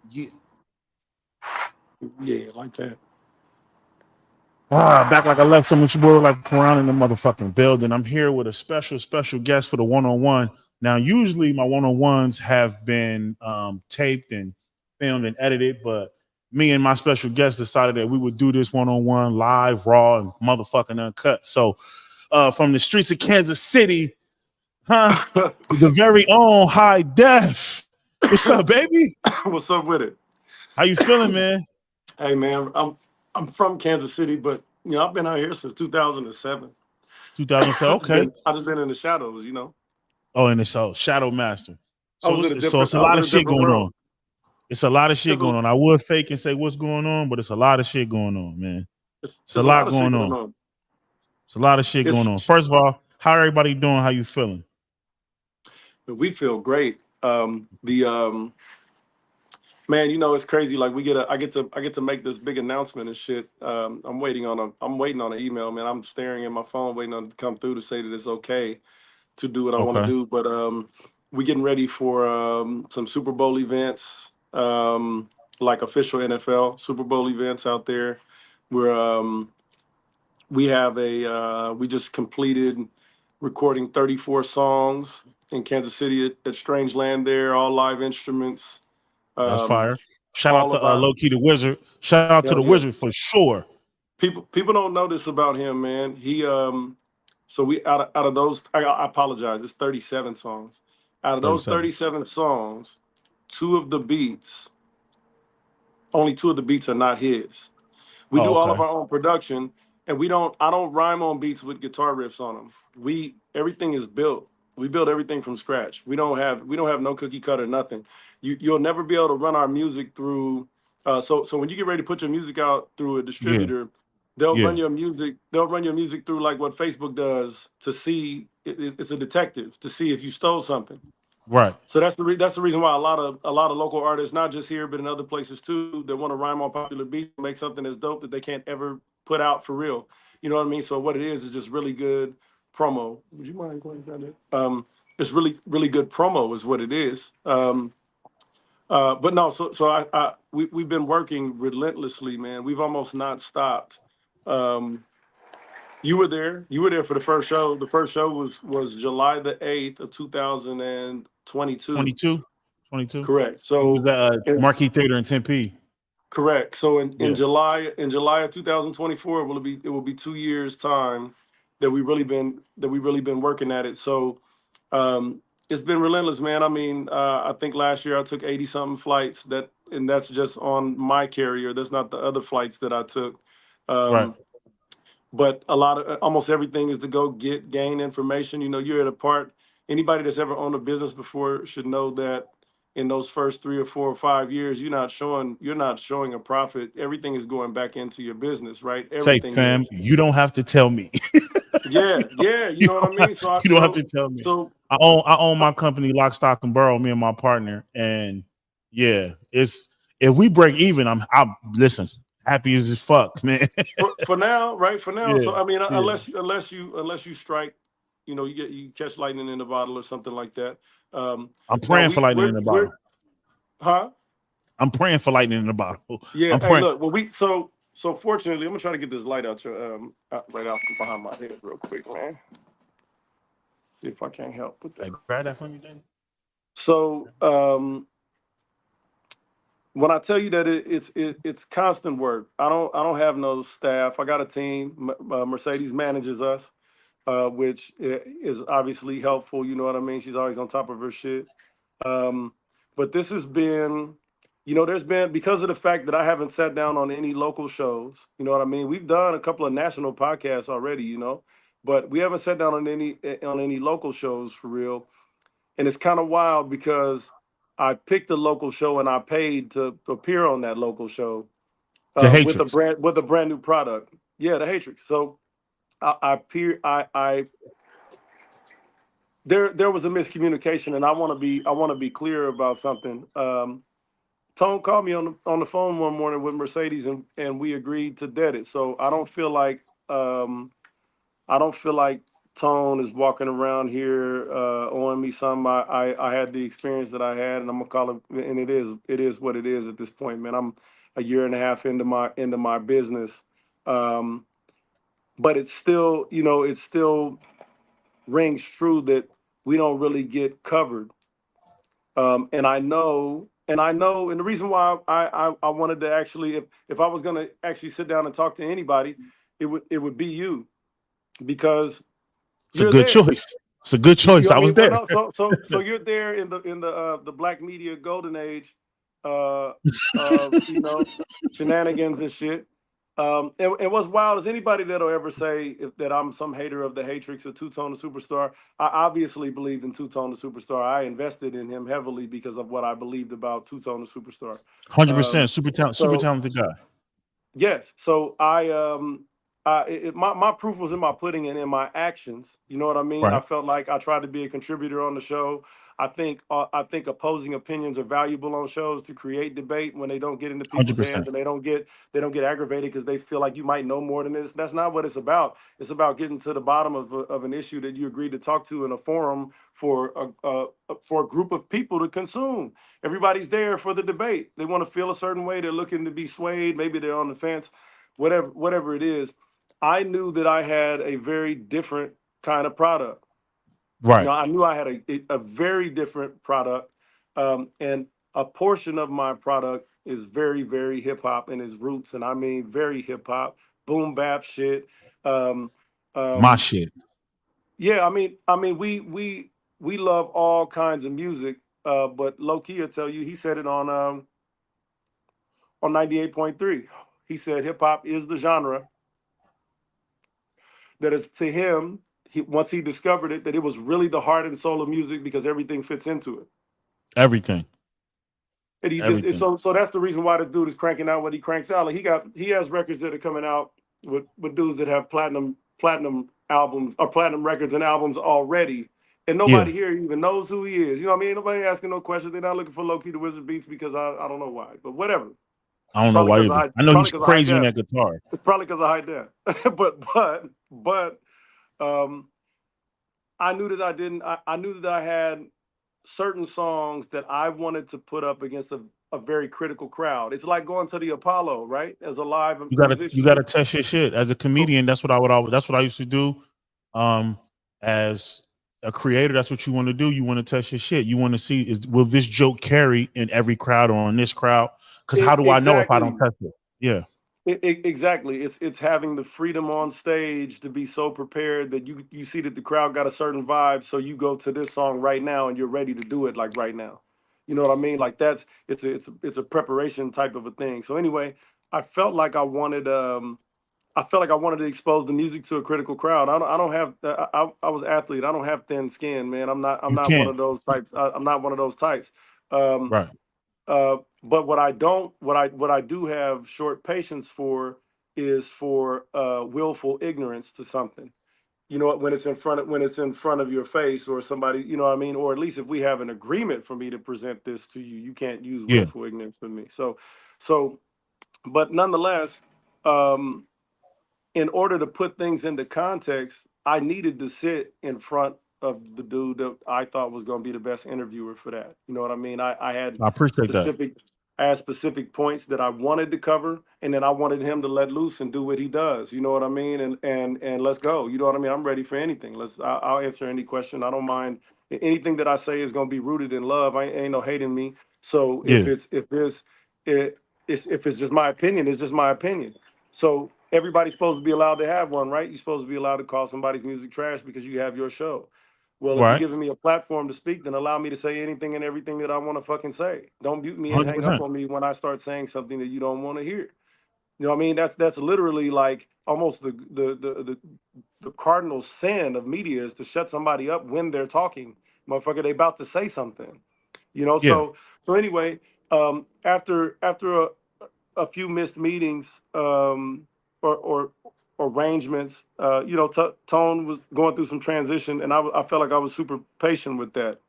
Yeah. Yeah, like that. Back like I left some with your boy like around in the motherfucking building. I'm here with a special guest for the one-on-one. Now, usually my one-on-ones have been taped and filmed and edited, but me and my special guest decided that we would do this one-on-one live, raw, and motherfucking uncut. So from the streets of Kansas City, huh? The very own High Def. What's up, baby? What's up with it? How you feeling, man? Hey man, I'm from Kansas City, but I've been out here since 2007. 2007. Okay. I just been in the shadows. Oh, and it's Shadow Master. I was So in a it's different a I was lot in of a shit different going world. on. It's a lot of shit going Different, on. I would fake and say what's going on, but it's a lot of shit going on, man. It's a it's a lot lot of shit going going on. on. It's a lot of shit going It's on. First of all, how everybody doing? How you feeling? we feel great. The Man, it's crazy. Like I get to make this big announcement and shit. I'm waiting on an email, man. I'm staring at my phone, waiting on it to come through to say that it's okay to do what I want to Okay. do. But we getting ready for some Super Bowl events, like official NFL Super Bowl events out there. Where we have we just completed recording 34 songs in Kansas City at Strangeland. There, all live instruments. That's Um, fire. Shout out all to of our Low Key the Wizard. Shout out to the Hell yeah. Wizard for sure. People don't know this about him, man. He so we out of those I apologize, it's 37 songs. Out of those 37. 37 songs, two of the beats, only two of the beats are not his. We Oh, do all of okay. our own production, and I don't rhyme on beats with guitar riffs on them. Everything is built. We build everything from scratch. We don't have no cookie cutter, nothing. You'll never be able to run our music through. So when you get ready to put your music out through a Yeah. distributor, they'll Yeah. run your music. They'll run your music through like what Facebook does to see. It's a detective to see if you stole something. Right. So that's the reason why a lot of local artists, not just here but in other places too, that want to rhyme on popular beats, make something that's dope that they can't ever put out for real. You know what I mean? So what it is just really good promo. Would you mind going down there? It's really good promo is what it is. But no, so we've been working relentlessly, man. We've almost not stopped. Um, you were there. You were there for the first show. The first show was July the 8th of 2022. 22. 22. Correct. We was So, at in, Marquee Theater in Tempe. correct. So in Yeah. July of 2024, it will be 2 years time that we really been working at it. So, it's been relentless, man. I mean, I think last year I took 80 something flights and that's just on my carrier. That's not the other flights that I took. Right. Um, but almost everything is to go gain information. You're at a part. Anybody that's ever owned a business before should know that in those first 3 or 4 or 5 years, you're not showing a profit. Everything is going back into your business, right? Say, Everything fam, is. you don't have to tell me. Yeah, yeah. You you know what I don't mean. have, So I, you don't have so to tell me. so I own uh, my company, Lock, Stock, and Barrel. Me and my partner, and yeah, it's if we break even, I'm listen happy as fuck, man. for now, right? For now. Yeah, So I mean, yeah. unless you strike, you catch lightning in the bottle or something like that. Um, I'm now praying for we lightning in we're the we're bottle. huh? I'm praying for lightning in the bottle. Yeah. I'm Hey, praying. look. Well, so fortunately, I'm gonna try to get this light right out from behind my head real quick, man. See if I can't help with Hey, that. grab that for me, Danny. So when I tell you that it's constant work, I don't have no staff. I got a team. Mercedes manages us, which is obviously helpful. You know what I mean? She's always on top of her shit. Um, but this has been, there's been because of the fact that I haven't sat down on any local shows. You know what I mean? We've done a couple of national podcasts already, but we haven't sat down on any local shows for real. And it's kind of wild because I picked a local show and I paid to appear on that local show The with a Hatrix. brand new product. Yeah, the Hatrix. So I appear I there was a miscommunication, and I want to be clear about something. Tone called me on the phone one morning with Mercedes, and we agreed to debt it. So I don't feel like Tone is walking around here owing me some. I had the experience that I had, and I'm gonna call it, and it is what it is at this point, man. I'm a year and a half into my business, um, but it's still, it still rings true that we don't really get covered. And the reason why I wanted to actually, if I was gonna actually sit down and talk to anybody, it would be you, because It's a you're good there. choice. It's a good You choice. know what I I was mean? Well, there. no, so you're there in the black media golden age, uh, of shenanigans and shit. And what's wild is anybody that'll ever say that I'm some hater of the Hatrix or Two Tone the Superstar. I obviously believed in Two Tone the Superstar. I invested in him heavily because of what I believed about Two Tone the Superstar. 100% Um, super so talented guy. Yes. So my proof was in my pudding and in my actions. You know what I mean? I Right. felt like I tried to be a contributor on the show. I think opposing opinions are valuable on shows to create debate when they don't get into people's heads, 100%. and they don't get aggravated because they feel like you might know more than this. That's not what it's about. It's about getting to the bottom of an issue that you agreed to talk to in a forum for a group of people to consume. Everybody's there for the debate. They want to feel a certain way. They're looking to be swayed. Maybe they're on the fence. Whatever it is. I knew that I had a very different kind of product. Right. I knew I had a very different product, and a portion of my product is very, very hip hop in its roots, and I mean very hip hop, boom bap shit. Um, My um, shit. yeah, I mean, we love all kinds of music, but low key, I tell you, he said it on 98.3. He said hip hop is the genre that is to him. Once he discovered it, that it was really the heart and soul of music because everything fits into it. Everything. And he just Everything. so that's the reason why this dude is cranking out what he cranks out. Like he has records that are coming out with dudes that have platinum albums or platinum records and albums already. And Yeah. nobody here even knows who he is. You know what I mean? Nobody asking no questions. They're not looking for Low Key the Wizard Beats because I don't know why. But whatever. I don't know Probably why because either. I know probably he's because of high crazy on def. that guitar. It's probably because of high def. but um I knew that I knew that I had certain songs that I wanted to put up against a very critical crowd. It's like going to the Apollo, right? As a live You musician. gotta test your shit. As a comedian, that's what I would always that's what I used to do. As a creator, that's what you want to do. You want to test your shit. You want to see will this joke carry in every crowd or in this crowd? Because how do I know if I don't Exactly. test it? Yeah. Exactly. It's having the freedom on stage to be so prepared that you see that the crowd got a certain vibe, so you go to this song right now and you're ready to do it like right now. You know what I mean? Like that's it's a preparation type of a thing. So anyway, I felt like I wanted to expose the music to a critical crowd. I don't have I was athlete. I don't have thin skin, man. I'm You not one can. of those types. I'm not one of those types. Um, Right. but what I do have short patience for is for willful ignorance to something. You know what? When it's in front of your face or somebody, you know what I mean? Or at least if we have an agreement for me to present this to you, you can't use Yeah. willful ignorance with me. So, but nonetheless, um, in order to put things into context, I needed to sit in front of the dude that I thought was going to be the best interviewer for that. You know what I mean? I had I appreciate that. specific I had specific points that I wanted to cover, and then I wanted him to let loose and do what he does. You know what I mean? And let's go. You know what I mean? I'm ready for anything. I'll answer any question. I don't mind. Anything that I say is going to be rooted in love. I ain't no hate in me. So Yeah. if it's just my opinion, it's just my opinion. So everybody's supposed to be allowed to have one, right? You're supposed to be allowed to call somebody's music trash because you have your show. Well, if you're Right. giving me a platform to speak, then allow me to say anything and everything that I want to fucking say. Don't mute me and hang up 100%. on me when I start saying something that you don't want to hear. You know what I mean? That's literally like almost the cardinal sin of media is to shut somebody up when they're talking. Motherfucker, they about to say something. You know, Yeah. so anyway, after a few missed meetings, or arrangements. Tone was going through some transition, and I felt like I was super patient with that.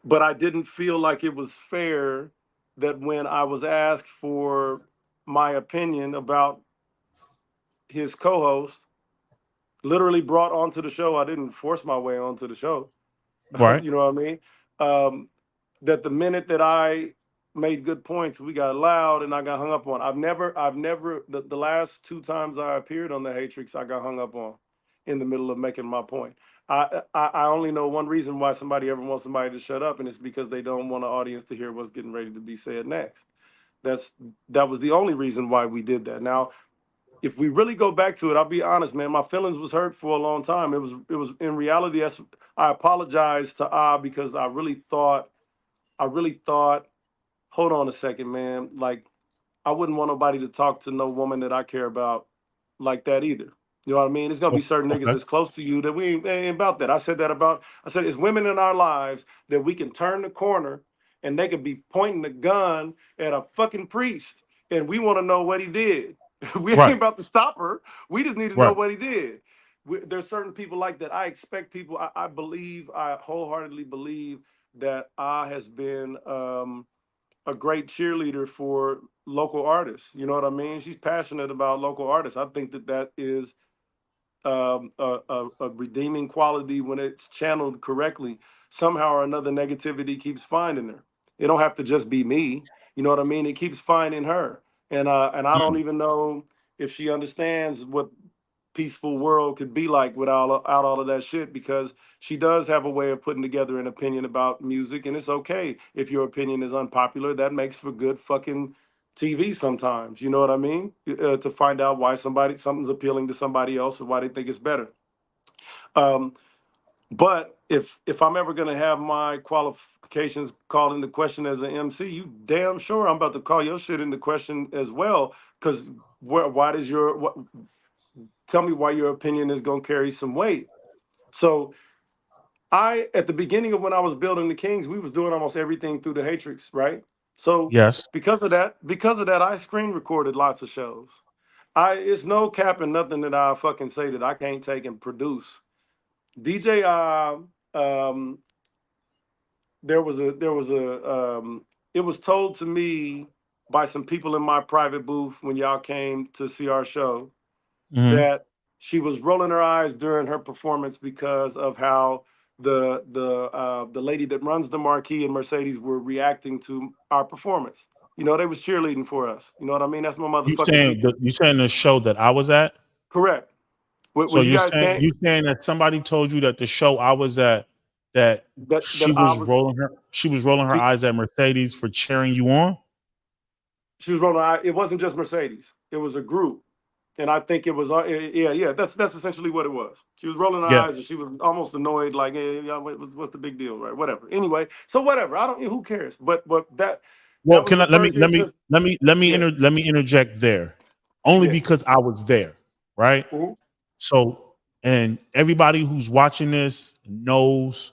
But I didn't feel like it was fair that when I was asked for my opinion about his co-host, literally brought onto the show. I didn't force my way onto the show. Right. You know what I mean? That the minute that I made good points, we got loud and I got hung up on. I've never, the last 2 times I appeared on the Hatrix, I got hung up on in the middle of making my point. I only know one reason why somebody ever wants somebody to shut up, and it's because they don't want an audience to hear what's getting ready to be said next. That was the only reason why we did that. Now, if we really go back to it, I'll be honest, man. My feelings was hurt for a long time. It was in reality. I apologized to because I really thought. Hold on a second, man. Like, I wouldn't want nobody to talk to no woman that I care about like that either. You know what I mean? There's gonna be certain niggas Okay. that's close to you that we ain't about that. I said it's women in our lives that we can turn the corner and they could be pointing the gun at a fucking priest and we want to know what he did. We ain't Right. about to stop her. We just need to know Right. what he did. There's certain people like that. I expect people. I wholeheartedly believe that I has been a great cheerleader for local artists. You know what I mean? She's passionate about local artists. I think that is a redeeming quality when it's channeled correctly. Somehow or another, negativity keeps finding her. It don't have to just be me. You know what I mean? It keeps finding her, and I don't even know if she understands what peaceful world could be like without out all of that shit, because she does have a way of putting together an opinion about music, and it's okay if your opinion is unpopular. That makes for good fucking TV sometimes. You know what I mean? To find out why something's appealing to somebody else or why they think it's better. Um, but if I'm ever gonna have my qualifications called into question as an MC, you damn sure I'm about to call your shit into question as well. Because why does tell me why your opinion is gonna carry some weight? So at the beginning of when I was building the Kings, we was doing almost everything through the Hatrix, right? So Yes. because of that, I screen recorded lots of shows. It's no cap and nothing that I fucking say that I can't take and produce. DJ, it was told to me by some people in my private booth when y'all came to see our show Mhm. that she was rolling her eyes during her performance because of how the lady that runs the marquee and Mercedes were reacting to our performance. You know, they was cheerleading for us. You know what I mean? That's my motherfucking people. You saying the show that I was at? Correct. So When you guys came, you saying that somebody told you that the show I was at, that that I was she was rolling her she, eyes at Mercedes for cheering you on? she was rolling her eye. It wasn't just Mercedes. It was a group. And I think it was, yeah. That's essentially what it was. She was rolling her Yeah. eyes, and she was almost annoyed, like, "Hey, yeah, what's the big deal, right? Whatever." Anyway, so whatever. I don't. Who cares? But that Well, was can the I first instance. Yeah, let me interject there, only yeah. because I was there, right? Mhm. So, and everybody who's watching this knows,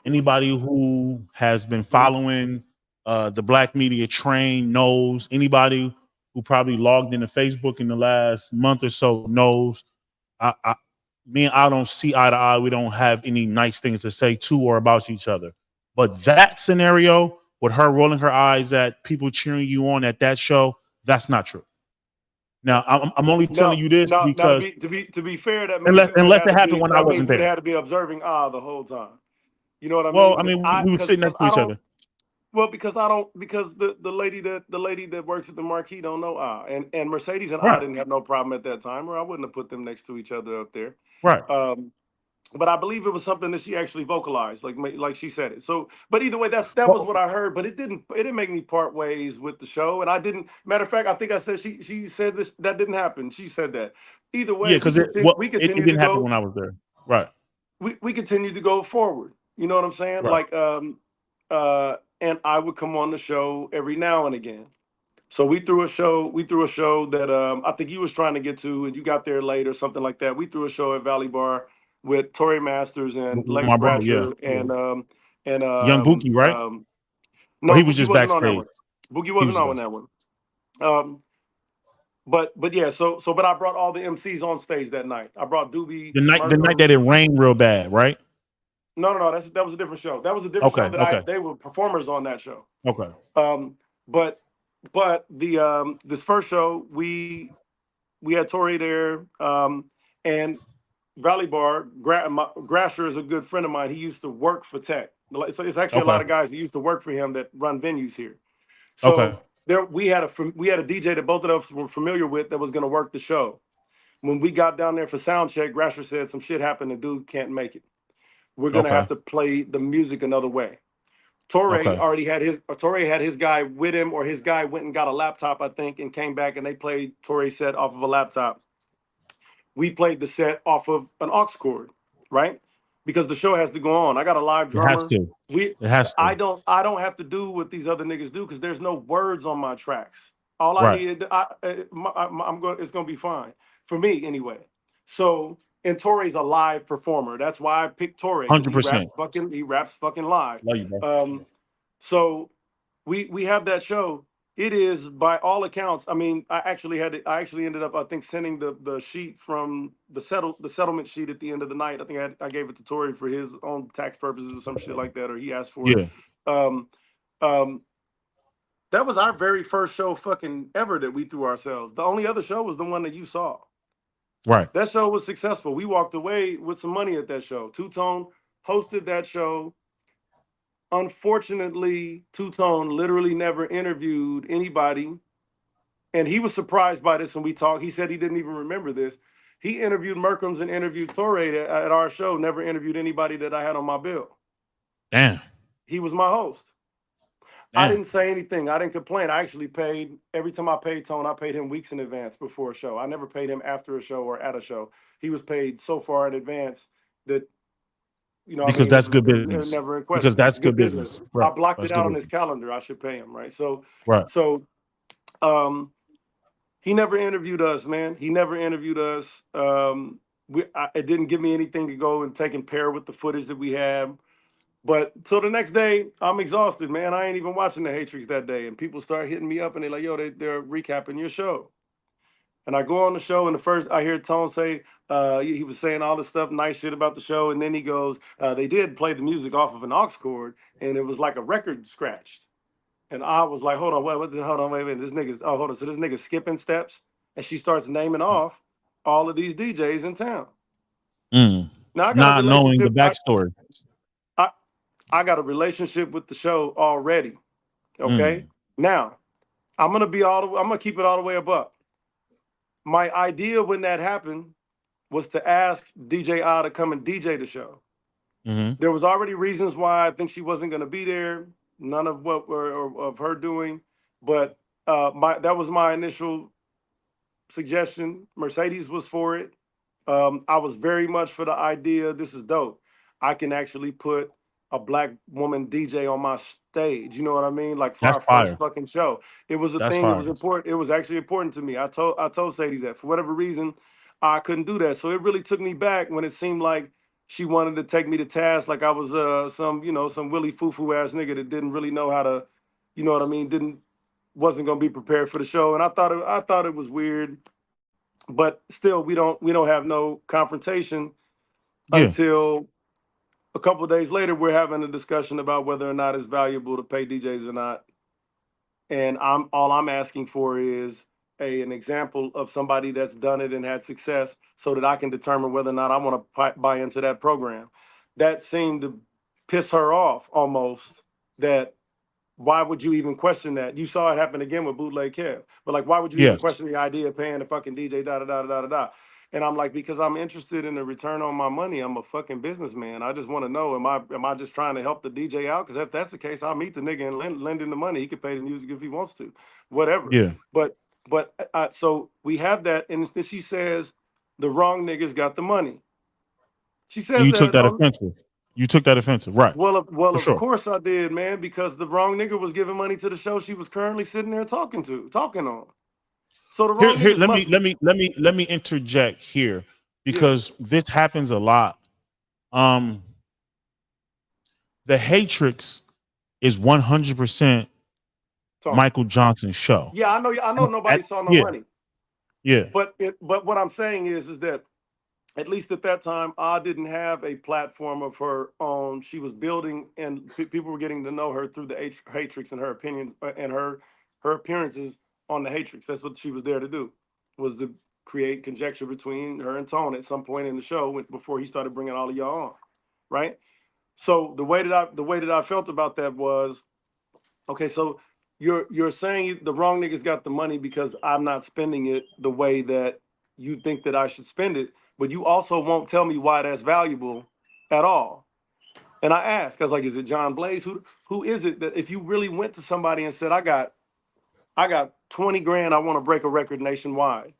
anybody who has been following the Black Media Train knows, anybody who probably logged into Facebook in the last month or so knows. I Me and I don't see eye to eye. We don't have any nice things to say to or about each other. But that scenario with her rolling her eyes at people cheering you on at that show, that's not true. Now, I'm only telling No, you this no. Now because to be fair, that means you would unless have it to happened be. when I That wasn't means you'd there. have to be observing the whole time. You know what I mean? Well, I mean, we were sitting Because next to I each don't. other. Well, because I don't, because the lady that works at the marquee don't know and Mercedes and I Right, didn't have no problem at that time, or I wouldn't have put them next to each other up there. right. Um, but I believe it was something that she actually vocalized, like she said it. So, but either way, that was Well, what I heard. But it didn't make me part ways with the show, and I didn't. Matter of fact, I think I said she said this that didn't happen. She said that. Either yeah, way, because we it continue to didn't happen go when I was there. Right, we continue to go forward. You know what I'm saying? right. Like and I would come on the show every now and again. So we threw a show that I think you was trying to get to, and you got there late or something like that. We threw a show at Valley Bar with Tory Masters and With Lex my bro, yeah. Scratcher and Young Buki, right? Or no, he was Boogie just wasn't on that backstage. one. Boogie He wasn't was just on backstage. that one. Um, but yeah, but I brought all the MCs on stage that night. I brought Doobie, The night Murko. that it rained real bad, right? No. That was a different show. That was a different show Okay, that okay, they were performers on that show. okay. Um, but the this first show we had Tori there, and Valley Bar, Grasher is a good friend of mine. He used to work for Tech. So it's actually a Okay. lot of guys that used to work for him that run venues here. Okay. So there we had a DJ that both of us were familiar with that was going to work the show. When we got down there for sound check, Grasher said some shit happened. The dude can't make it. We're going to Okay. have to play the music another way. Okay. already had his guy with him, or his guy went and got a laptop, I think, and came back and they played Torre's set off of a laptop. We played the set off of an aux cord, right? Because the show has to go on. I got a live It has drummer. to. We It has I to. don't have to do what these other niggas do because there's no words on my tracks. All I Right. need, I'm going. It's going to be fine for me anyway. So, and Torre's a live performer. That's why I picked Torre, because he 100%. raps fucking live. Love you, bro. So we have that show. It is, by all accounts. I mean, I actually ended up, I think, sending the sheet from the settlement sheet at the end of the night. I think I gave it to Torre for his own tax purposes or some shit like that, or he asked for it. Yeah. Um, that was our very first show fucking ever that we threw ourselves. The only other show was the one that you saw. Right. That show was successful. We walked away with some money at that show. Two Tone hosted that show. Unfortunately, Two Tone literally never interviewed anybody. And he was surprised by this when we talked. He said he didn't even remember this. He interviewed Merkham's and interviewed Torre at our show, never interviewed anybody that I had on my bill. Damn. He was my host. I didn't say anything. I didn't complain. I actually paid, every time I paid Tone, I paid him weeks in advance before a show. I never paid him after a show or at a show. He was paid so far in advance that, you know, Because that's good business. never in question. Because that's good business. Right. I blocked That's it good out on his business. calendar. I should pay him, right? So, Right. He never interviewed us, man. He never interviewed us. It didn't give me anything to go and take and pair with the footage that we had. But till the next day, I'm exhausted, man. I ain't even watching the Hatrix that day. And people start hitting me up and they're like, yo, they're recapping your show. And I go on the show, and I hear Tone say, he was saying all this stuff, nice shit about the show. And then he goes, they did play the music off of an aux cord, and it was like a record scratched. And I was like, hold on, wait a minute. This nigga's, oh, hold on. So this nigga's skipping steps. And she starts naming off all of these DJs in town. Now, Not knowing the backstory. I got a relationship with the show already. Okay. Now, I'm gonna keep it all the way above. My idea when that happened was to ask DJ A to come and DJ the show. There was already reasons why I think she wasn't gonna be there. None of what were of her doing, but that was my initial suggestion. Mercedes was for it. I was very much for the idea. This is dope. I can actually put a black woman DJ on my stage. You know what I mean? Like for That's our fire. first fucking show. It was a That's thing. fire. It was important. It was actually important to me. I told Sadie that for whatever reason, I couldn't do that. So it really took me back when it seemed like she wanted to take me to task, like I was some Willy foo-foo ass nigga that didn't really know how to, you know what I mean, wasn't gonna be prepared for the show. And I thought it was weird. But still, we don't have no confrontation until a couple of days later. We're having a discussion about whether or not it's valuable to pay DJs or not. And all I'm asking for is an example of somebody that's done it and had success, so that I can determine whether or not I want to buy into that program. That seemed to piss her off almost. That why would you even question that? You saw it happen again with Bootleg Kev. But like, why would you even question the idea of paying the fucking DJ da da da da da da? And I'm like, because I'm interested in the return on my money. I'm a fucking businessman. I just want to know, am I just trying to help the DJ out? Because if that's the case, I'll meet the nigga and lend him the money. He could pay the music if he wants to, whatever. Yeah. But so we have that, and then she says the wrong niggas got the money. She says you took that offensive. You took that offensive, right? Well, of course I did, man, because the wrong nigga was giving money to the show she was currently sitting there talking on. So the wrong here let me interject here, because this happens a lot. The Hatrix is 100% Michael Johnson's show. Yeah, I know nobody saw no money. Yeah. But what I'm saying is that at least at that time, I didn't have a platform of her own. She was building, and people were getting to know her through the Hatrix and her opinions and her appearances on the Hatrix. That's what she was there to do, was to create conjecture between her and Tone at some point in the show before he started bringing all of y'all on, right? So the way that I felt about that was, okay, so you're saying the wrong niggas got the money because I'm not spending it the way that you think that I should spend it, but you also won't tell me why that's valuable at all. And I asked, I was like, is it John Blaze? Who is it that if you really went to somebody and said, I got 20 grand, I want to break a record nationwide.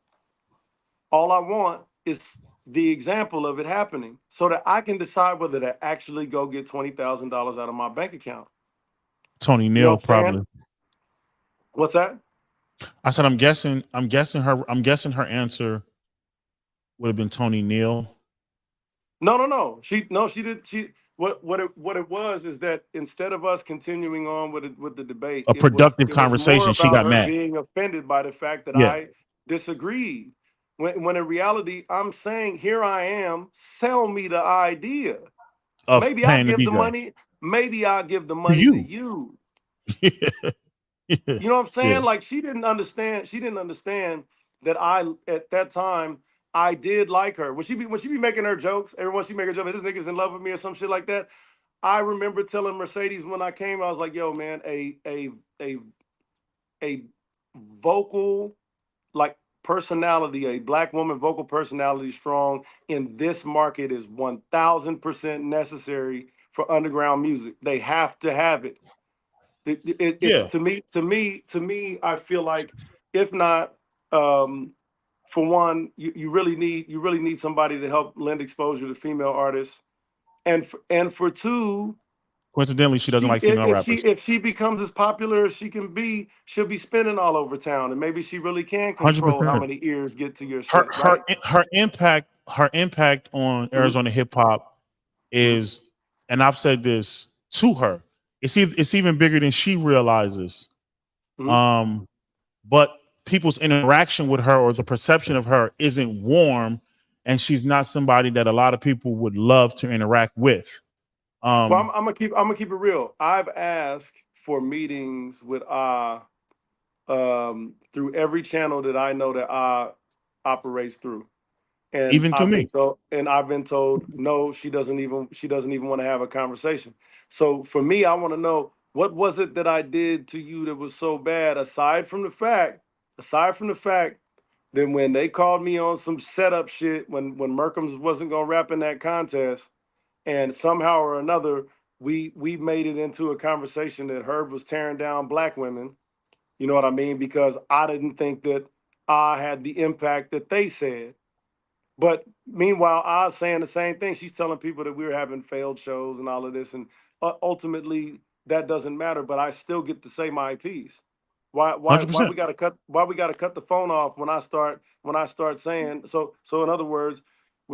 All I want is the example of it happening so that I can decide whether to actually go get $20,000 out of my bank account. Tony You know Neal, what I'm saying? probably. What's that? I said, I'm guessing her answer would have been Tony Neal. No. She did. What it was is that instead of us continuing on with the debate, A productive it was conversation, more she about got her mad. being offended by the fact that Yeah. I disagreed. When in reality, I'm saying, here I am, sell me the idea. Of Maybe I'll paying the give the DJ. money. Maybe I'll give the money to you. Yeah. You know what I'm saying? Yeah. Like she didn't understand that I at that time I did like her. When she be making her jokes, everyone she make a joke, this nigga's in love with me or some shit like that. I remember telling Mercedes when I came, I was like, yo, man, a vocal like personality, a black woman vocal personality strong in this market is 1000% necessary for underground music. They have to have it. Yeah. To me, I feel like if not, for one, you really need somebody to help lend exposure to female artists, and for two, Coincidentally, she doesn't like female rappers. if she becomes as popular as she can be, she'll be spinning all over town, and maybe she really can control 100%. how many ears get to your shit, Her right? her impact on Arizona hip hop is, and I've said this to her, it's even bigger than she realizes. But people's interaction with her or the perception of her isn't warm, and she's not somebody that a lot of people would love to interact with. Well, I'm gonna keep it real. I've asked for meetings with through every channel that I know that operates through, and Even through me. I've been told no, she doesn't even want to have a conversation. So for me, I want to know, what was it that I did to you that was so bad, aside from the fact that when they called me on some setup shit, when Merkham's wasn't gonna rap in that contest, and somehow or another we made it into a conversation that Herb was tearing down black women. You know what I mean? Because I didn't think that I had the impact that they said. But meanwhile, I was saying the same thing. She's telling people that we were having failed shows and all of this, and ultimately that doesn't matter. But I still get to say my piece. Why 100%. we gotta cut the phone off when I start saying so? So in other words,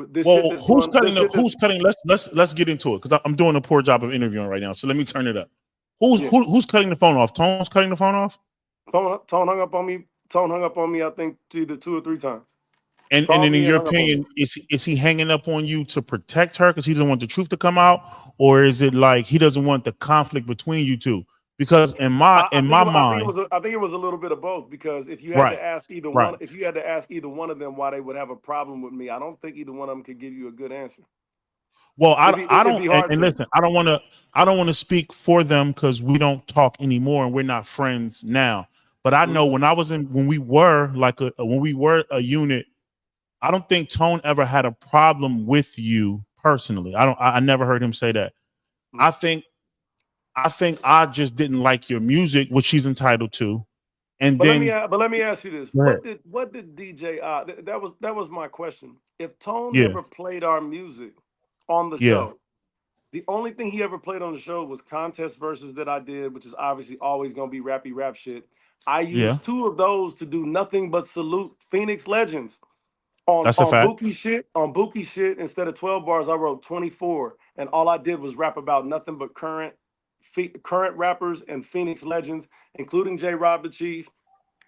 this shit Well, that's going, this shit that's, who's cutting? Let's get into it, because I'm doing a poor job of interviewing right now. So let me turn it up. Yeah. Who's cutting the phone off? Tone's cutting the phone off. Tone hung up on me. Tone hung up on me, I think, either 2 or 3 times. And Called then, me in and your hung up on me. opinion, is he hanging up on you to protect her because he doesn't want the truth to come out, or is it like he doesn't want the conflict between you two? Because in my mind, I think it was a little bit of both, because if you had right, to ask either right. one, if you had to ask either one of them why they would have a problem with me, I don't think either one of them could give you a good answer. Well, I It'd be don't, hard and to. listen, I don't want to speak for them because we don't talk anymore and we're not friends now. But I know when we were a unit, I don't think Tone ever had a problem with you personally. I never heard him say that. I think I just didn't like your music, which she's entitled to. And But then let me ask you this: go ahead. what did DJ? That was my question. If Tone Yeah, ever played our music on the yeah, show, the only thing he ever played on the show was contest verses that I did, which is obviously always gonna be rappy rap shit. I yeah. used 2 of those to do nothing but salute Phoenix Legends. That's a fact. On Buki shit, instead of 12 bars, I wrote 24, and all I did was rap about nothing but current rappers and Phoenix Legends, including J. Rob the Chief.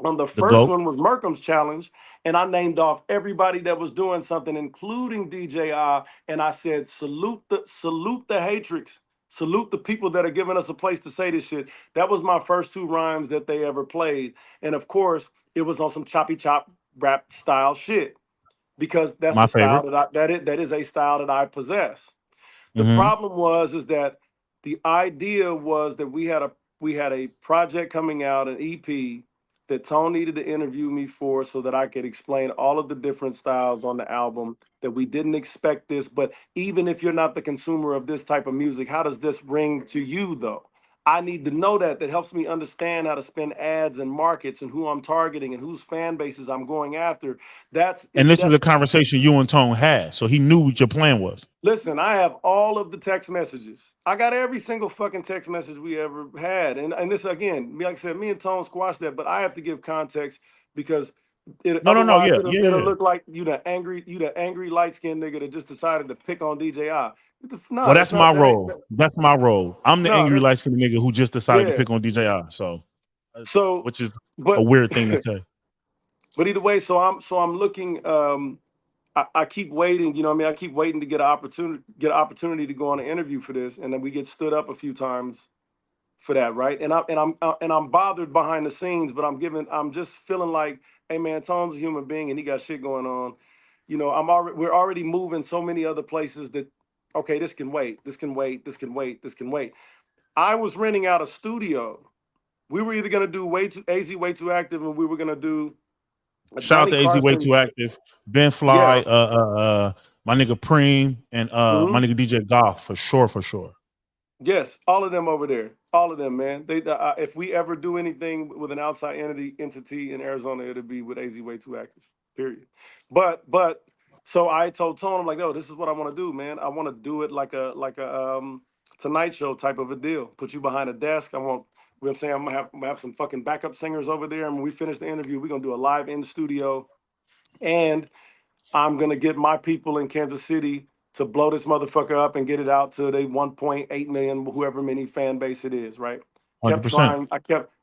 On the The first GOAT. one was Merkham's challenge, and I named off everybody that was doing something, including DJI, and I said, salute the Hatrix, salute the people that are giving us a place to say this shit. That was my first 2 rhymes that they ever played, and of course, it was on some choppy chop rap style shit, because that's My a style favorite. that is a style that I possess. The Hmm. problem is that the idea was that we had a project coming out, an EP that Tone needed to interview me for so that I could explain all of the different styles on the album, that we didn't expect this, but even if you're not the consumer of this type of music, how does this ring to you though? I need to know that. That helps me understand how to spend ads and markets and who I'm targeting and whose fan bases I'm going after. And this is That's a conversation you and Tone had, so he knew what your plan was. Listen, I have all of the text messages. I got every single fucking text message we ever had. And this again, like I said, me and Tone squashed that, but I have to give context because No, otherwise yeah, yeah, it'll yeah. look like you the angry light skinned nigga that just decided to pick on DJI. Well, No, that's that's my not role. That's my role. I'm the no, angry that's light skinned nigga who just decided to yeah. pick on DJI. So, So which is a but weird thing to say. but either way, so I'm looking I keep waiting, you know what I mean? I keep waiting to get an opportunity to go on an interview for this, and then we get stood up a few times for that, right? And I'm bothered behind the scenes, but I'm just feeling like, hey man, Tone's a human being and he got shit going on. You know, we're already moving so many other places that, okay, this can wait, this can wait, this can wait, this can wait. I was renting out a studio. We were either gonna do way too active, and we were gonna do a Shout out Johnny to AZ Way Carson. Too Active, Ben Fly, Yes. my nigga Preem, and my Mhm. nigga DJ Goth for sure, for sure. Yes, all of them over there, all of them, man. If we ever do anything with an outside entity in Arizona, it'll be with AZ Way Too Active. Period. But so I told Tone, I'm like, no, this is what I want to do, man. I want to do it like a Tonight Show type of a deal. Put you behind a desk. You know what I'm saying, I'm gonna have some fucking backup singers over there, and when we finish the interview, we're gonna do a live in studio, and I'm gonna get my people in Kansas City to blow this motherfucker up and get it out to the 1.8 million, whoever many fan base it is, right? Kept 100%. trying, I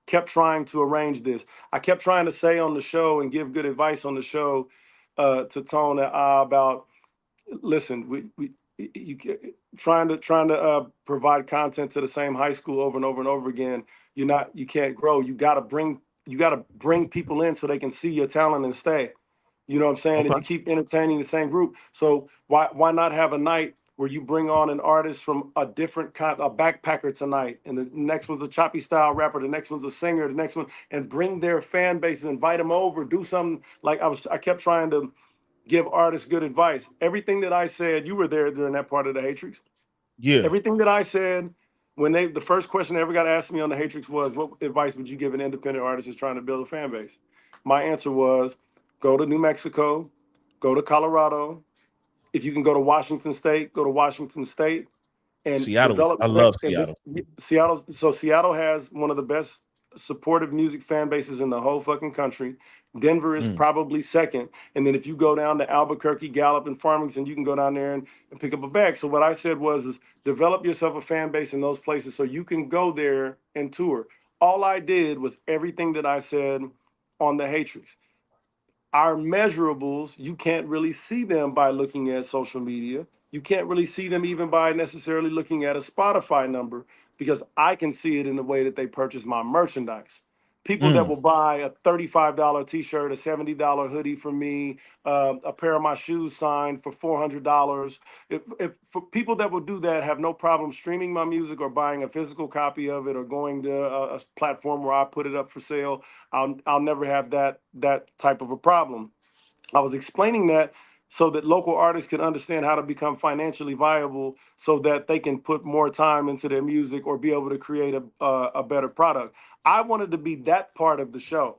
kept trying to arrange this. I kept trying to say on the show and give good advice on the show to Tone about, listen, trying to provide content to the same high school over and over and over again. You can't grow. You gotta bring people in so they can see your talent and stay. You know what I'm saying? If Okay. you keep entertaining the same group, so why not have a night where you bring on an artist from a different kind, a backpacker tonight, and the next one's a choppy style rapper, the next one's a singer, the next one, and bring their fan bases, invite them over, do something like I kept trying to give artists good advice. Everything that I said, you were there during that part of the Hatrix. Yeah. Everything that I said when the first question they ever got asked me on the Hatrix was, what advice would you give an independent artist who's trying to build a fan base? My answer was, go to New Mexico, go to Colorado. If you can go to Washington State, go to Washington State and Seattle. develop I love Seattle. Seattle. So Seattle has one of the best supportive music fan bases in the whole fucking country. Denver is Mm. probably second, and then if you go down to Albuquerque, Gallup, and Farmington, you can go down there and pick up a bag. So what I said was, is develop yourself a fan base in those places so you can go there and tour. All I did was everything that I said on the Hatrix. Our measurables, you can't really see them by looking at social media. You can't really see them even by necessarily looking at a Spotify number, because I can see it in the way that they purchase my merchandise. People that Mm. will buy a $35 t-shirt, a $70 hoodie from me, a pair of my shoes signed for $400. If for people that will do that have no problem streaming my music or buying a physical copy of it or going to a platform where I put it up for sale, I'll never have that type of a problem. I was explaining that so that local artists can understand how to become financially viable, so that they can put more time into their music or be able to create a better product. I wanted to be that part of the show.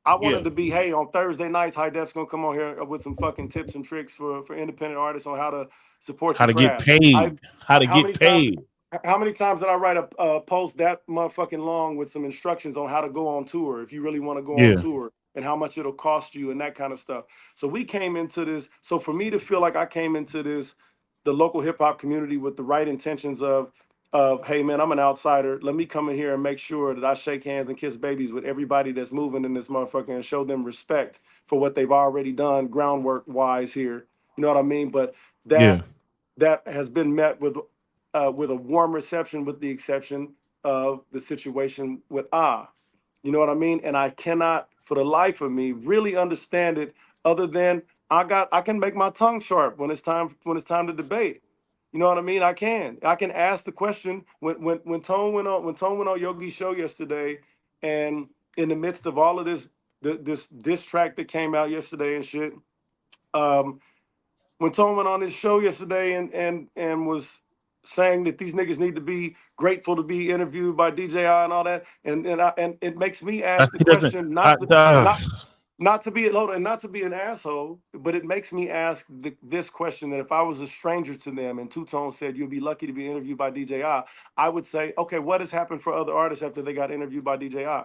I wanted Yeah. to be, hey, on Thursday nights, High Def's gonna come on here with some fucking tips and tricks for independent artists on how to support How your to get craft. paid. How to How get many times paid. how many times did I write a post that motherfucking long with some instructions on how to go on tour if you really want to go on Yeah. tour, and how much it'll cost you and that kind of stuff. So we came into this. So for me to feel like I came into this, the local hip hop community with the right intentions of hey man, I'm an outsider. Let me come in here and make sure that I shake hands and kiss babies with everybody that's moving in this motherfucker and show them respect for what they've already done groundwork wise here. You know what I mean? But Yeah. that has been met with a warm reception, with the exception of the situation with Ah. You know what I mean? And I cannot for the life of me really understand it, other than I can make my tongue sharp when it's time to debate. You know what I mean? I can ask the question when Tone went on Yogi's show yesterday, and in the midst of all of this diss track that came out yesterday and shit. When Tone went on his show yesterday and was saying that these niggas need to be grateful to be interviewed by DJI and all that, and it makes me ask the He doesn't. question, I, not to be and not to be an asshole, but it makes me ask this question: that if I was a stranger to them and Two Tone said you'll be lucky to be interviewed by DJI, I would say, okay, what has happened for other artists after they got interviewed by DJI?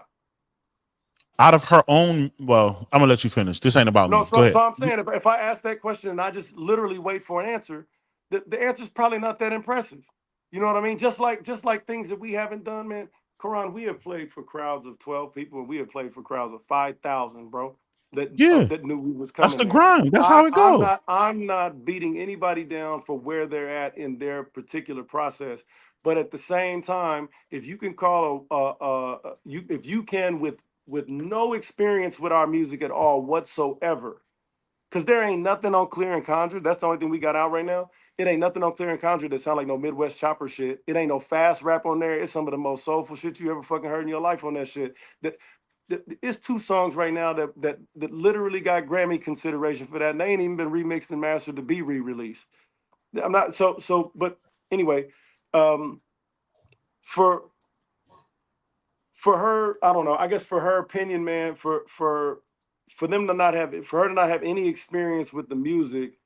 out of her own. Well, I'm gonna let you finish. This ain't about No, me. Go so ahead. I'm saying if I ask that question and I just literally wait for an answer, the answer's probably not that impressive. You know what I mean? Just like things that we haven't done, man. Karan, we have played for crowds of 12 people, and we have played for crowds of 5,000, bro. Yeah, That knew we was that's coming the there. grind. That's how it goes. I'm not beating anybody down for where they're at in their particular process. But at the same time, if you can call if you can with no experience with our music at all whatsoever, because there ain't nothing on Clear and Conjure. That's the only thing we got out right now. It ain't nothing on Clear and Conjure that sound like no Midwest chopper shit. It ain't no fast rap on there. It's some of the most soulful shit you ever fucking heard in your life on that shit. It's 2 songs right now that literally got Grammy consideration for that, and they ain't even been remixed and mastered to be re-released. I'm not but anyway, for her, I don't know. I guess for her opinion, man, for them to not have for her to not have any experience with the music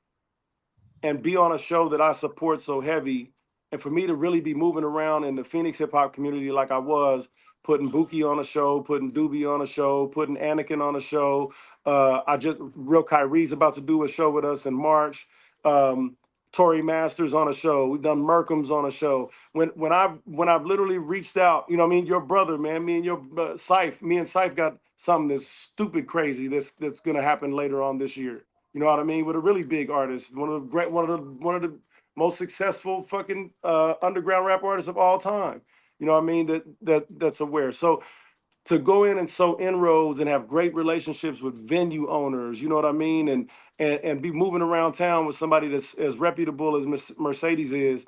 and be on a show that I support so heavy, and for me to really be moving around in the Phoenix hip hop community like I was, putting Buki on a show, putting Doobie on a show, putting Anakin on a show. I just Real Kyrie's about to do a show with us in March. Tory Masters on a show. We've done Merkham's on a show. When I've literally reached out, you know what I mean, your brother, man, me and your me and Syph got something that's stupid crazy that's gonna happen later on this year. You know what I mean? With a really big artist, one of the most successful fucking underground rap artists of all time. You know what I mean? That's aware. So to go in and sow inroads and have great relationships with venue owners, you know what I mean, and be moving around town with somebody that's as reputable as Mercedes is.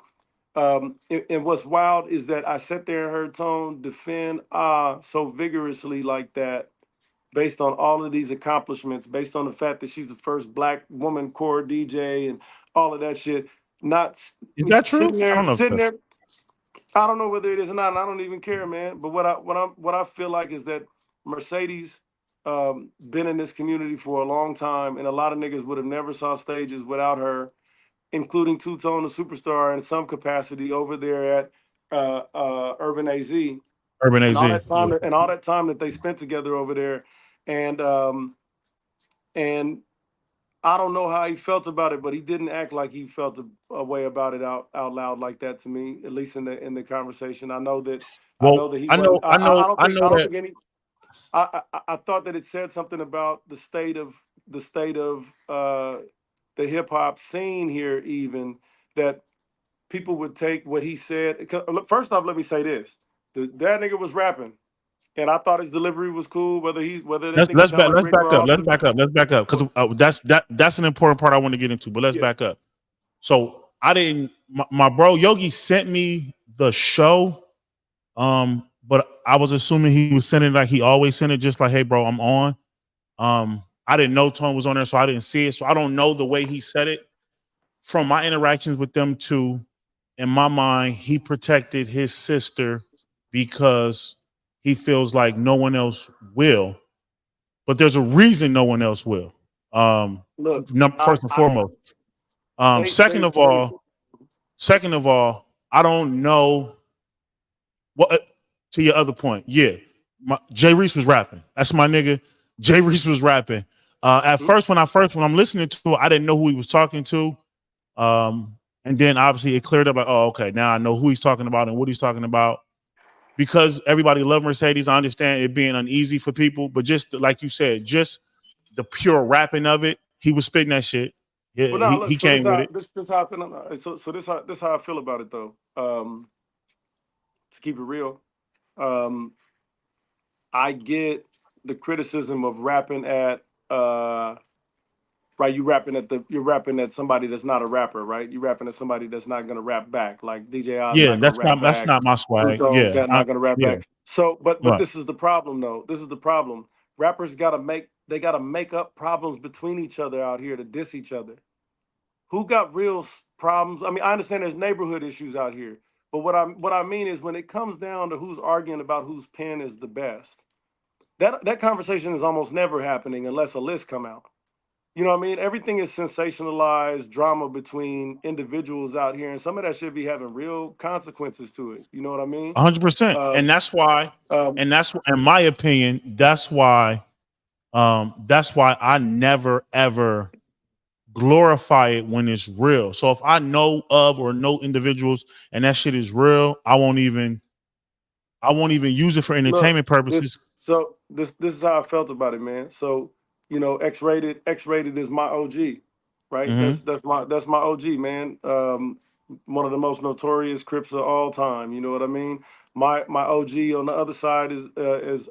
And what's wild is that I sat there and heard Tone defend so vigorously like that, based on all of these accomplishments, based on the fact that she's the first Black woman core DJ and all of that shit. Not Is that true? sitting I there, don't know if sitting that's. there. I don't know whether it is or not, and I don't even care, man. But what I feel like is that Mercedes been in this community for a long time, and a lot of niggas would have never saw stages without her, including Two Tone, the superstar, in some capacity over there at Urban AZ, Urban and AZ. all that time Yeah. and all that time that they spent together over there, and and I don't know how he felt about it, but he didn't act like he felt a way about it out loud like that to me, at least in the conversation. I know Well, that he I know, wasn't. I know, I I know don't that. think any. I thought that it said something about the state of the hip hop scene here, even that people would take what he said. First off, let me say this: that nigga was rapping, and I thought his delivery was cool. Whether they think he sounded like Let's Rick back up. Ross. Let's back up because that's an important part I want to get into. But let's Yeah. back up. So I didn't. My bro Yogi sent me the show. But I was assuming he was sending like he always sent it, just like, "Hey, bro, I'm on." I didn't know Tone was on there, so I didn't see it. So I don't know the way he said it. From my interactions with them two, in my mind, he protected his sister because he feels like no one else will. But there's a reason no one else will. Look, First and foremost. Second of all, I don't know what. To your other point, yeah, Jay Reese was rapping. That's my nigga. Jay Reese was rapping. At first, when I'm listening to it, I didn't know who he was talking to. And then obviously it cleared up like, oh, okay, now I know who he's talking about and what he's talking about. Because everybody loved Mercedes, I understand it being uneasy for people, but just like you said, just the pure rapping of it, he was spitting that shit. Yeah, well, now he look. So came with it. this how I feel. So this how I feel about it though. To keep it real, I get the criticism of rapping at right, you're rapping at somebody that's not a rapper, right? You're rapping at somebody that's not gonna rap back, like DJ Oz Yeah, not gonna rap that's back, not my Two swag. Tone Yeah, Cat not gonna rap yeah, back. So, but right. this is the problem, though. This is the problem. Rappers gotta make up problems between each other out here to diss each other. Who got real problems? I mean, I understand there's neighborhood issues out here, but what I mean is when it comes down to who's arguing about whose pen is the best, that conversation is almost never happening unless a list come out. You know what I mean? Everything is sensationalized drama between individuals out here, and some of that should be having real consequences to it. You know what I mean? 100%. And that's why, and that's, in my opinion, that's why I never ever glorify it when it's real. So if I know of or know individuals and that shit is real, I won't even use it for entertainment purposes. This is how I felt about it, man. So, you know, X-Rated is my OG, right? Mhm. That's my OG, man. One of the most notorious Crips of all time. You know what I mean? My OG on the other side is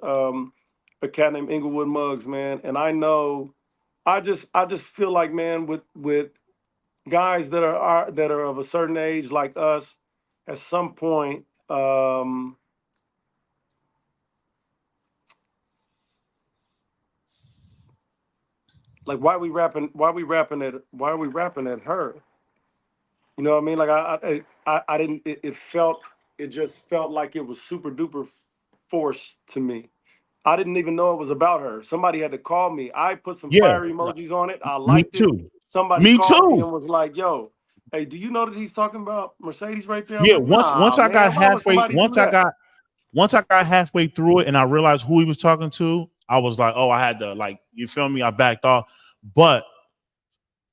a cat named Inglewood Muggs, man. And I just feel like, man, with guys that are of a certain age like us, at some point, like why are we rapping at her? You know what I mean? Like I didn't it just felt like it was super duper forced to me. I didn't even know it was about her. Somebody had to call me. I put some Yeah, fire emojis on it. I me liked it. too. Somebody Me called me too. and was like, "Yo, hey, do you know that he's talking about Mercedes right there?" I'm Yeah, like, "Nah, once I got man. Why would halfway, somebody do that?" once I got halfway through it and I realized who he was talking to, I was like, oh, I had to, like, you feel me? I backed off. But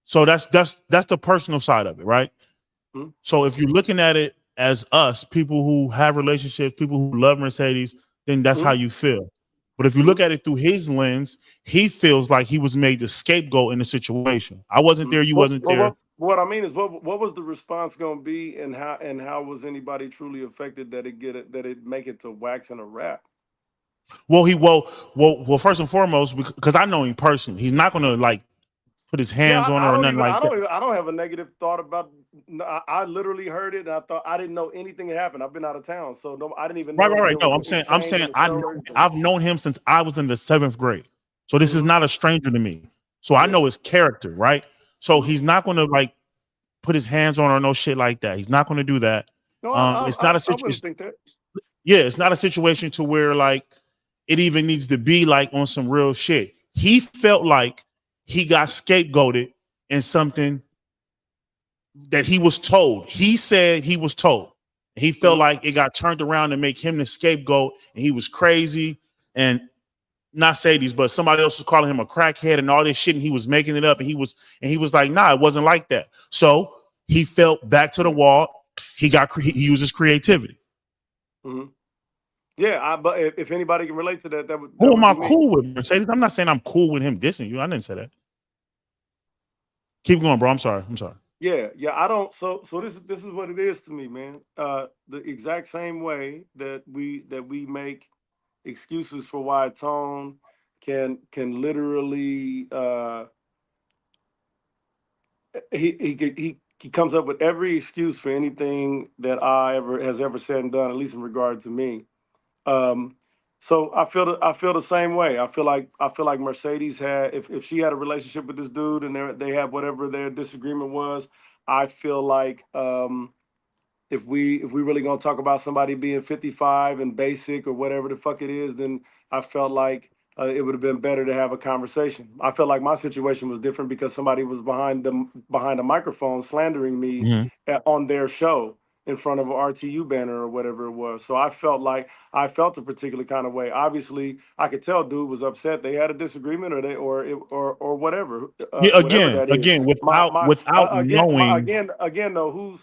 so that's the personal side of it, right? Hmm? So if you're looking at it as us, people who have relationships, people who love Mercedes, then that's Hmm? how you feel. But if you Hmm? look at it through his lens, he feels like he was made the scapegoat in the situation. I wasn't there, you wasn't there. What I mean is, what was the response going to be, and how was anybody truly affected that it make it to wax and a rap? Well, first and foremost, because I know him personally, he's not gonna like put his Yeah, hands on her or nothing like that. I don't have a negative thought about. I literally heard it, and I thought I didn't know anything had happened. I've been out of town, so no, I didn't even know that Right. there No, was an exchange in the story. I've known him since I was in the 7th grade. So this is Mhm. not a stranger to me. So I Yeah. know his character, right? So Mhm. he's not gonna like put his hands on her or no shit like that. He's not gonna do that. No, It's not a I wouldn't situation. think that. Yeah, it's not a situation to where like it even needs to be like on some real shit. He felt like he got scapegoated in something that he was told. He said he was told. He felt Mhm. like it got turned around to make him the scapegoat, and he was crazy. And not Sadie's, but somebody else was calling him a crackhead and all this shit, and he was making it up. And he was like, nah, it wasn't like that. So he felt back to the wall. He used his creativity. Mhm. Yeah, but if anybody can relate to that, that Who would am I be me. cool with, Mercedes? I'm not saying I'm cool with him dissing you. I didn't say that. Keep going, bro. I'm sorry. Yeah, I don't. So this is what it is to me, man. The exact same way that we make excuses for why Tone can literally he comes up with every excuse for anything that has ever said and done, at least in regard to me. Um, so I feel the same way. I feel like Mercedes had, if she had a relationship with this dude and they had whatever their disagreement was, I feel like if we really gonna talk about somebody being 55 and basic or whatever the fuck it is, then I felt like it would have been better to have a conversation. I felt like my situation was different because somebody was behind a microphone slandering me Mhm. on their show in front of an RTU banner or whatever it was. So I felt a particular kind of way. Obviously, I could tell dude was upset. They had a disagreement, or whatever, Yeah, whatever that is. again, My without knowing. again though,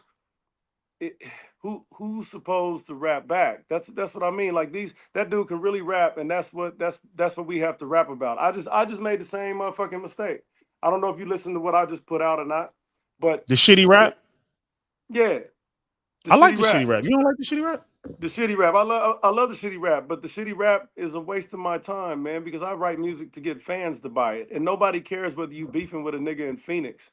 it, who's supposed to rap back? That's what I mean. Like that dude can really rap, and that's what we have to rap about. I just made the same motherfucking mistake. I don't know if you listened to what I just put out or not, but The shitty rap. yeah, the I like shitty the shitty rap. rap. You don't like the shitty rap? The shitty rap. I love the shitty rap, but the shitty rap is a waste of my time, man, because I write music to get fans to buy it. And nobody cares whether you beefing with a nigga in Phoenix.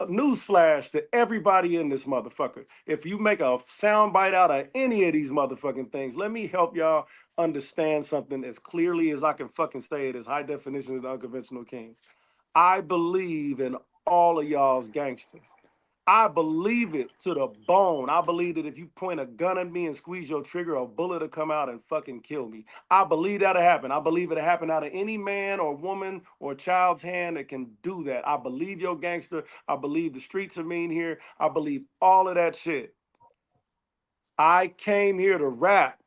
News flash to everybody in this motherfucker. If you make a sound bite out of any of these motherfucking things, let me help y'all understand something as clearly as I can fucking say it as high definition of the unconventional kings. I believe in all of y'all's gangsters. I believe it to the bone. I believe that if you point a gun at me and squeeze your trigger, a bullet will come out and fucking kill me. I believe that'll happen. I believe it'll happen out of any man or woman or child's hand that can do that. I believe your gangster. I believe the streets are mean here. I believe all of that shit. I came here to rap.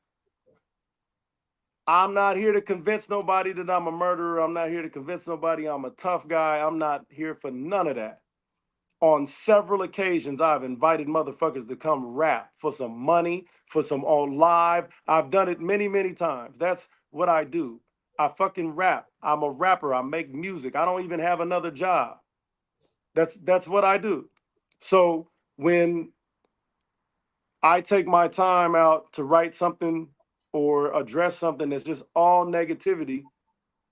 I'm not here to convince nobody that I'm a murderer. I'm not here to convince nobody I'm a tough guy. I'm not here for none of that. On several occasions, I've invited motherfuckers to come rap for some money, for some on live. I've done it many, many times. That's what I do. I fucking rap. I'm a rapper. I make music. I don't even have another job. That's what I do. So when I take my time out to write something or address something that's just all negativity,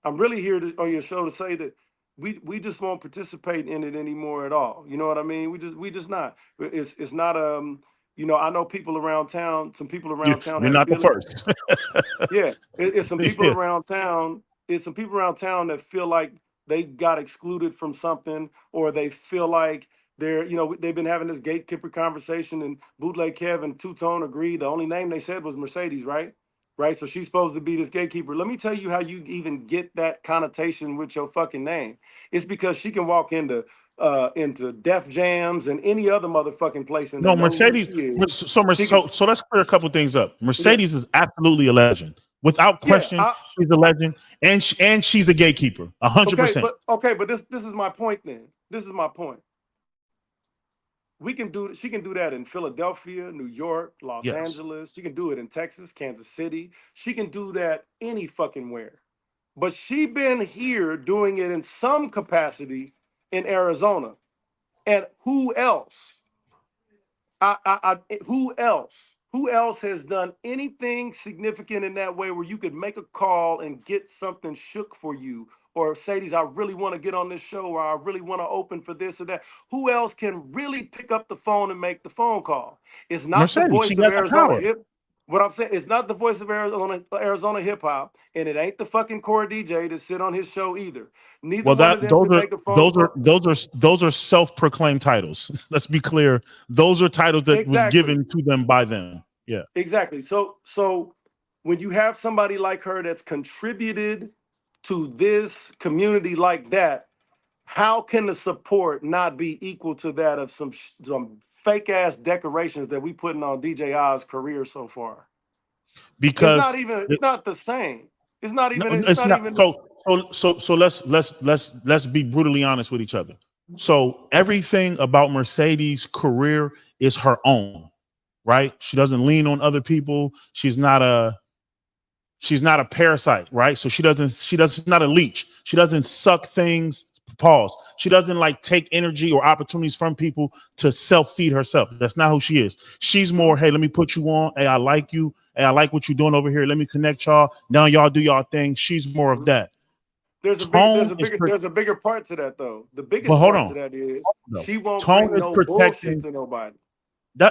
I'm really here on your show to say that we just won't participate in it anymore at all. You know what I mean? We just not. It's not I know people around town. Some people around town You're have not the feelings. first. Yeah, it's some people Yeah. around town. It's some people around town that feel like they got excluded from something, or they feel like they've been having this gatekeeper conversation, and Bootleg Kev and Two Tone agreed. The only name they said was Mercedes, right? Right. So she's supposed to be this gatekeeper. Let me tell you how you even get that connotation with your fucking name. It's because she can walk into Def Jams and any other motherfucking place, and they No, know who Mercedes. she is. She can, So let's clear a couple things up. yeah, Mercedes is absolutely a legend, without yeah. question. She's a legend, and she's a gatekeeper, 100%. But this is my point then. This is my point. She can do that in Philadelphia, New York, Los Yes, Angeles. She can do it in Texas, Kansas City. She can do that any fucking where. But she been here doing it in some capacity in Arizona. And who else? Who else? Who else has done anything significant in that way where you could make a call and get something shook for you? Or Sadie's, I really want to get on this show, or I really want to open for this or that. Who else can really pick up the phone and make the phone call? It's not the Mercedes. She voice of got that Arizona power. hip. What I'm saying, it's not the voice of Arizona hip hop, and it ain't the fucking core DJ to sit on his show either. Neither Well, one of them can make a phone call. those are self-proclaimed titles. Let's be clear. Those are titles that was Exactly. given to them by them. Yeah. Exactly. So when you have somebody like her that's contributed to this community like that, how can the support not be equal to that of some fake ass decorations that we putting on DJ Oz career so far? Because It's not the same. It's not no, even it's it's not not. even So let's be brutally honest with each other. So everything about Mercedes' career is her own, right? She doesn't lean on other people. She's not a parasite, right? So she's not a leech. She doesn't suck things. Pause. She doesn't like take energy or opportunities from people to self-feed herself. That's not who she is. She's more, hey, let me put you on. Hey, I like you. Hey, I like what you're doing over here. Let me connect y'all. Now y'all do y'all thing. She's more of that. Tone is, there's a bigger part to that though. The but biggest hold part on. to that is No. she won't Tone bring is no bullshit protecting to nobody.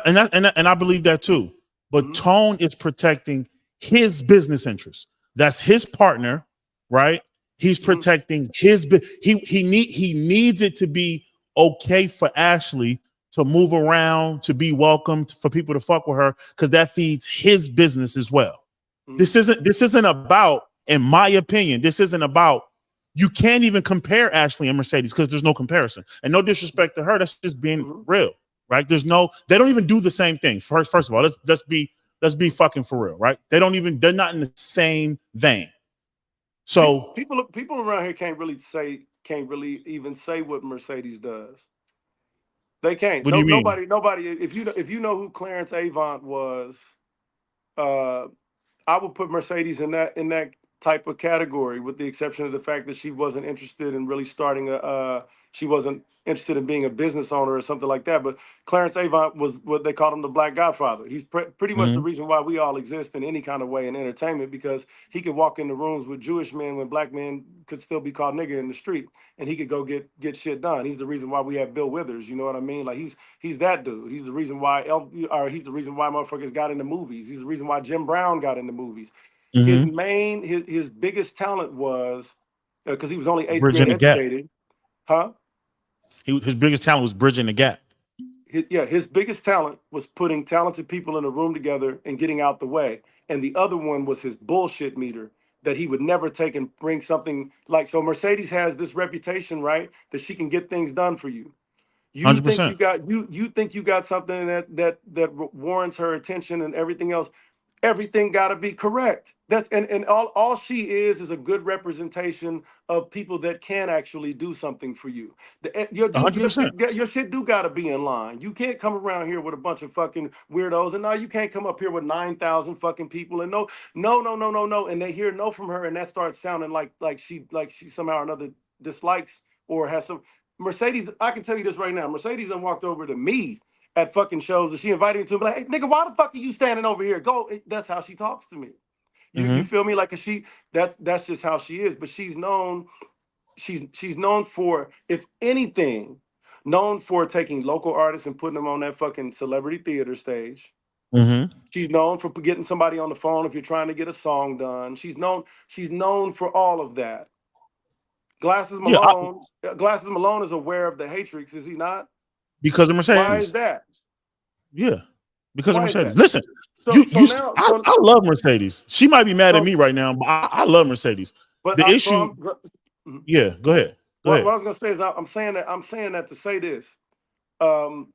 and I believe that too. But Mhm. Tone is protecting his business interests. That's his partner, right? He's Mhm. protecting he needs it to be okay for Ashley to move around, to be welcomed, for people to fuck with her, because that feeds his business as well. Mhm. This isn't about, in my opinion, this isn't about, you can't even compare Ashley and Mercedes because there's no comparison. And no disrespect to her, that's just being Mhm. real, right? They don't even do the same thing. First of all, let's be fucking for real, right? They're not in the same vein. So People around here can't really even say what Mercedes does. They can't. what do No, you mean? nobody. If you know who Clarence Avant was, uh, I would put Mercedes in that type of category, with the exception of the fact that she wasn't interested in really starting a she wasn't interested in being a business owner or something like that. But Clarence Avant was what they called him, the Black Godfather. He's pretty much the Mhm. reason why we all exist in any kind of way in entertainment, because he could walk into rooms with Jewish men when black men could still be called nigga in the street, and he could go get shit done. He's the reason why we have Bill Withers. You know what I mean? Like he's that dude. He's the reason why he's the reason why motherfuckers got into movies. He's the reason why Jim Brown got into movies. His Mhm. main his biggest talent was because he was only eighth grade Bridging the gap. educated, huh? His biggest talent was bridging the gap. His biggest talent was putting talented people in a room together and getting out the way. And the other one was his bullshit meter, that he would never take and bring something like, so Mercedes has this reputation, right? That she can get things done for you. You think you 100%. got you think you got something that warrants her attention and everything else. Everything got to be correct. That's and all she is a good representation of people that can actually do something for you. Your 100%. your shit do got to be in line. You can't come around here with a bunch of fucking weirdos, and now you can't come up here with 9,000 fucking people and no, and they hear no from her, and that starts sounding like she somehow or another dislikes or has some. Mercedes, I can tell you this right now. Mercedes done walked over to me at fucking shows, and she invited me to be like, hey, nigga, why the fuck are you standing over here? Go. That's how she talks to me. You Mhm. feel me? Like that's just how she is. But she's known for, if anything, known for taking local artists and putting them on that fucking celebrity theater stage. Mhm. She's known for getting somebody on the phone if you're trying to get a song done. She's known for all of that. Glasses Yeah, Malone, Glasses Malone is aware of the Hatrix, is he not? because of Why is Mercedes. that? Yeah, because of Why is Mercedes. that? Listen, So so now so I love Mercedes. She might be mad at so me right now, but I love Mercedes. but The I so issue, I'm mhm. yeah, go ahead. Go What ahead. I was gonna say is I'm saying that to say this. Um,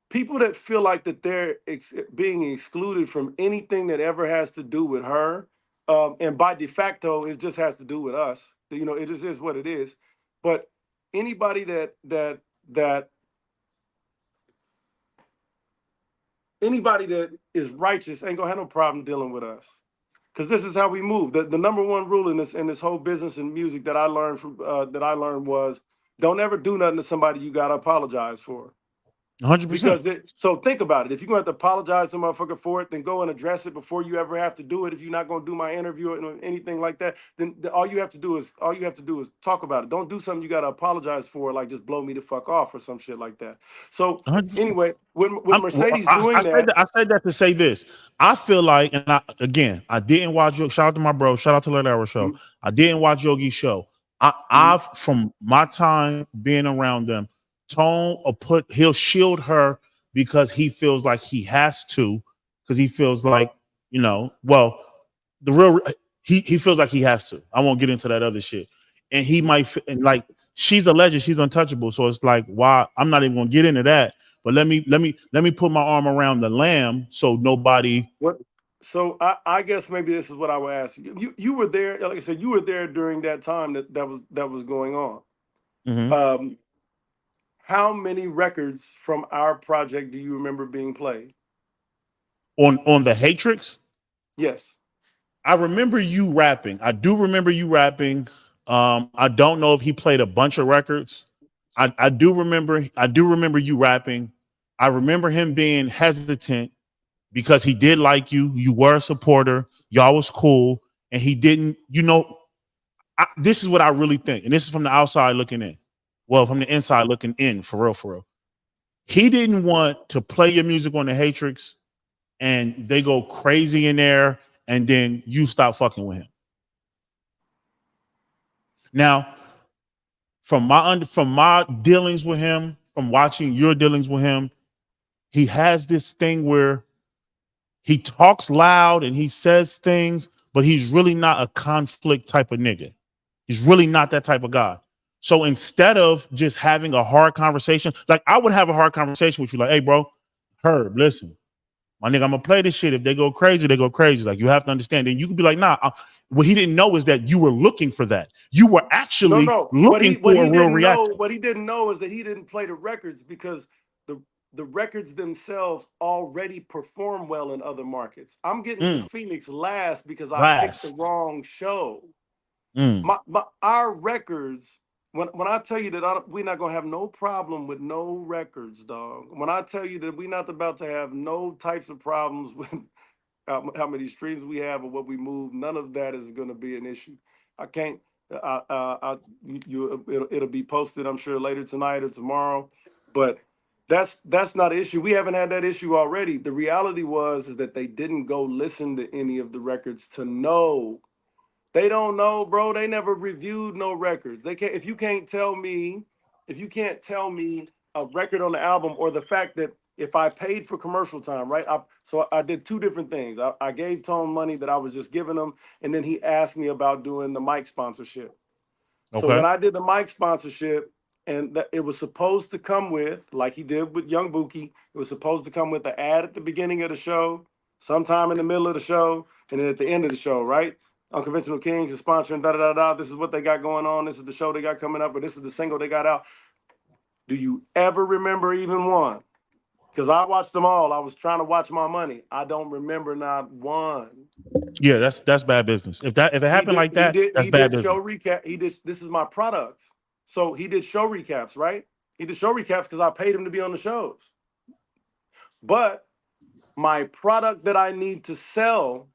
People that feel like that they're being excluded from anything that ever has to do with her, and by de facto it just has to do with us. You know, it just is what it is. But anybody that anybody that is righteous ain't gonna have no problem dealing with us. Because this is how we move. The number one rule in this whole business and music that I learned was, don't ever do nothing to somebody you gotta apologize for. 100%. So think about it. If you're going to have to apologize to a motherfucker for it, then go and address it before you ever have to do it. If you're not going to do my interview or anything like that, then all you have to do is talk about it. Don't do something you got to apologize for, like just blow me the fuck off or some shit like that. So 100%. anyway, with Mercedes doing that, I said that to say this. I feel like, and I didn't watch your shout out to my bro, shout out to Let Hour Show. mhm, I didn't watch Yogi's show. mhm, I've from my time being around them, Tone he'll shield her because he feels like he has to, because he feels like, well, the real he feels like he has to. I won't get into that other shit. And he might and like she's a legend, she's untouchable. So it's like, why I'm not even gonna get into that. But let me put my arm around the lamb so nobody. what? So I guess maybe this is what I would ask you. You were there, like I said, you were there during that time that was going on. Mhm. Um, how many records from our project do you remember being played? On the Hatrix. Yes. I remember you rapping. I do remember you rapping. I don't know if he played a bunch of records. I do remember. I do remember you rapping. I remember him being hesitant because he did like you. You were a supporter. Y'all was cool, and he didn't. This is what I really think, and this is from the outside looking in. Well, from the inside looking in, for real, for real. He didn't want to play your music on the Hatrix, and they go crazy in there, and then you stop fucking with him. Now, from my dealings with him, from watching your dealings with him, he has this thing where he talks loud and he says things, but he's really not a conflict type of nigga. He's really not that type of guy. So instead of just having a hard conversation, like I would have a hard conversation with you, like, hey, bro, Herb, listen, my nigga, I'm gonna play this shit. If they go crazy, they go crazy. Like, you have to understand. And you could be like, nah. What he didn't know is that you were looking for that. You were No, actually no. What he looking what for he a real didn't know, reaction. what he didn't know is that he didn't play the records because the records themselves already perform well in other markets. I'm getting to Mm, Phoenix last because I picked the last. wrong show. Mm, Our records, when I tell you that we're not gonna have no problem with no records, dog. When I tell you that we're not about to have no types of problems with how many streams we have or what we move, none of that is gonna be an issue. I can't. It'll be posted, I'm sure, later tonight or tomorrow. But that's not an issue. We haven't had that issue already. The reality is that they didn't go listen to any of the records to know. They don't know, bro. They never reviewed no records. They can't. If you can't tell me a record on the album, or the fact that if I paid for commercial time, right? So I did two different things. I gave Tone money that I was just giving him, and then he asked me about doing the mic sponsorship. So Okay. when I did the mic sponsorship, and it was supposed to come with, like he did with Young Buki, it was supposed to come with the ad at the beginning of the show, sometime in the middle of the show, and then at the end of the show, right? Unconventional Kings is sponsoring, da da da da. This is what they got going on. This is the show they got coming up, or this is the single they got out. Do you ever remember even one? Because I watched them all. I was trying to watch my money. I don't remember not one. Yeah, that's bad business. If it happened like that, that's He bad did business. show recap. This is my product. So he did show recaps, right? He did show recaps because I paid him to be on the shows. But my product that I need to sell,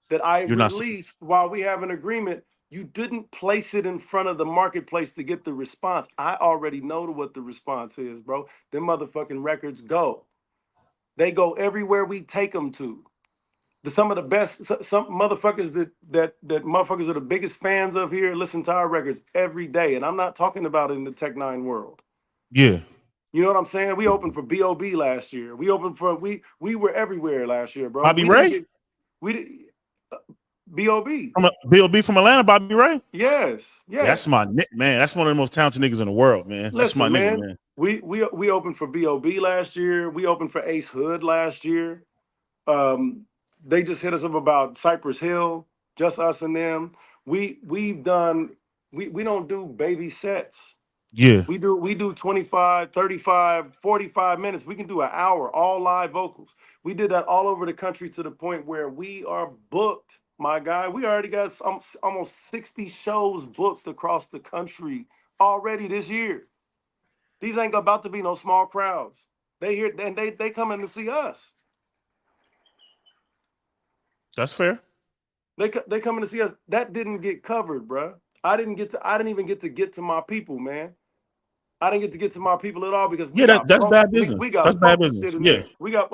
that I released while we have an agreement, you didn't place it in front of the marketplace to get the response. I already know what the response is, bro. Them motherfucking records go. They go everywhere we take them to. Some of the best, some motherfuckers that motherfuckers are the biggest fans of here listen to our records every day. And I'm not talking about in the Tech Nine world. Yeah. You know what I'm saying? We opened for B.O.B. last year. We were everywhere last year, bro. Bobby Ray? We did B.O.B. B.O.B. from Atlanta, Bobby Ray? Yes. That's my man. That's one of the most talented niggas in the world, man. That's my nigga, man. We opened for B.O.B. last year. We opened for Ace Hood last year. They just hit us up about Cypress Hill, just us and them. We don't do baby sets. Yeah. We do 25, 35, 45 minutes. We can do an hour, all live vocals. We did that all over the country to the point where we are booked, my guy. We already got almost 60 shows booked across the country already this year. These ain't about to be no small crowds. They come in to see us. That's fair. They come in to see us. That didn't get covered, bro. I didn't even get to my people, man. I didn't get to my people at all because that's bad business. That's bad business. Yeah. We got.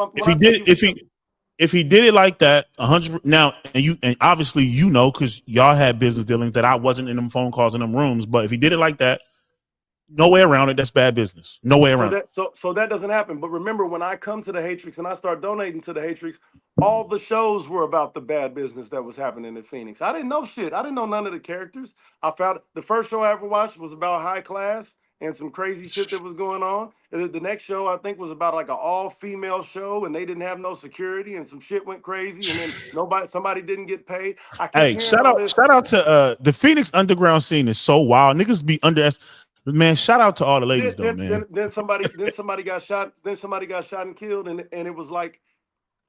If he did it like that, 100 now, and obviously because y'all had business dealings that I wasn't in them phone calls in them rooms. But if he did it like that, no way around it. That's bad business. No way around it. So that doesn't happen. But remember, when I come to the Hatrix and I start donating to the Hatrix, all the shows were about the bad business that was happening in Phoenix. I didn't know shit. I didn't know none of the characters. I found the first show I ever watched was about high class and some crazy shit that was going on. And the next show I think was about like an all-female show, and they didn't have no security, and some shit went crazy, and then somebody didn't get paid. Hey, shout out to the Phoenix underground scene is so wild. Niggas be man, shout out to all the ladies man. Then somebody got shot. Then somebody got shot and killed, and it was like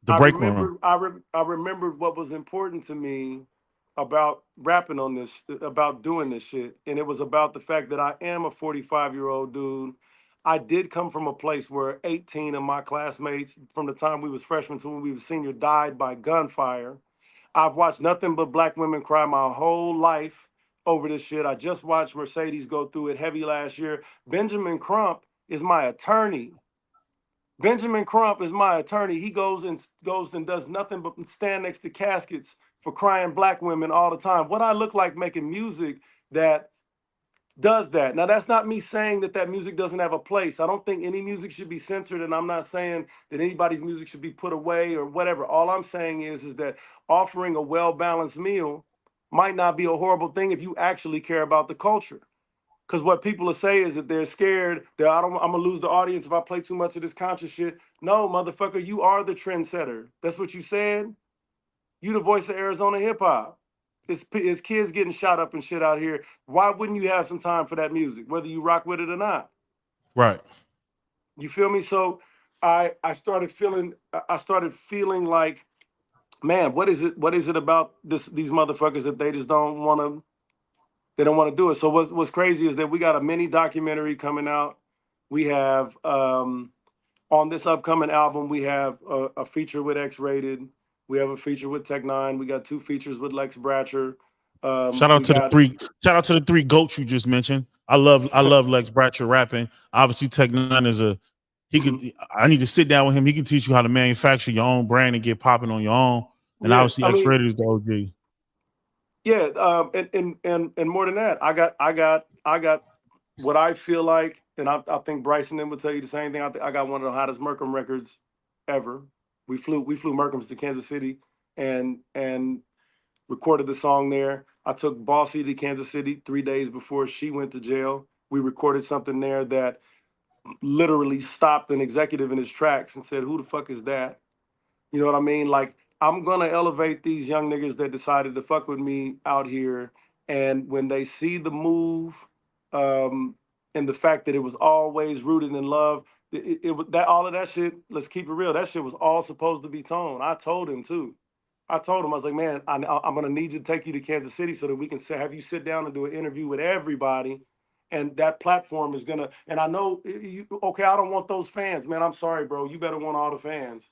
the break room. I remembered what was important to me about rapping on this, about doing this shit, and it was about the fact that I am a 45-year-old dude. I did come from a place where 18 of my classmates, from the time we was freshmen to when we was senior, died by gunfire. I've watched nothing but black women cry my whole life over this shit. I just watched Mercedes go through it heavy last year. Benjamin Crump is my attorney. He goes and does nothing but stand next to caskets for crying black women all the time. What I look like making music that does that. Now, that's not me saying that music doesn't have a place. I don't think any music should be censored, and I'm not saying that anybody's music should be put away or whatever. All I'm saying is that offering a well-balanced meal might not be a horrible thing if you actually care about the culture. Because what people will say is that they're scared that I'm gonna lose the audience if I play too much of this conscious shit. No, motherfucker, you are the trendsetter. That's what you said. You the voice of Arizona hip hop. It's kids getting shot up and shit out here. Why wouldn't you have some time for that music, whether you rock with it or not? Right. You feel me? So I started feeling like, man, what is it about these motherfuckers that they just don't want to They don't want to do it. So what's crazy is that we got a mini documentary coming out. We have on this upcoming album, we have a feature with X-Rated. We have a feature with Tech Nine. We got 2 features with Lex Bratcher. Shout out to the three goats you just mentioned. I love Lex Bratcher rapping. Obviously, Tech Nine is I need to sit down with him. He can teach you how to manufacture your own brand and get popping on your own. And obviously, X-Rated is the OG. Yeah, and more than that, I got what I feel like, and I think Bryson then would tell you the same thing. I got one of the hottest Merkham records ever. We flew Merkhams to Kansas City and recorded the song there. I took Bossy to Kansas City 3 days before she went to jail. We recorded something there that literally stopped an executive in his tracks and said, "Who the fuck is that?" You know what I mean? Like, I'm gonna elevate these young niggas that decided to fuck with me out here, and when they see the move, and the fact that it was always rooted in love, it was that all of that shit. Let's keep it real. That shit was all supposed to be tone. I told him too. I told him, I was like, man, I'm gonna need you to take you to Kansas City so that we can have you sit down and do an interview with everybody. And that platform is gonna. And I know you. Okay, I don't want those fans, man. I'm sorry, bro. You better want all the fans.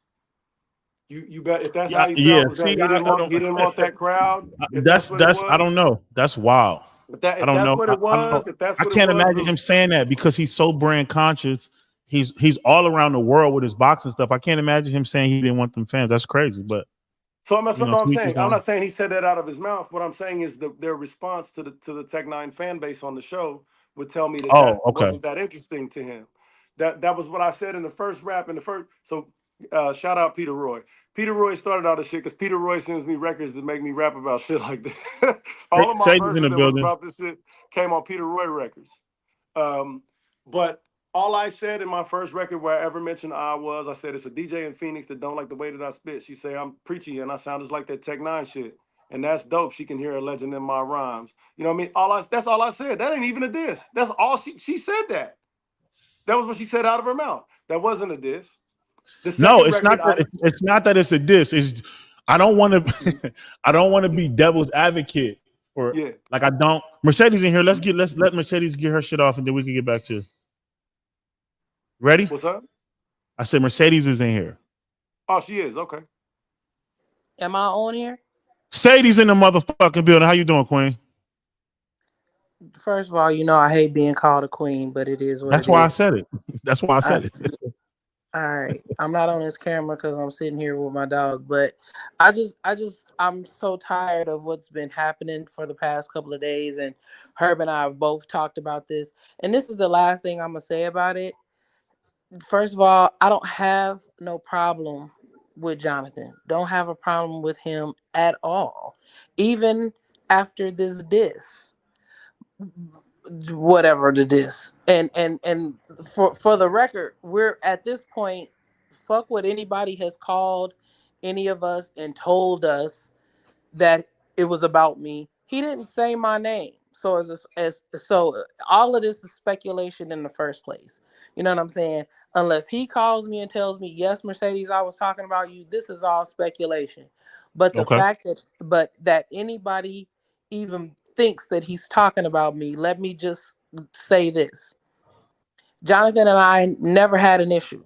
You bet if that's how you felt, was that See, he didn't want that crowd. If that's what it that's I was, don't know. That's wild. if I don't that's know. what it was, if that's I what it can't was, imagine him saying that because he's so brand conscious. He's all around the world with his boxing stuff. I can't imagine him saying he didn't want them fans. That's crazy. But so I'm saying. I'm on. not saying he said that out of his mouth. What I'm saying is their response to the Tech Nine fan base on the show would tell me that Oh, okay. wasn't that interesting to him. That was what I said in the first rap. So shout out Peter Roy. Peter Roy started all this shit because Peter Roy sends me records that make me rap about shit like that. All of my Sadie's verses in the that building. was about this shit came on Peter Roy records. But all I said in my first record where I ever mentioned I said it's a DJ in Phoenix that don't like the way that I spit. She say I'm preachy and I sound just like that Tech Nine shit. And that's dope. She can hear a legend in my rhymes. You know what I mean? That's all I said. That ain't even a diss. That's all she said that. That was what she said out of her mouth. That wasn't a diss. No, it's not that. It's not that it's a diss. It's I don't want to. I don't want to be devil's advocate for. Yeah. Like I don't. Mercedes in here. Let's let Mercedes get her shit off, and then we can get back to. Ready? What's up? I said Mercedes is in here. Oh, she is. Okay. Am I on here? Sadie's in the motherfucking building. How you doing, Queen? First of all, you know I hate being called a queen, but it is what That's why I said it. That's why I said it. All right. I'm not on this camera because I'm sitting here with my dog, but I'm so tired of what's been happening for the past couple of days. And Herb and I have both talked about this. And this is the last thing I'm going to say about it. First of all, I don't have no problem with Jonathan. Don't have a problem with him at all. Even after this diss. Whatever the diss. And for the record, we're at this point, fuck what anybody has called any of us and told us that it was about me. He didn't say my name. So so all of this is speculation in the first place. You know what I'm saying? Unless he calls me and tells me, yes, Mercedes, I was talking about you, this is all speculation. But the fact that anybody even thinks that he's talking about me, let me just say this. Jonathan and I never had an issue.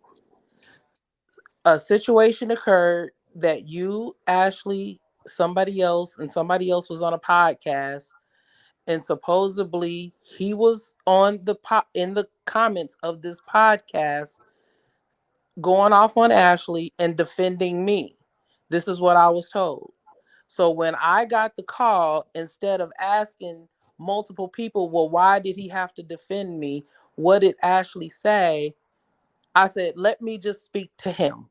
A situation occurred that you, Ashley, somebody else was on a podcast, and supposedly he was on in the comments of this podcast going off on Ashley and defending me. This is what I was told. So when I got the call, instead of asking multiple people, well, why did he have to defend me? What did Ashley say? I said, let me just speak to him.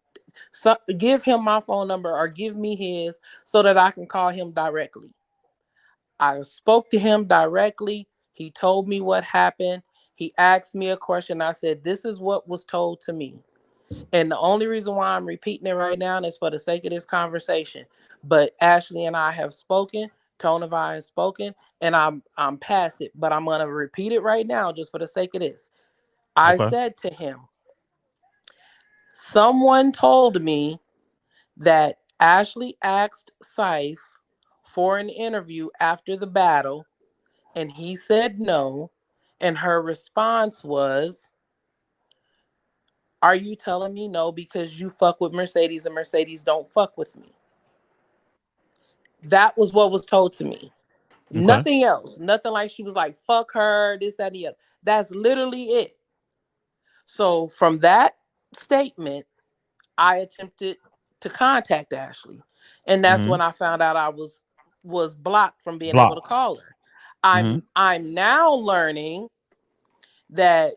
So give him my phone number or give me his so that I can call him directly. I spoke to him directly. He told me what happened. He asked me a question. I said, this is what was told to me. And the only reason why I'm repeating it right now is for the sake of this conversation. But Ashley and I have spoken. Tonavai has spoken, and I'm past it. But I'm gonna repeat it right now just for the sake of this. I said to him, someone told me that Ashley asked Saif for an interview after the battle, And he said no. And her response was, are you telling me no because you fuck with Mercedes and Mercedes don't fuck with me? That was what was told to me. Okay. Nothing else. Nothing like she was like, fuck her, this, that, and the other. That's literally it. So from that statement, I attempted to contact Ashley. And that's Mhm. when I found out I was blocked from being able to Blocked. call her. Mhm. I'm now learning that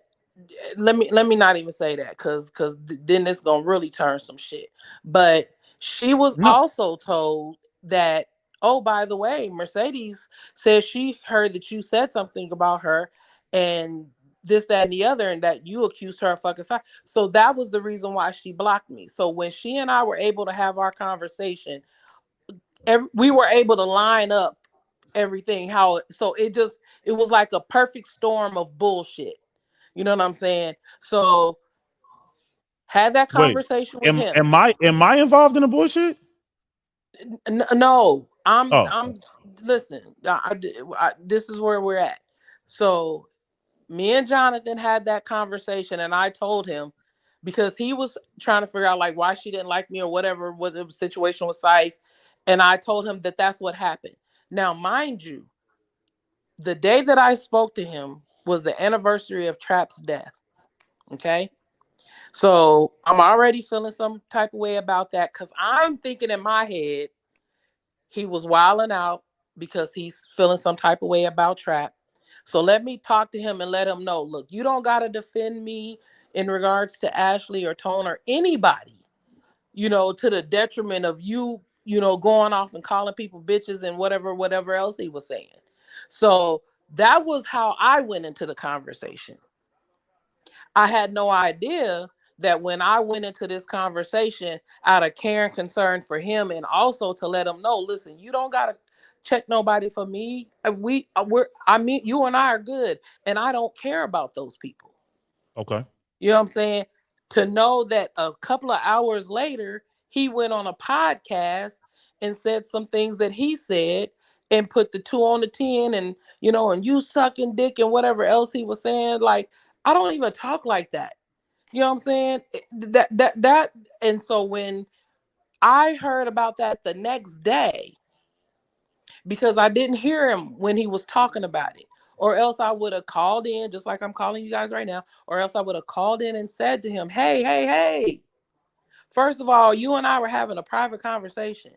let me not even say that because then it's gonna really turn some shit. But she was No. also told that, oh, by the way, Mercedes says she heard that you said something about her and this, that, and the other, and that you accused her of fucking side. So that was the reason why she blocked me. So when she and I were able to have our conversation, we were able to line up everything so it was like a perfect storm of bullshit. You know what I'm saying? So had that Wait. conversation with Am him. am I involved in the bullshit? No, Oh. I'm listen. This is where we're at. So me and Jonathan had that conversation, and I told him because he was trying to figure out like why she didn't like me or whatever was the situation with Scythe, and I told him that that's what happened. Now, mind you, the day that I spoke to him was the anniversary of Trap's death. Okay. So I'm already feeling some type of way about that because I'm thinking in my head he was wilding out because he's feeling some type of way about Trap. So let me talk to him and let him know, look, you don't got to defend me in regards to Ashley or Tone or anybody, to the detriment of you, going off and calling people bitches and whatever else he was saying. So that was how I went into the conversation. I had no idea that when I went into this conversation out of care and concern for him, and also to let him know, listen, you don't gotta check nobody for me. You and I are good, and I don't care about those people. Okay. You know what I'm saying? To know that a couple of hours later, he went on a podcast and said some things that he said and put the 2 on the 10 and and you sucking dick and whatever else he was saying. Like, I don't even talk like that. You know what I'm saying? That and so when I heard about that the next day, because I didn't hear him when he was talking about it, or else I would have called in just like I'm calling you guys right now, or else I would have called in and said to him, hey, hey, hey, first of all, you and I were having a private conversation.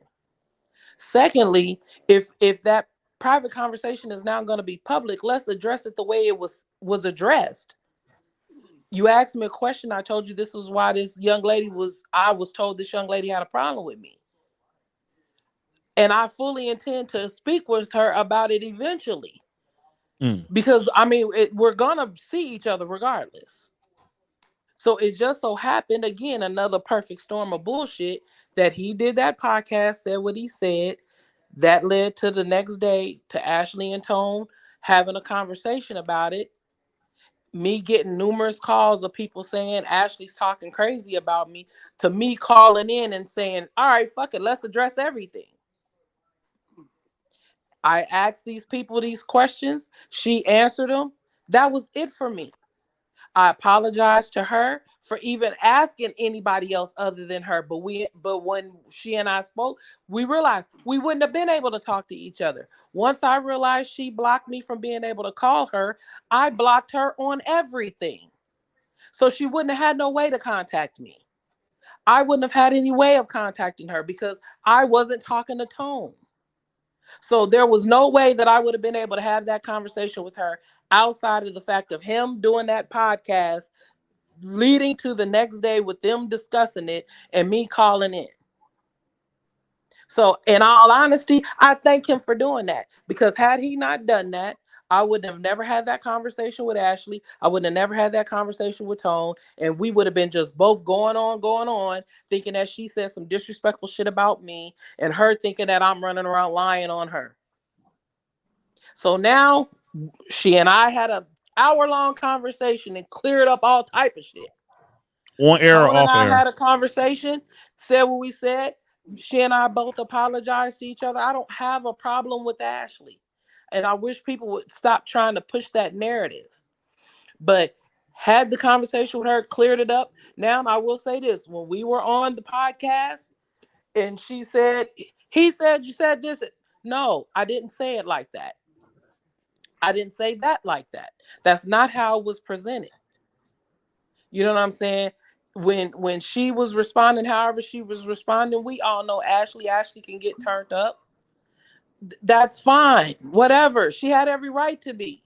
Secondly, if that private conversation is now going to be public, let's address it the way it was addressed. You asked me a question. I told you this was why this young lady I was told this young lady had a problem with me. And I fully intend to speak with her about it eventually. Because I mean, we're gonna see each other regardless. So it just so happened, again, another perfect storm of bullshit, that he did that podcast, said what he said. That led to the next day to Ashley and Tone having a conversation about it. Me getting numerous calls of people saying Ashley's talking crazy about me, to me calling in and saying, all right, fuck it, let's address everything. I asked these people these questions. She answered them. That was it for me. I apologized to her for even asking anybody else other than her. But when she and I spoke, we realized we wouldn't have been able to talk to each other. Once I realized she blocked me from being able to call her, I blocked her on everything. So she wouldn't have had no way to contact me. I wouldn't have had any way of contacting her because I wasn't talking to Tone. So there was no way that I would have been able to have that conversation with her outside of the fact of him doing that podcast, leading to the next day with them discussing it and me calling in. So in all honesty, I thank him for doing that, because had he not done that, I would have never had that conversation with Ashley. I would have never had that conversation with Tone. And we would have been just both going on, thinking that she said some disrespectful shit about me, and her thinking that I'm running around lying on her. So now she and I had an hour-long conversation and cleared up all type of shit. On air or Tone and off I air? had a conversation, said what we said. She and I both apologized to each other. I don't have a problem with Ashley. and I wish people would stop trying to push that narrative. But had the conversation with her, cleared it up. Now I will say this: when we were on the podcast, and she said, he said, you said this. No, I didn't say it like that. I didn't say that like that. That's not how it was presented. You know what I'm saying? When she was responding, however she was responding, we all know Ashley can get turned up. That's fine. Whatever. She had every right to be.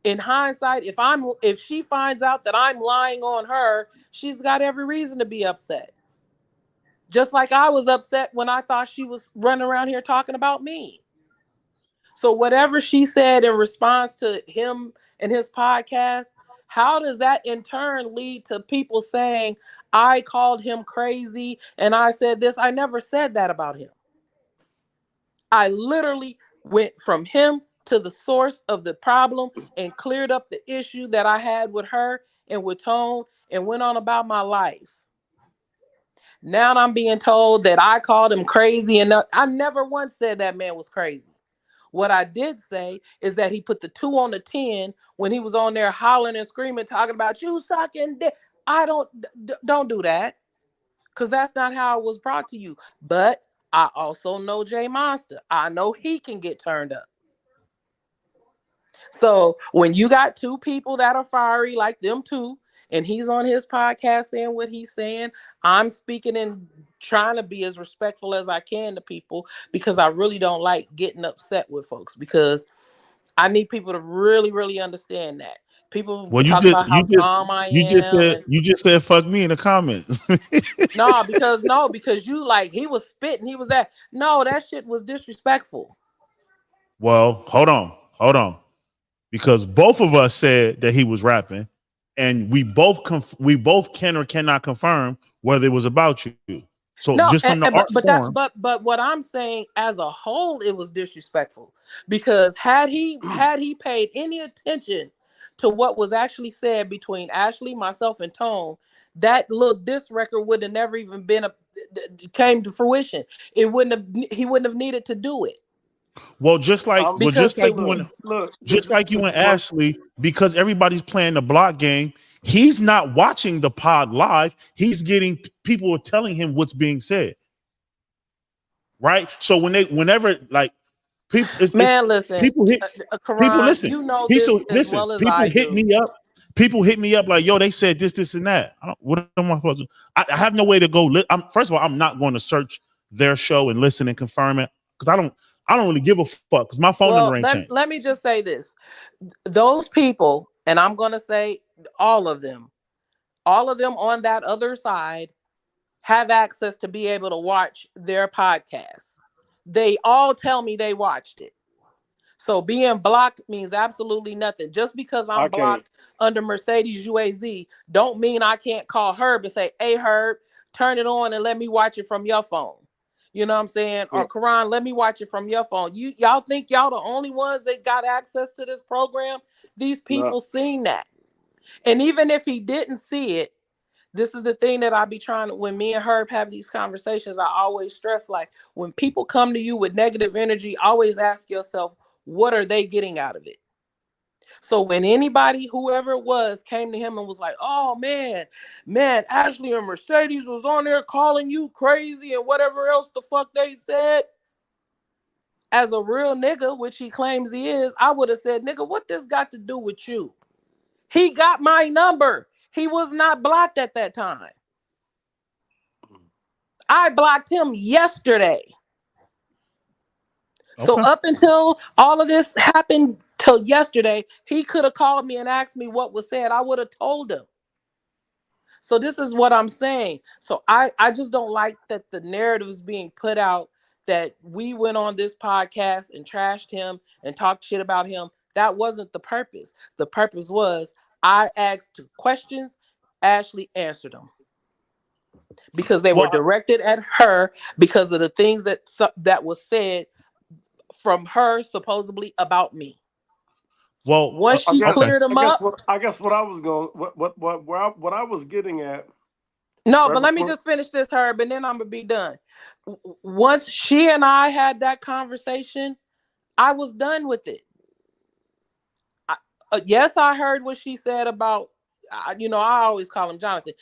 In hindsight, if she finds out that I'm lying on her, she's got every reason to be upset. Just like I was upset when I thought she was running around here talking about me. So whatever she said in response to him and his podcast, how does that in turn lead to people saying I called him crazy and I said this? I never said that about him. I literally went from him to the source of the problem and cleared up the issue that I had with her and with Tone and went on about my life. Now I'm being told that I called him crazy, and I never once said that man was crazy. What I did say is that he put the 2 on the 10 when he was on there hollering and screaming, talking about you sucking dick. I don't do that, because that's not how it was brought to you. But I also know Jay Monster. I know he can get turned up. So when you got 2 people that are fiery like them two, and he's on his podcast saying what he's saying, I'm speaking and trying to be as respectful as I can to people, because I really don't like getting upset with folks, because I need people to really, really understand that. People Well, talk about how calm I am. you just said fuck me in the comments. No, because you like, he was spitting, he was that. No, that shit was disrespectful. Well, hold on. Because both of us said that he was rapping, and we both can or cannot confirm whether it was about you. So No, just from the art form, but what I'm saying, as a whole, it was disrespectful, because had he paid any attention to what was actually said between Ashley, myself, and Tone, that little diss record would have never even came to fruition. He wouldn't have needed to do it. well, just like you and Mark, Ashley, because everybody's playing the block game. He's not watching the pod live. He's getting people are telling him what's being said, right? So whenever like people, Listen, people hit Karan, people listen. you know He this so as listen. well as People I hit do. me up. People hit me up like, yo, they said this, and that. What am I supposed to? I have no way to go. First of all, I'm not going to search their show and listen and confirm it, because I don't really give a fuck, because my phone number ain't changed. Let me just say this. Those people, and I'm going to say all of them on that other side have access to be able to watch their podcast. They all tell me they watched it. So being blocked means absolutely nothing. Just because I'm blocked under Mercedes UAZ don't mean I can't call Herb and say, hey, Herb, turn it on and let me watch it from your phone. You know what I'm saying? Or Karan, let me watch it from your phone. Y'all think y'all the only ones that got access to this program? These people seen that. And even if he didn't see it, this is the thing that I be trying to, when me and Herb have these conversations, I always stress, like, when people come to you with negative energy, always ask yourself, what are they getting out of it? So when anybody, whoever it was, came to him and was like, oh man, Ashley and Mercedes was on there calling you crazy and whatever else the fuck they said, as a real nigga, which he claims he is, I would have said, nigga, what this got to do with you? He got my number. He was not blocked at that time. I blocked him yesterday. Okay. So up until all of this happened till yesterday, he could have called me and asked me what was said. I would have told him. So this is what I'm saying. So I just don't like that the narrative is being put out that we went on this podcast and trashed him and talked shit about him. That wasn't the purpose. The purpose was I asked 2 questions. Ashley answered them. Because they were directed at her because of the things that was said from her supposedly about me. Well, once she cleared them up, I guess what I was going, what I was getting at. No, but let me just finish this, Herb, and then I'm gonna be done. Once she and I had that conversation, I was done with it. Yes, I heard what she said about, I always call him Jonathan.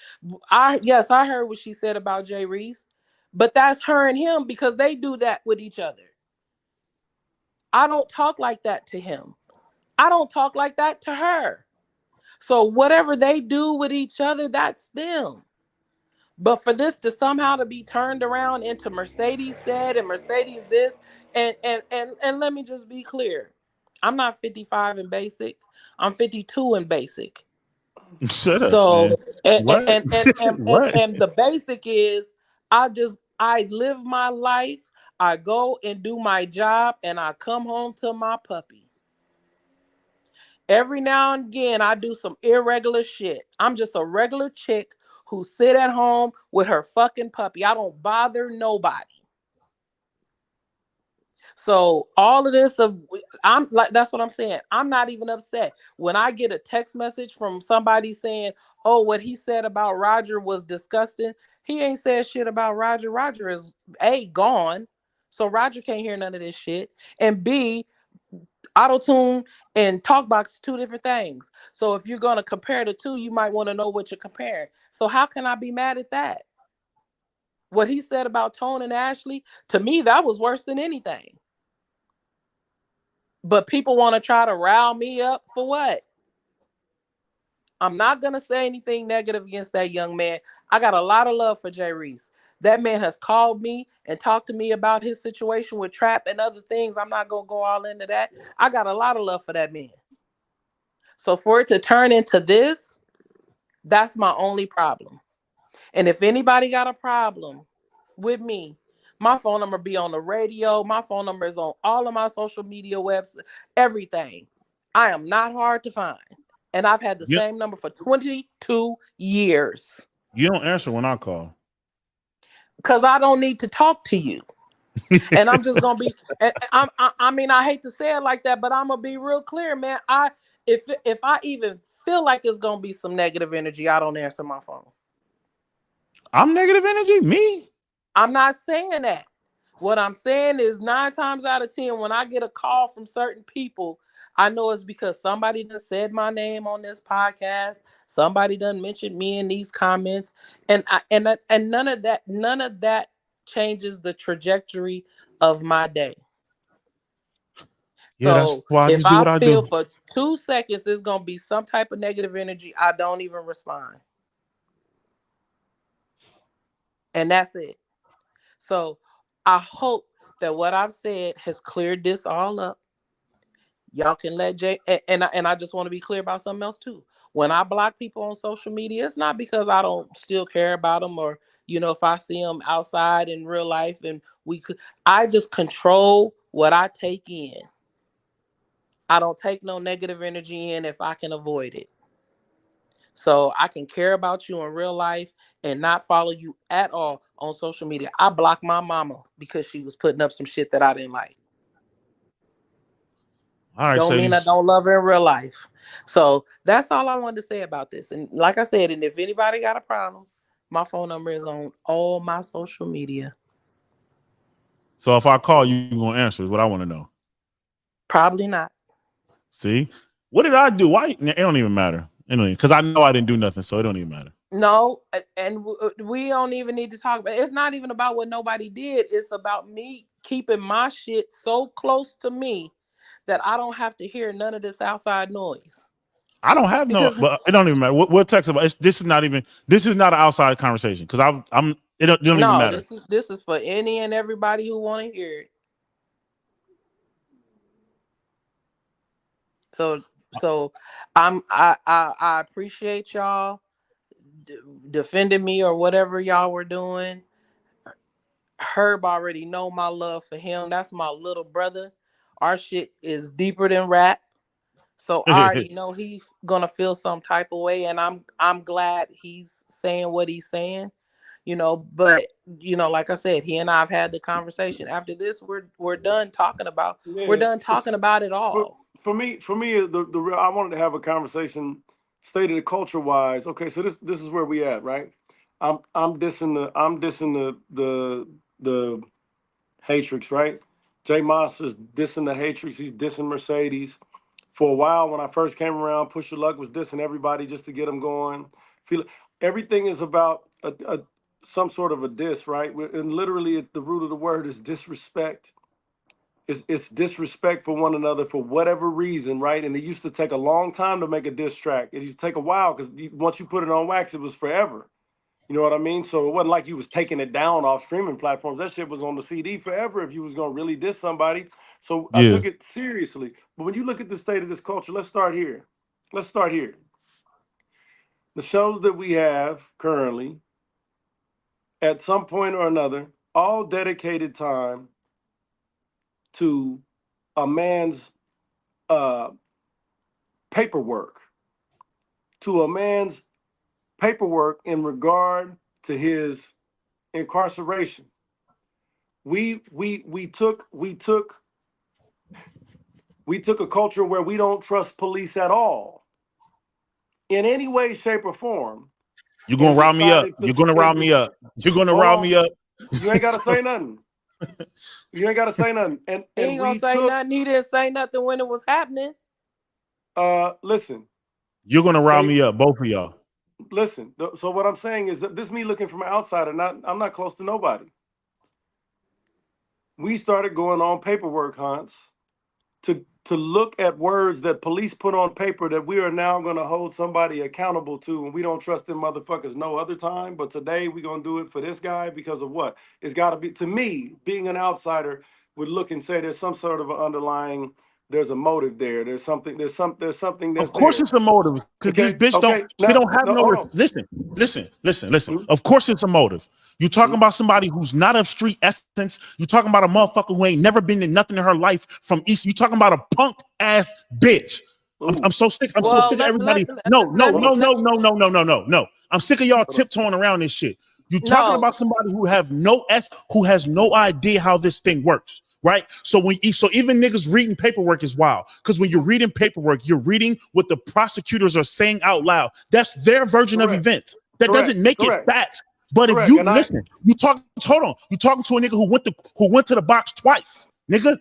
Yes, I heard what she said about Jay Reese, but that's her and him because they do that with each other. I don't talk like that to him. I don't talk like that to her. So whatever they do with each other, that's them. But for this to somehow to be turned around into Mercedes said and Mercedes this, and let me just be clear. I'm not 55 in basic. I'm 52 in basic. Shut up, So man. What? What? and the basic is I live my life, I go and do my job, and I come home to my puppy. Every now and again, I do some irregular shit. I'm just a regular chick who sit at home with her fucking puppy. I don't bother nobody. So all of this I'm like, that's what I'm saying. I'm not even upset when I get a text message from somebody saying, "Oh, what he said about Roger was disgusting." He ain't said shit about Roger. Roger is A, gone. So Roger can't hear none of this shit. And B, auto-tune and talkbox, two different things. So if you're going to compare the two, you might want to know what you're comparing. So how can I be mad at that? What he said about Tone and Ashley, to me, that was worse than anything. But people want to try to rile me up for what? I'm not going to say anything negative against that young man. I got a lot of love for Jay Reese. That man has called me and talked to me about his situation with Trap and other things. I'm not going to go all into that. I got a lot of love for that man. So for it to turn into this, that's my only problem. And if anybody got a problem with me, my phone number be on the radio. My phone number is on all of my social media websites, everything. I am not hard to find. And I've had the same number for 22 years. You don't answer when I call. Because I don't need to talk to you. And I'm just gonna be. I mean, I hate to say it like that, but I'm gonna be real clear, man. If I even feel like it's gonna be some negative energy, I don't answer my phone. I'm negative energy? Me? I'm not saying that. What I'm saying is 9 times out of 10, when I get a call from certain people, I know it's because somebody done said my name on this podcast. Somebody done mentioned me in these comments, and none of that changes the trajectory of my day. Yeah, that's So why I if just do what I I feel do. for 2 seconds it's gonna be some type of negative energy, I don't even respond. And that's it. So I hope that what I've said has cleared this all up. Y'all can let Jay and I just want to be clear about something else too. When I block people on social media, it's not because I don't still care about them or if I see them outside in real life and I just control what I take in. I don't take no negative energy in if I can avoid it. So I can care about you in real life and not follow you at all on social media. I blocked my mama because she was putting up some shit that I didn't like. All right, Don't mean I Sadie's. don't love her in real life. So that's all I wanted to say about this. And like I said, and if anybody got a problem, my phone number is on all my social media. So if I call you, you're going to answer is what I want to know. Probably not. See? What did I do? Why? It don't even matter. Because I know I didn't do nothing, so it don't even matter. No, and we don't even need to talk about it. It's not even about what nobody did. It's about me keeping my shit so close to me that I don't have to hear none of this outside noise. I don't have but it don't even matter. We'll text about it. This is not an outside conversation because it don't even matter. This is for any and everybody who want to hear it. So I appreciate y'all defending me or whatever y'all were doing. Herb already know my love for him. That's my little brother. Our shit is deeper than rap. So I already know he's gonna feel some type of way, and I'm glad he's saying what he's saying. But like I said, he and I have had the conversation. After this, we're done talking about it all. For me, the I wanted to have a conversation, stated it culture wise. Okay, so this is where we at, right? I'm dissing the Hatrix, right? Jay Moss is dissing the Hatrix. He's dissing Mercedes. For a while, when I first came around, Pusha Luck was dissing everybody just to get them going. Everything is about some sort of a diss, right? And literally, it's the root of the word is disrespect. It's disrespect for one another for whatever reason, right? And it used to take a long time to make a diss track. It used to take a while because once you put it on wax, it was forever. You know what I mean? So it wasn't like you was taking it down off streaming platforms. That shit was on the CD forever if you was gonna really diss somebody. So I took it seriously. But when you look at the state of this culture, let's start here. The shows that we have currently, at some point or another, all dedicated time to a man's paperwork, in regard to his incarceration. We took a culture where we don't trust police at all, in any way, shape, or form. You're gonna rile me up. You're gonna rile me up. You're gonna rile me up. You ain't gotta say nothing. You ain't gotta say nothing. And He ain't gonna say nothing. He didn't say nothing when it was happening. Listen. You're gonna rile me up, both of y'all. Listen. So what I'm saying is that this is me looking from an outsider. I'm not close to nobody. We started going on paperwork hunts to look at words that police put on paper that we are now going to hold somebody accountable to, and we don't trust them motherfuckers no other time. But today we're going to do it for this guy because of what? It's got to be, to me, being an outsider would look and say there's some sort of an underlying, there's a motive there. There's something that's of course there. It's a motive because Okay, these bitch don't have no listen. Mm-hmm. Of course it's a motive. You talking about somebody who's not of street essence. You talking about a motherfucker who ain't never been to nothing in her life from East. You talking about a punk ass bitch. I'm so sick. I'm so sick of everybody. No. I'm sick of y'all tiptoeing around this shit. You talking about somebody who has no idea how this thing works. Right. So even niggas reading paperwork is wild. Because when you're reading paperwork, you're reading what the prosecutors are saying out loud. That's their version of events. That doesn't make it facts. But if you listen, you talking to a nigga who went to the box twice, nigga,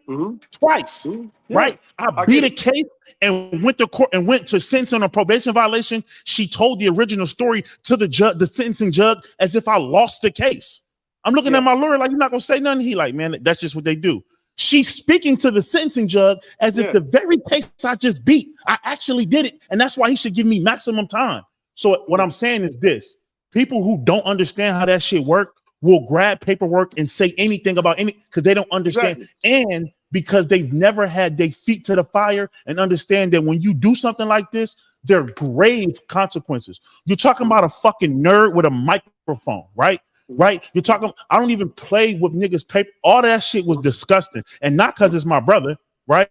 twice, right? I beat a case and went to court and went to sentence on a probation violation. She told the original story to the judge, the sentencing judge, as if I lost the case. I'm looking at my lawyer like, you're not gonna say nothing. He like, man, that's just what they do. She's speaking to the sentencing judge as if the very case I just beat, I actually did it, and that's why he should give me maximum time. So what I'm saying is this. People who don't understand how that shit work will grab paperwork and say anything about because they don't understand. And because they've never had their feet to the fire and understand that when you do something like this, there are grave consequences. You're talking about a fucking nerd with a microphone, right? Right? You're talking, I don't even play with niggas' paper. All that shit was disgusting. And not because it's my brother, right?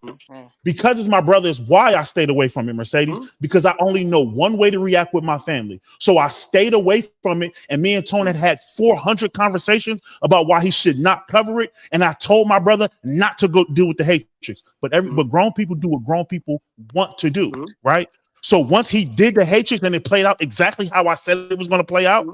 Because it's my brother is why I stayed away from it, Mercedes, because I only know one way to react with my family. So I stayed away from it, and me and Tone had 400 conversations about why he should not cover it, and I told my brother not to go deal with the Hatrix. But grown people do what grown people want to do, right? So once he did the Hatrix and it played out exactly how I said it was going to play out,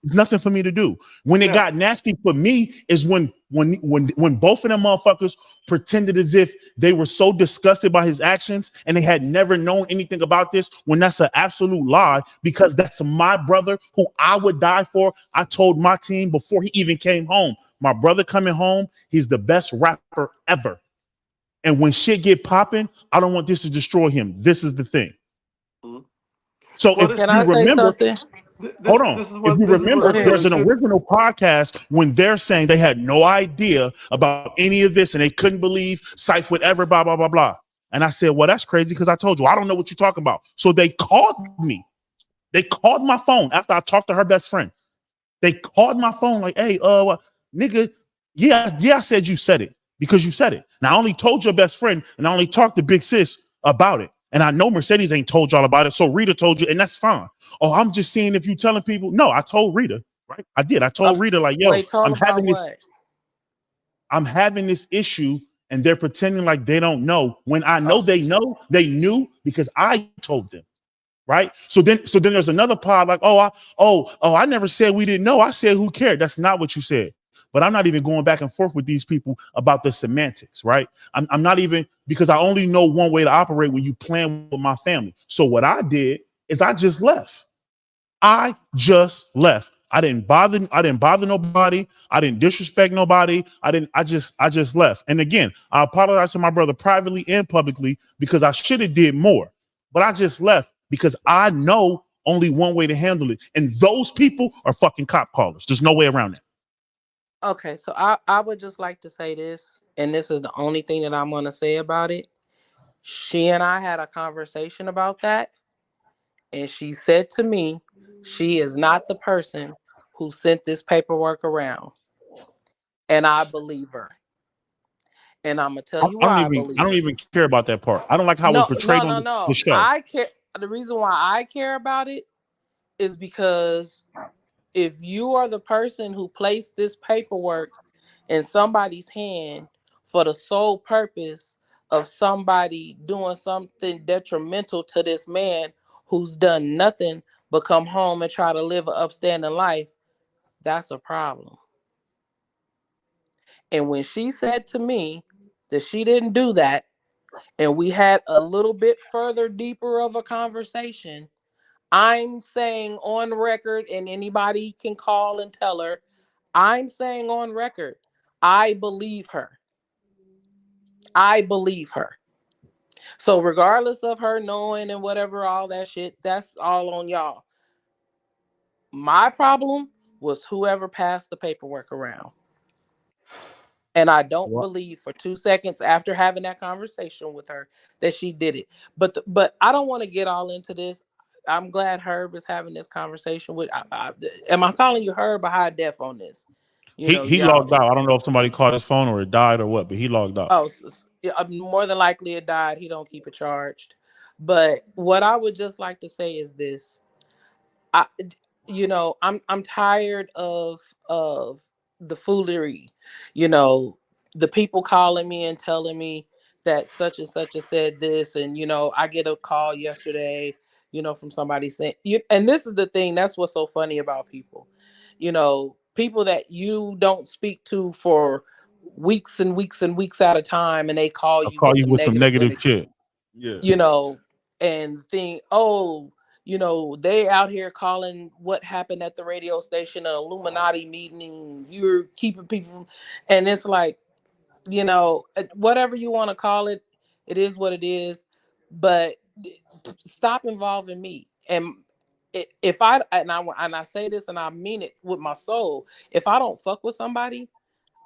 there's nothing for me to do. When it got nasty for me is when both of them motherfuckers pretended as if they were so disgusted by his actions and they had never known anything about this, when that's an absolute lie, because that's my brother who I would die for. I told my team before he even came home, my brother coming home, he's the best rapper ever. And when shit get popping, I don't want this to destroy him. This is the thing. So if you remember, hold on. If you remember, there's an original podcast when they're saying they had no idea about any of this and they couldn't believe Syph would ever blah, blah, blah, blah. And I said, well, that's crazy because I told you, I don't know what you're talking about. So they called me. They called my phone after I talked to her best friend. They called my phone like, hey, nigga, yeah, I said you said it because you said it. Now, I only told your best friend and I only talked to Big Sis about it. And I know Mercedes ain't told y'all about it. So Rita told you, and that's fine. Oh, I'm just seeing if you telling people. No, I told Rita, right? I did. I told Rita, like, yo, I'm having this issue, and they're pretending like they don't know. When I know they knew because I told them. Right. So then there's another pod like, I never said we didn't know. I said, who cared? That's not what you said. but I'm not even going back and forth with these people about the semantics, right? I'm not even, because I only know one way to operate when you plan with my family. So what I did is I just left. I just left. I didn't bother nobody. I didn't disrespect nobody. I just left. And again, I apologize to my brother privately and publicly because I should have did more. But I just left because I know only one way to handle it. And those people are fucking cop callers. There's no way around that. Okay, so I would just like to say this, and this is the only thing that I'm going to say about it. She and I had a conversation about that, and she said to me, she is not the person who sent this paperwork around. And I believe her. And I'm going to tell you why I believe I don't her. even care about that part. I don't like how it was portrayed on the show. I care. The reason why I care about it is because if you are the person who placed this paperwork in somebody's hand for the sole purpose of somebody doing something detrimental to this man who's done nothing but come home and try to live an upstanding life, that's a problem. And when she said to me that she didn't do that, and we had a little bit further deeper of a conversation, I'm saying on record, and anybody can call and tell her, I'm saying on record, I believe her. I believe her. So regardless of her knowing and whatever, all that shit, that's all on y'all. My problem was whoever passed the paperwork around. And I don't believe for 2 seconds after having that conversation with her that she did it. But I don't want to get all into this. I'm glad Herb is having this conversation with. Am I calling you Herb or High Def on this? He logged out. I don't know if somebody caught his phone or it died or what, but he logged out. Oh, more than likely it died. He don't keep it charged. But what I would just like to say is this: I'm tired of the foolery. The people calling me and telling me that such and such has said this, and I get a call yesterday, from somebody saying, and this is the thing, that's what's so funny about people. People that you don't speak to for weeks and weeks and weeks at a time, and they call you with some negative shit. Yeah. And think, oh, they out here calling what happened at the radio station an Illuminati meeting. You're keeping people from, and it's like, whatever you want to call it, it is what it is. But stop involving me. And if I say this and I mean it with my soul, if I don't fuck with somebody,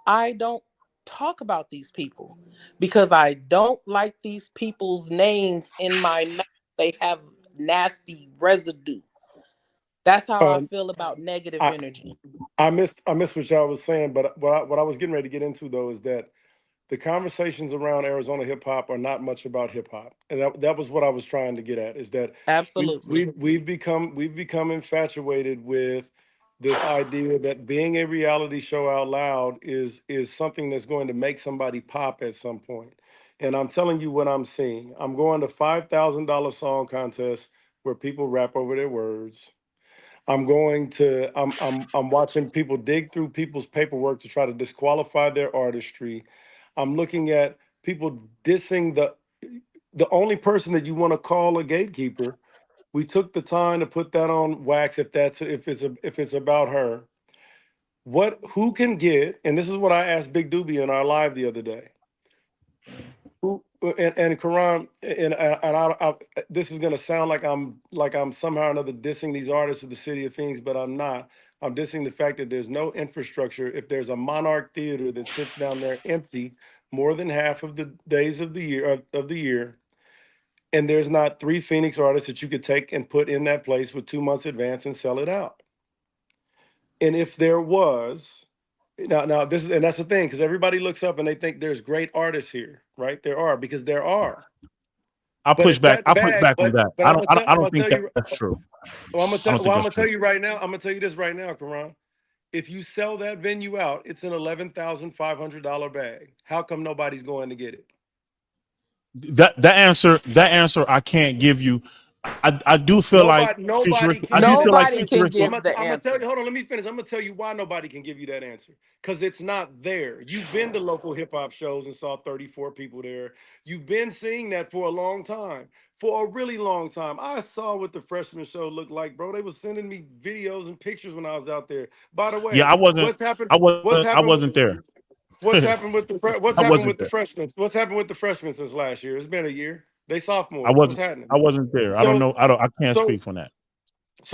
I don't talk about these people because I don't like these people's names in my mouth. They have nasty residue. That's how I feel about negative energy. I missed what y'all was saying, but what I was getting ready to get into though is that the conversations around Arizona hip hop are not much about hip hop, and that was what I was trying to get at. Is that absolutely we've become infatuated with this idea that being a reality show out loud is something that's going to make somebody pop at some point. And I'm telling you what I'm seeing. I'm going to $5,000 song contests where people rap over their words. I'm watching people dig through people's paperwork to try to disqualify their artistry. I'm looking at people dissing the only person that you want to call a gatekeeper. We took the time to put that on wax if it's about her. Who can get, and this is what I asked Big Doobie in our live the other day. And Karan, this is gonna sound like I'm somehow or another dissing these artists of the city of Phoenix, but I'm not. I'm dissing the fact that there's no infrastructure. If there's a Monarch Theater that sits down there empty more than half of the days of the year, and there's not 3 Phoenix artists that you could take and put in that place with 2 months advance and sell it out. And if there was, now this is, and that's the thing, because everybody looks up and they think there's great artists here, right? There are, because there are. I'll push back on that. I don't think that's true. Well, I'm gonna tell you right now. I'm gonna tell you this right now, Karan. If you sell that venue out, it's an $11,500 bag. How come nobody's going to get it? That answer I can't give you I do feel like Nobody futuristic. I do feel like Nobody can futuristic. give I'm the gonna tell answer. you. Hold on, let me finish. I'm gonna tell you why nobody can give you that answer. Because it's not there. You've been to local hip hop shows and saw 34 people there. You've been seeing that for a long time, for a really long time. I saw what the freshman show looked like, bro. They was sending me videos and pictures when I was out there. By the Yeah, way, what's happened? What's I happened? wasn't there. What's I happened with the what's happened wasn't with the there. freshmen? What's happened with the freshmen since last year? It's been a year. They I sophomores. What's wasn't happening? I wasn't there. I don't So know. I can't so speak from that.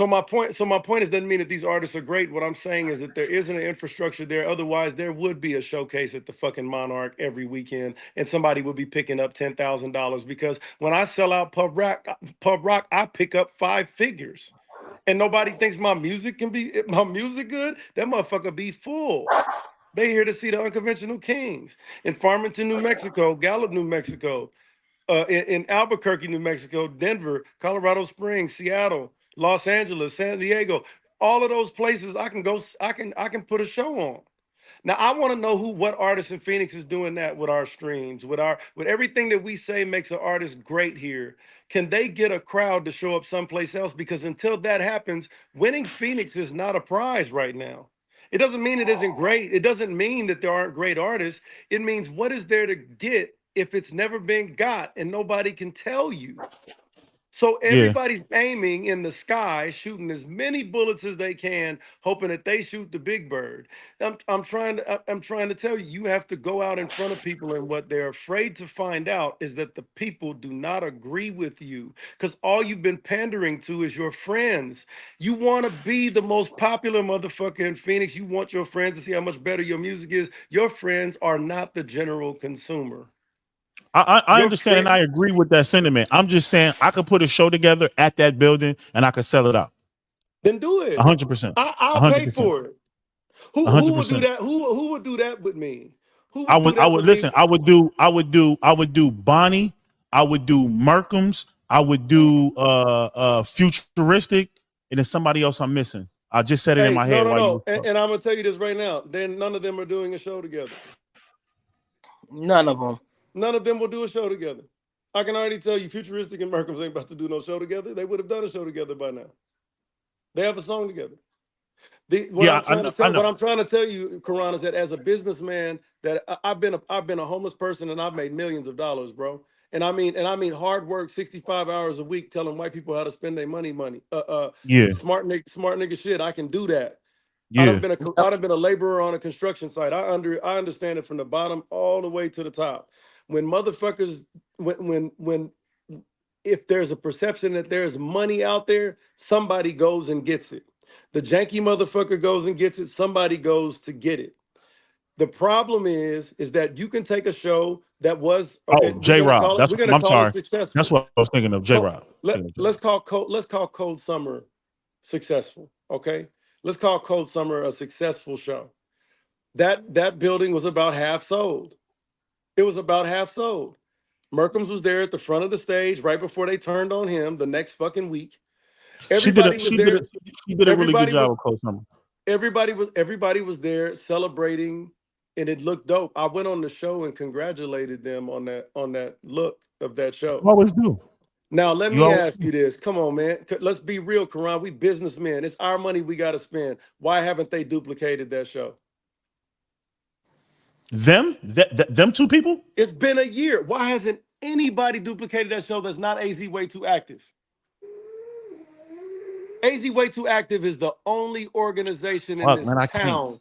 my point is doesn't mean that these artists are great. What I'm saying is that there isn't an infrastructure there. Otherwise, there would be a showcase at the fucking Monarch every weekend, and somebody would be picking up $10,000 because when I sell out pub rock, I pick up 5 figures, and nobody thinks my music good. That motherfucker be full. They here to see the Unconventional Kings in Farmington, New Mexico, Gallup, New Mexico, in Albuquerque, New Mexico, Denver, Colorado Springs, Seattle, Los Angeles, San Diego. All of those places I can go. I can put a show on. Now I want to know what artist in Phoenix is doing that with our streams, with everything that we say makes an artist great here. Can they get a crowd to show up someplace else? Because until that happens, winning Phoenix is not a prize right now. It doesn't mean it isn't great. It doesn't mean that there aren't great artists. It means what is there to get if it's never been got and nobody can tell you. So Yeah. everybody's aiming in the sky, shooting as many bullets as they can, hoping that they shoot the big bird. I'm trying to tell you, you have to go out in front of people, and what they're afraid to find out is that the people do not agree with you because all you've been pandering to is your friends. You want to be the most popular motherfucker in Phoenix. You want your friends to see how much better your music is. Your friends are not the general consumer. I Your understand and I friend, agree with that sentiment. I'm just saying I could put a show together at that building and I could sell it out. then do it. 100%. I'll pay 100%. for it. Who would do 100%. that? Who would do that with me? Who would do I that would with me? listen. I would do Bonnie. I would do Merkham's. I would do Futuristic, and then somebody else I'm missing. I just said it in Hey, my no, head no, while you no. were talking. And I'm gonna tell you this right now. Then none of them are doing a show together. None of them. None of them will do a show together. I can already tell you, Futuristic and Merkham's ain't about to do no show together. They would have done a show together by now. They have a song together. Yeah, I know. I What know. I'm trying to tell you, Karan, is that as a businessman, that I've been a homeless person and I've made millions of dollars, bro. And I mean hard work, 65 hours a week, telling white people how to spend their money. Yeah, Smart nigga shit. I can do that. yeah. I done been a laborer on a construction site. I understand it from the bottom all the way to the top. When motherfuckers, when if there's a perception that there's money out there, somebody goes and gets it. The janky motherfucker goes and gets it. Somebody goes to get it. The problem is that you can take a show that was okay. Oh, J Rob. We're gonna I'm call it sorry. That's successful. what I was thinking of. J Rob. Let's call Cold Summer successful. Okay, let's call Cold Summer a successful show. That building was about half sold. It was about half sold. Merkham's was there at the front of the stage right before they turned on him the next fucking week. Everybody was there. She did a really good Everybody was job with Coach Summer. everybody was there celebrating, and it looked dope. I went on the show and congratulated them on that look of that You show. always do. Now let You me always ask you this. Come on, man. Let's be real, Karan. We businessmen. It's our money we got to spend. Why haven't they duplicated that show? them two people. It's been a year. Why hasn't anybody duplicated that show that's not AZ Way Too Active? AZ Way Too Active is the only organization in Fuck, this man, I can't. town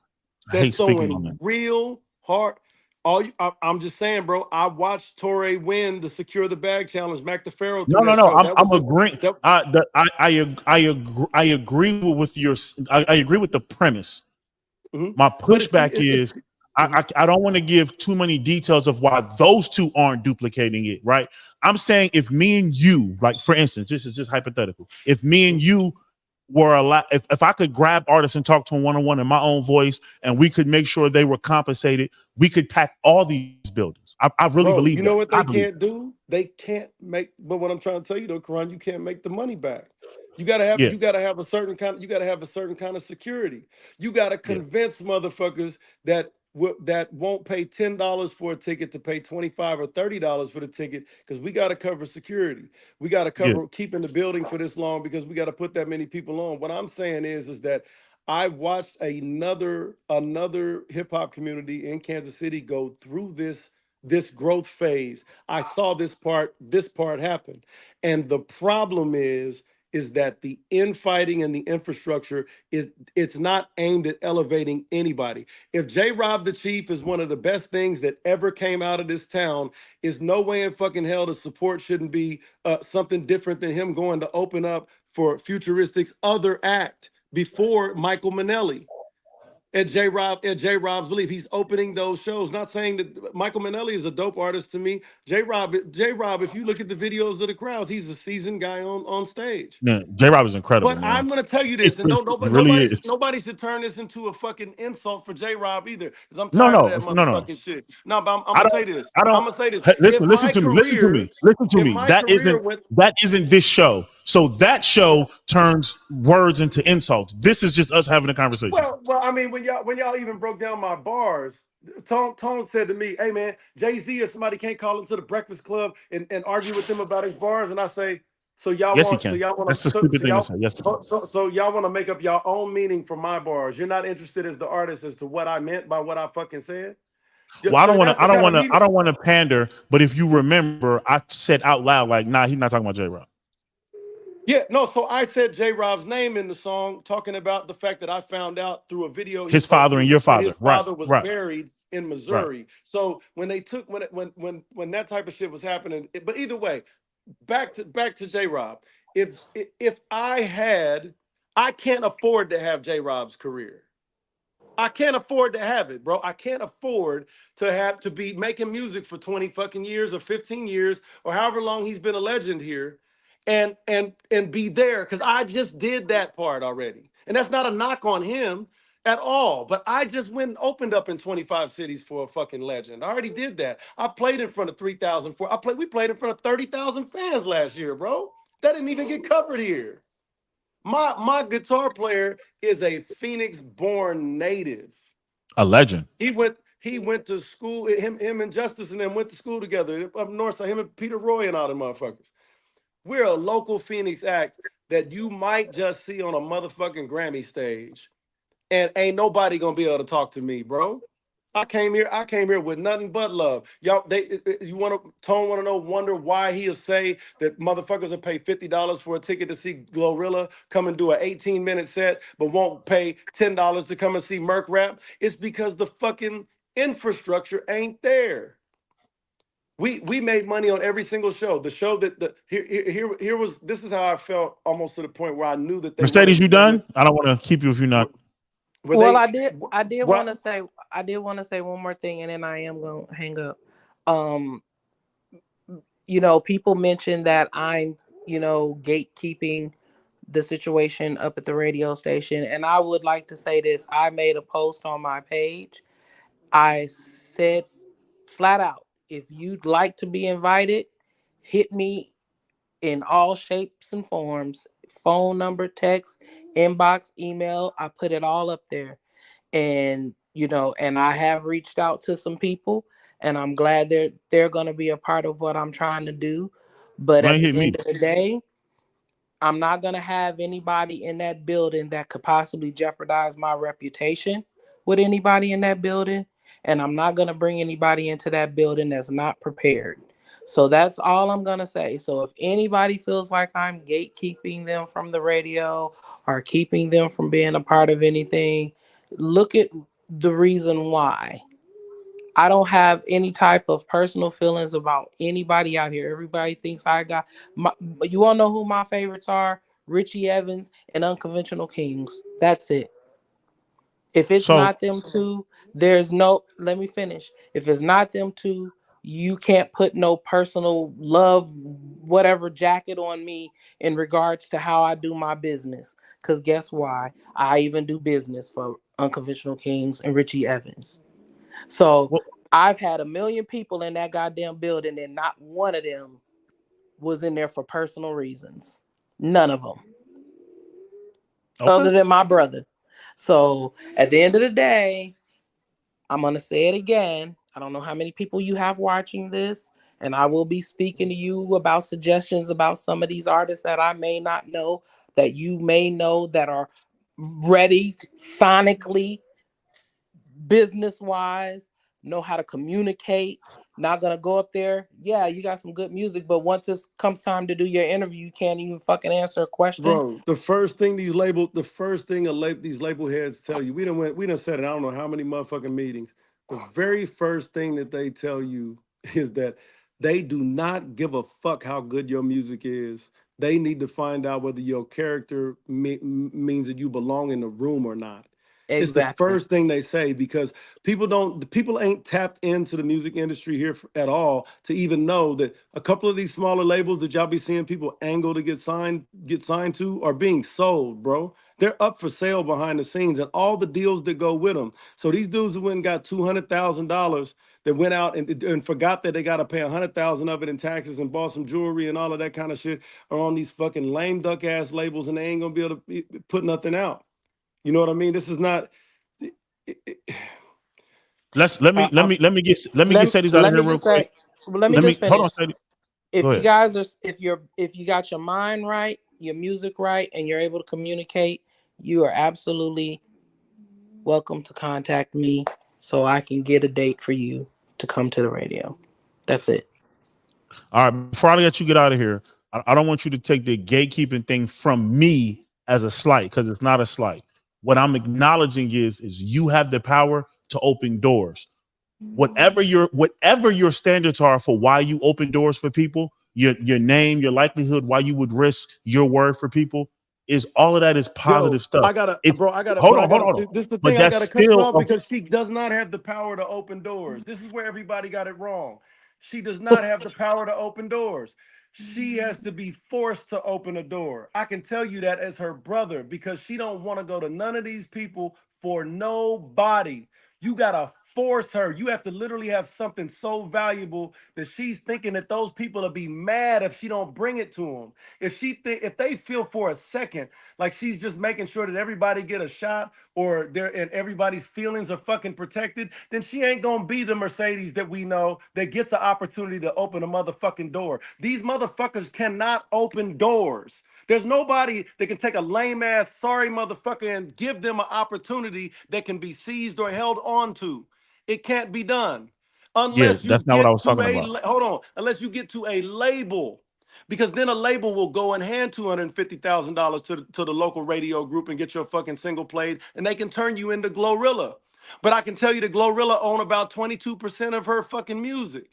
I hate that's speaking on throwing that. real hard. I'm just saying, bro. I watched Torre win the Secure the Bag Challenge. Mac DeFaro through that No. show. That I'm was agreeing. that. I agree with your. I agree with the premise. Mhm. My But pushback is I don't want to give too many details of why those two aren't duplicating it. Right. I'm saying if me and you, like for instance, this is just hypothetical. If me and you were allowed, if I could grab artists and talk to them one-on-one in my own voice, and we could make sure they were compensated, we could pack all these buildings. I really Bro, believe you that. know what I they believe can't do? They can't make. But what I'm trying to tell you though, Karan, you can't make the money back. You gotta have yeah, a certain kind of security. You gotta yeah. convince motherfuckers that that won't pay $10 for a ticket to pay $25 or $30 for the ticket, because we got to cover security. We got to Yeah. cover keeping the building for this long because we got to put that many people on. What I'm saying is that I watched another hip hop community in Kansas City go through this growth phase. I saw this part happen. And the problem is that the infighting and the infrastructure it's not aimed at elevating anybody. If J. Rob the Chief is one of the best things that ever came out of this town, is no way in fucking hell the support shouldn't be something different than him going to open up for Futuristic's other act before Michael Minnelli. At J. Rob's Belief, he's opening those shows. Not saying that Michael Minnelli is a dope artist to me. J. Rob, if you look at the videos of the crowds, he's a seasoned guy on stage. Yeah, J-Rob is incredible, But man. I'm gonna tell you this, and It really is. nobody should turn this into a fucking insult for J. Rob either, because I'm No, tired no, of that no, no. motherfucking shit. No, but I'm I gonna don't. say this. I don't. I'm gonna say this. Hey, If listen to me. Listen to me. Listen to if me. my That career went, isn't this show. So that show turns words into insults. This is just us having a conversation. well, I mean, when y'all even broke down my bars, Tone said to me, "Hey man, Jay-Z or somebody can't call into the Breakfast Club and argue with them about his bars," and I say, so y'all Yes, he want, can. so y'all want That's to, a stupid thing to say. Yes, he can. so y'all want to make up your own meaning for my bars. You're not interested as the artist as to what I meant by what I fucking said. Well, I don't want to pander, but if you remember, I said out loud, like, nah, he's not talking about J-Rob. Yeah, no, so I said J. Rob's name in the song, talking about the fact that I found out through a video his father and your father. his father was buried in Missouri. Right. So when they took when that type of shit was happening, but either way, back to J. Rob. If I can't afford to have J. Rob's career. I can't afford to have it, bro. I can't afford to be making music for 20 fucking years or 15 years or however long he's been a legend here and be there, because I just did that part already. And that's not a knock on him at all. But I just went and opened up in 25 cities for a fucking legend. I already did that. I played in front of 3,000. We played in front of 30,000 fans last year, bro. That didn't even get covered here. My guitar player is a Phoenix-born native. A legend. He went to school. Him and Justice and them went to school together up north. So him and Peter Roy and all them motherfuckers. We're a local Phoenix act that you might just see on a motherfucking Grammy stage, and ain't nobody gonna be able to talk to me, bro. I came here with nothing but love. Y'all, Tone want to wonder why he'll say that motherfuckers will pay $50 for a ticket to see Glorilla come and do an 18-minute set, but won't pay $10 to come and see Merc rap. It's because the fucking infrastructure ain't there. We made money on every single show. The show that this is how I felt almost to the point where I knew that they Mercedes, you done? I don't want to keep you if you're not. Well, I did want to say one more thing, and then I am going to hang up. People mentioned that I'm, gatekeeping the situation up at the radio station. And I would like to say this. I made a post on my page. I said flat out, if you'd like to be invited, hit me in all shapes and forms, phone number, text, inbox, email. I put it all up there. And and I have reached out to some people, and I'm glad they're going to be a part of what I'm trying to do. But at the end of the day, I'm not going to have anybody in that building that could possibly jeopardize my reputation with anybody in that building. And I'm not going to bring anybody into that building that's not prepared. So that's all I'm going to say. So if anybody feels like I'm gatekeeping them from the radio or keeping them from being a part of anything, look at the reason why. I don't have any type of personal feelings about anybody out here. Everybody thinks I got you want to know who my favorites are? Richie Evans and Unconventional Kings. That's it. If it's not them two, let me finish. If it's not them two, you can't put no personal love, whatever jacket on me in regards to how I do my business. Because guess why? I even do business for Unconventional Kings and Richie Evans. So I've had 1 million people in that goddamn building, and not one of them was in there for personal reasons. None of them. Okay. Other than my brother. So at the end of the day, I'm going to say it again. I don't know how many people you have watching this, and I will be speaking to you about suggestions about some of these artists that I may not know, that you may know, that are ready sonically, business wise, know how to communicate. Not gonna go up there. Yeah, you got some good music, but once it comes time to do your interview, you can't even fucking answer a question. Bro, the first thing these label heads tell you, we done said it, I don't know how many motherfucking meetings. The very first thing that they tell you is that they do not give a fuck how good your music is. They need to find out whether your character means that you belong in the room or not. It's the Exactly. first thing they say, because people ain't tapped into the music industry here at all to even know that a couple of these smaller labels that y'all be seeing people angle to get signed to are being sold, bro. They're up for sale behind the scenes, and all the deals that go with them. So these dudes who went and got $200,000 that went out and forgot that they got to pay 100,000 of it in taxes and bought some jewelry and all of that kind of shit are on these fucking lame duck ass labels, and they ain't gonna be able to put nothing out. You know what I mean? This is not. Let me get Sadie's out of here real quick. Let me just finish. Hold on, Sadie. If you guys are, if you got your mind right, your music right, and you're able to communicate, you are absolutely welcome to contact me so I can get a date for you to come to the radio. That's it. All right. Before I let you get out of here, I don't want you to take the gatekeeping thing from me as a slight, because it's not a slight. What I'm acknowledging is you have the power to open doors. Whatever your standards are for why you open doors for people, your name, your likelihood, why you would risk your word for people, is all of that is positive stuff. I gotta. Hold on. This is the But thing, I that's gotta cut you still off because she does not have the power to open doors. This is where everybody got it wrong. She does not have the power to open doors. She has to be forced to open a door. I can tell you that as her brother, because she don't want to go to none of these people for nobody. You gotta force her. You have to literally have something so valuable that she's thinking that those people will be mad if she don't bring it to them. If they feel for a second like she's just making sure that everybody get a shot, or and everybody's feelings are fucking protected, then she ain't gonna be the Mercedes that we know that gets an opportunity to open a motherfucking door. These motherfuckers cannot open doors. There's nobody that can take a lame ass sorry motherfucker and give them an opportunity that can be seized or held on to. It can't be done unless that's not what I was talking about. Hold on, unless you get to a label, because then a label will go and hand $250,000 to the local radio group and get your fucking single played, and they can turn you into Glorilla. But I can tell you that Glorilla own about 22% of her fucking music.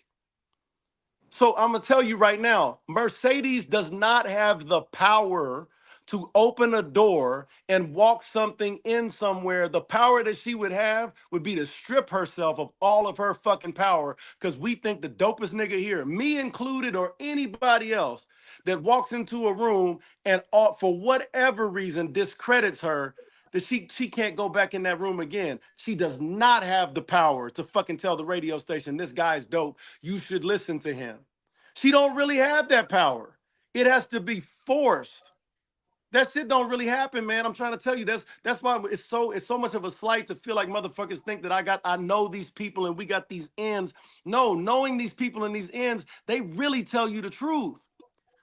So I'm gonna tell you right now, Mercedes does not have the power to open a door and walk something in somewhere. The power that she would have would be to strip herself of all of her fucking power, because we think the dopest nigga here, me included, or anybody else that walks into a room and for whatever reason discredits her, that she can't go back in that room again. She does not have the power to fucking tell the radio station, this guy's dope, you should listen to him. She don't really have that power. It has to be forced. That shit don't really happen, man. I'm trying to tell you, that's why it's so much of a slight to feel like motherfuckers think that I know these people and we got these ends. No, knowing these people and these ends, they really tell you the truth.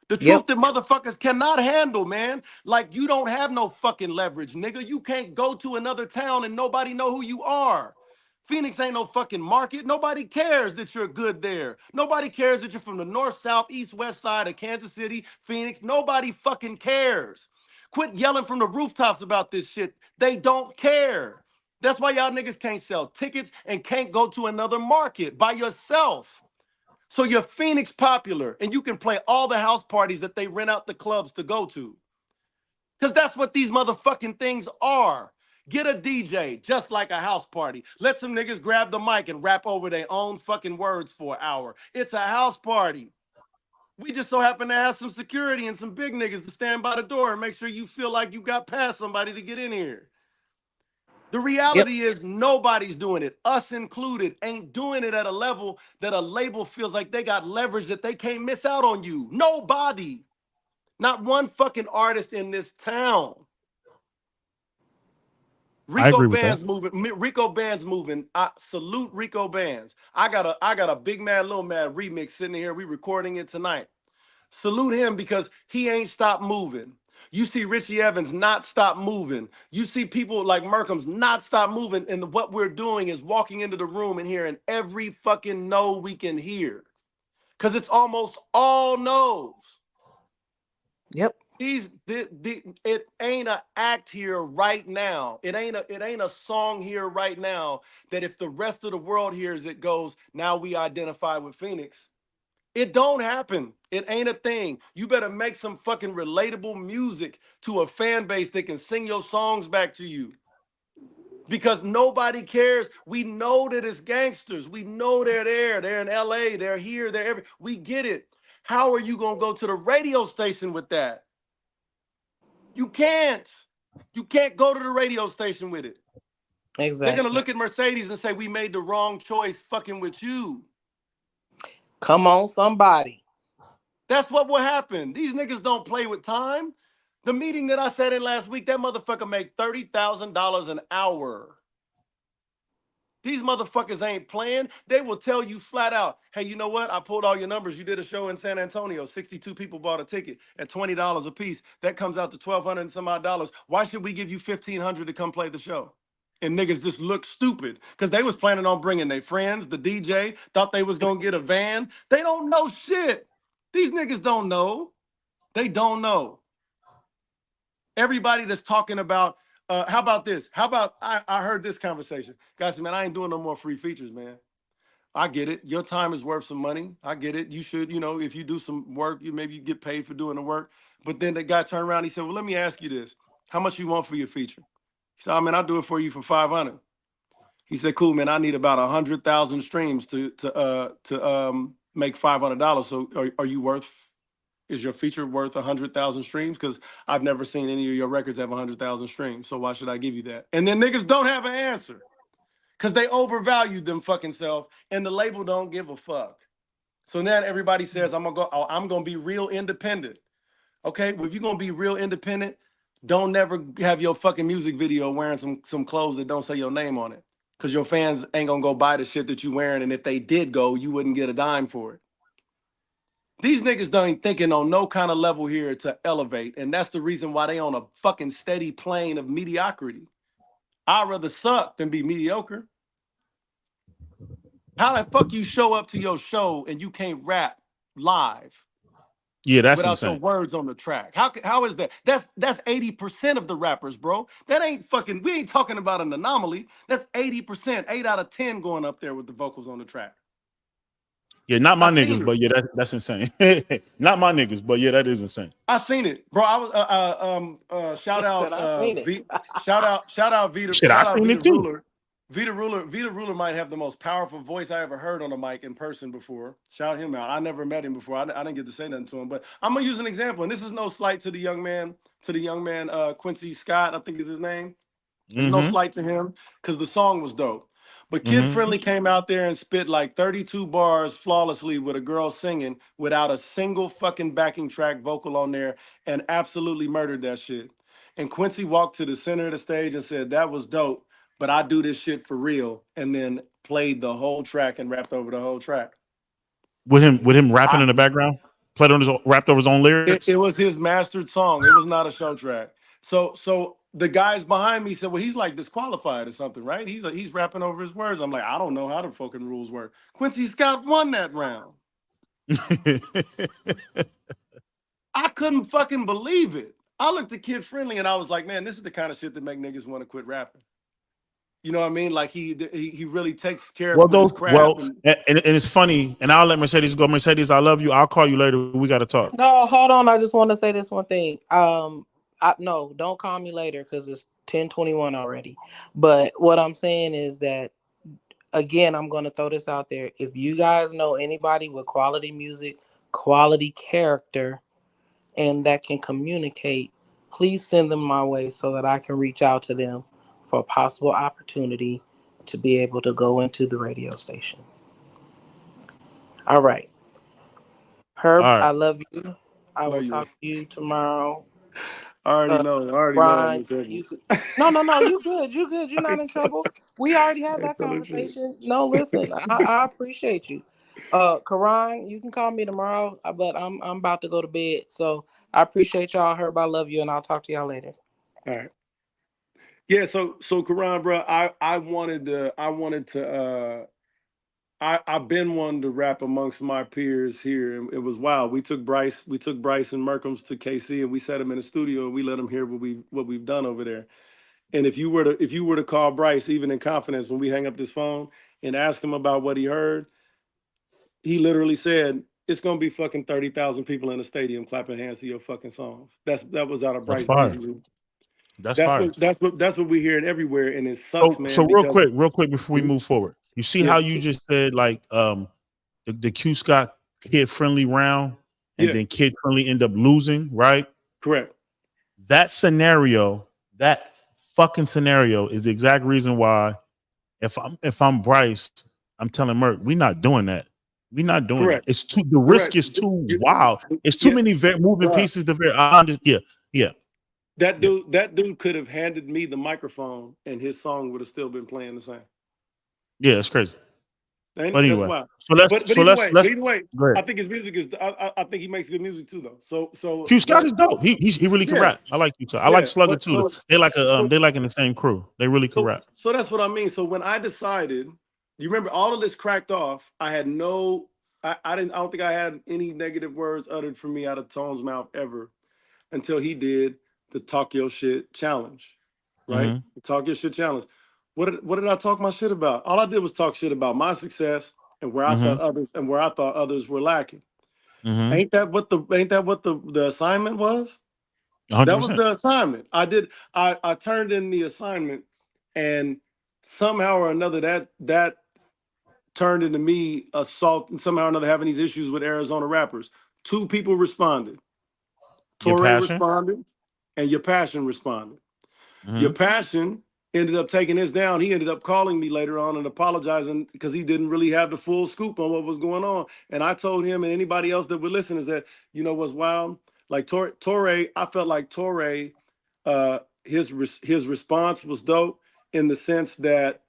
The truth that motherfuckers cannot handle, man. Like, you don't have no fucking leverage, nigga. You can't go to another town and nobody know who you are. Phoenix ain't no fucking market. Nobody cares that you're good there. Nobody cares that you're from the north, south, east, west side of Kansas City, Phoenix. Nobody fucking cares. Quit yelling from the rooftops about this shit. They don't care. That's why y'all niggas can't sell tickets and can't go to another market by yourself. So you're Phoenix popular and you can play all the house parties that they rent out the clubs to go to. Because that's what these motherfucking things are. Get a DJ just like a house party. Let some niggas grab the mic and rap over their own fucking words for an hour. It's a house party. We just so happen to have some security and some big niggas to stand by the door and make sure you feel like you got past somebody to get in here. The reality is nobody's doing it, us included, ain't doing it at a level that a label feels like they got leverage that they can't miss out on you. Nobody. Not one fucking artist in this town. I Rico agree with that. Band's moving. Rico Band's moving. I salute Rico Bands. I got a Big Mad Little Mad remix sitting here. We recording it tonight. Salute him because he ain't stopped moving. You see Richie Evans not stop moving. You see people like Merkham's not stop moving. And what we're doing is walking into the room and hearing every fucking no we can hear. Because it's almost all no's. Yep. It ain't an act here right now. It ain't a song here right now that if the rest of the world hears it goes, now we identify with Phoenix. It don't happen. It ain't a thing. You better make some fucking relatable music to a fan base that can sing your songs back to you. Because nobody cares. We know that it's gangsters. We know they're there. They're in LA. They're here. They're every. We get it. How are you gonna go to the radio station with that? You can't. You can't go to the radio station with it. Exactly. They're gonna look at Mercedes and say we made the wrong choice fucking with you. Come on, somebody. That's what will happen. These niggas don't play with time. The meeting that I sat in last week, that motherfucker made $30,000 an hour. These motherfuckers ain't playing. They will tell you flat out, hey, you know what? I pulled all your numbers. You did a show in San Antonio. 62 people bought a ticket at $20 a piece. That comes out to $1,200 and some odd dollars. Why should we give you $1,500 to come play the show? And niggas just look stupid because they was planning on bringing their friends. The DJ thought they was going to get a van. They don't know shit. These niggas don't know. They don't know. Everybody that's talking about, how about this? How about, I heard this conversation. Guys, man, I ain't doing no more free features, man. I get it. Your time is worth some money. I get it. You should, if you do some work, maybe you get paid for doing the work. But then the guy turned around, he said, well, let me ask you this. How much you want for your feature? He said, I'll do it for you for $500. He said, cool, man, I need about 100,000 streams to make $500. So are you worth, is your feature worth 100,000 streams? Because I've never seen any of your records have 100,000 streams. So why should I give you that? And then niggas don't have an answer because they overvalued them fucking self and the label don't give a fuck. So now everybody says, I'm gonna be real independent. Okay, well, if you're gonna be real independent, don't never have your fucking music video wearing some clothes that don't say your name on it. Because your fans ain't gonna go buy the shit that you wearing. And if they did go, you wouldn't get a dime for it. These niggas ain't thinking on no kind of level here to elevate. And that's the reason why they on a fucking steady plane of mediocrity. I'd rather suck than be mediocre. How the fuck you show up to your show and you can't rap live? Yeah, that's without insane. your words on the track. How is that? That's 80% of the rappers, bro. That ain't fucking, we ain't talking about an anomaly. That's 80%, 8 out of 10 going up there with the vocals on the track. Yeah, not my I seen niggas, it. but yeah, that's insane. Not my niggas, but yeah, that is insane. I seen it, bro. I was shout out shout out Vita, Shit, I seen it too. Ruler. Vita Ruler might have the most powerful voice I ever heard on a mic in person before. Shout him out. I never met him before. I didn't get to say nothing to him, but I'm gonna use an example. And this is no slight to the young man, Quincy Scott, I think is his name. There's no slight to him because the song was dope. But Kid Friendly came out there and spit like 32 bars flawlessly with a girl singing without a single fucking backing track vocal on there and absolutely murdered that shit. And Quincy walked to the center of the stage and said, that was dope, but I do this shit for real. And then played the whole track and rapped over the whole track. With him rapping in the background? Rapped over his own lyrics? It was his mastered song. It was not a show track. So the guys behind me said, well, he's like disqualified or something, right? He's rapping over his words. I'm like, I don't know how the fucking rules work. Quincy Scott won that round. I couldn't fucking believe it. I looked at Kid Friendly and I was like, man, this is the kind of shit that make niggas want to quit rapping. You know what I mean? Like he really takes care of his craft. And it's funny, and I'll let Mercedes go. Mercedes, I love you. I'll call you later. We got to talk. No, hold on. I just want to say this one thing. No, don't call me later because it's 10:21 already. But what I'm saying is that, again, I'm going to throw this out there. If you guys know anybody with quality music, quality character, and that can communicate, please send them my way so that I can reach out to them for a possible opportunity to be able to go into the radio station. All right. Herb, I love you. I will talk to you tomorrow. I already Uh, know. I already know I'm in Ron, trouble. you could. No. You good. You good. You're not in trouble. We already had that Tell the truth. conversation. No, listen. I appreciate you. Karan, you can call me tomorrow, but I'm about to go to bed. So I appreciate y'all. Herb, I love you, and I'll talk to y'all later. All right. Yeah, so Karan, bro, I wanted to I've been one to rap amongst my peers here, and it was wild. We took Bryce and Merkums to KC, and we set him in the studio, and we let him hear what we've done over there. And if you were to call Bryce, even in confidence, when we hang up this phone and ask him about what he heard, he literally said, "It's gonna be fucking 30,000 people in the stadium clapping hands to your fucking songs." That was out of That's Bryce fire. Beasley. That's fire. That's what we're hearing everywhere, and it sucks, man. So real Because quick before we move forward, you see yeah, how you just said like the Q Scott kid friendly round, and yeah, then kid friendly end up losing, right? correct. That scenario, that fucking scenario, is the exact reason why if I'm Bryce, I'm telling Merk, we're not doing that. We're not doing that. Correct. It's too the risk is too wild. It's too Yeah, many moving bruh. pieces to yeah. That dude could have handed me the microphone, and his song would have still been playing the same. Yeah, it's crazy. And But that's anyway, wild. so let's Either way, go I ahead. think his music is. I think he makes good music too, though. So, Q Scott but is dope. He really can yeah, rap. I like Q Scott. I like yeah. Slugger But too. They like so in the same crew. They really can rap. so that's what I mean. So when I decided, you remember all of this cracked off. I had no. I don't think I had any negative words uttered from me out of Tone's mouth ever until he did the Talk Your Shit challenge, right? Mm-hmm. The Talk Your Shit challenge. What did I talk my shit about? All I did was talk shit about my success and where I thought others were lacking. Mm-hmm. Ain't that what the assignment was? That was 100%. the assignment. I turned in the assignment, and somehow or another that turned into me assault, and somehow or another having these issues with Arizona rappers. 2 people responded. Your Torre passion. responded, and Your Passion responded. Mm-hmm. Your Passion ended up taking this down. He ended up calling me later on and apologizing because he didn't really have the full scoop on what was going on. And I told him and anybody else that would listen is that, you know what's wild? Like Torre, I felt like Torre, his response was dope in the sense that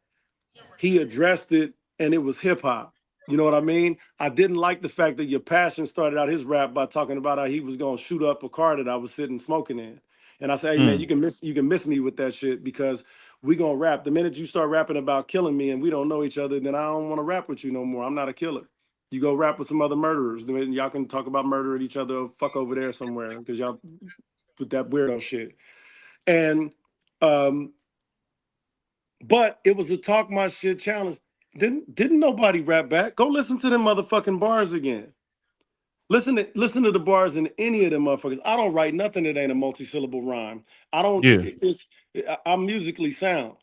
he addressed it and it was hip hop. You know what I mean? I didn't like the fact that Your Passion started out his rap by talking about how he was gonna shoot up a car that I was sitting smoking in. And I say, hey man, you can miss me with that shit because we gonna rap. The minute you start rapping about killing me and we don't know each other, then I don't want to rap with you no more. I'm not a killer. You go rap with some other murderers. Then y'all can talk about murdering each other or fuck over there somewhere because y'all with that weirdo shit. And but it was a talk my shit challenge. Didn't nobody rap back? Go listen to them motherfucking bars again. Listen to the bars in any of them motherfuckers. I don't write nothing that ain't a multi-syllable rhyme. I don't. Yeah. I'm musically sound.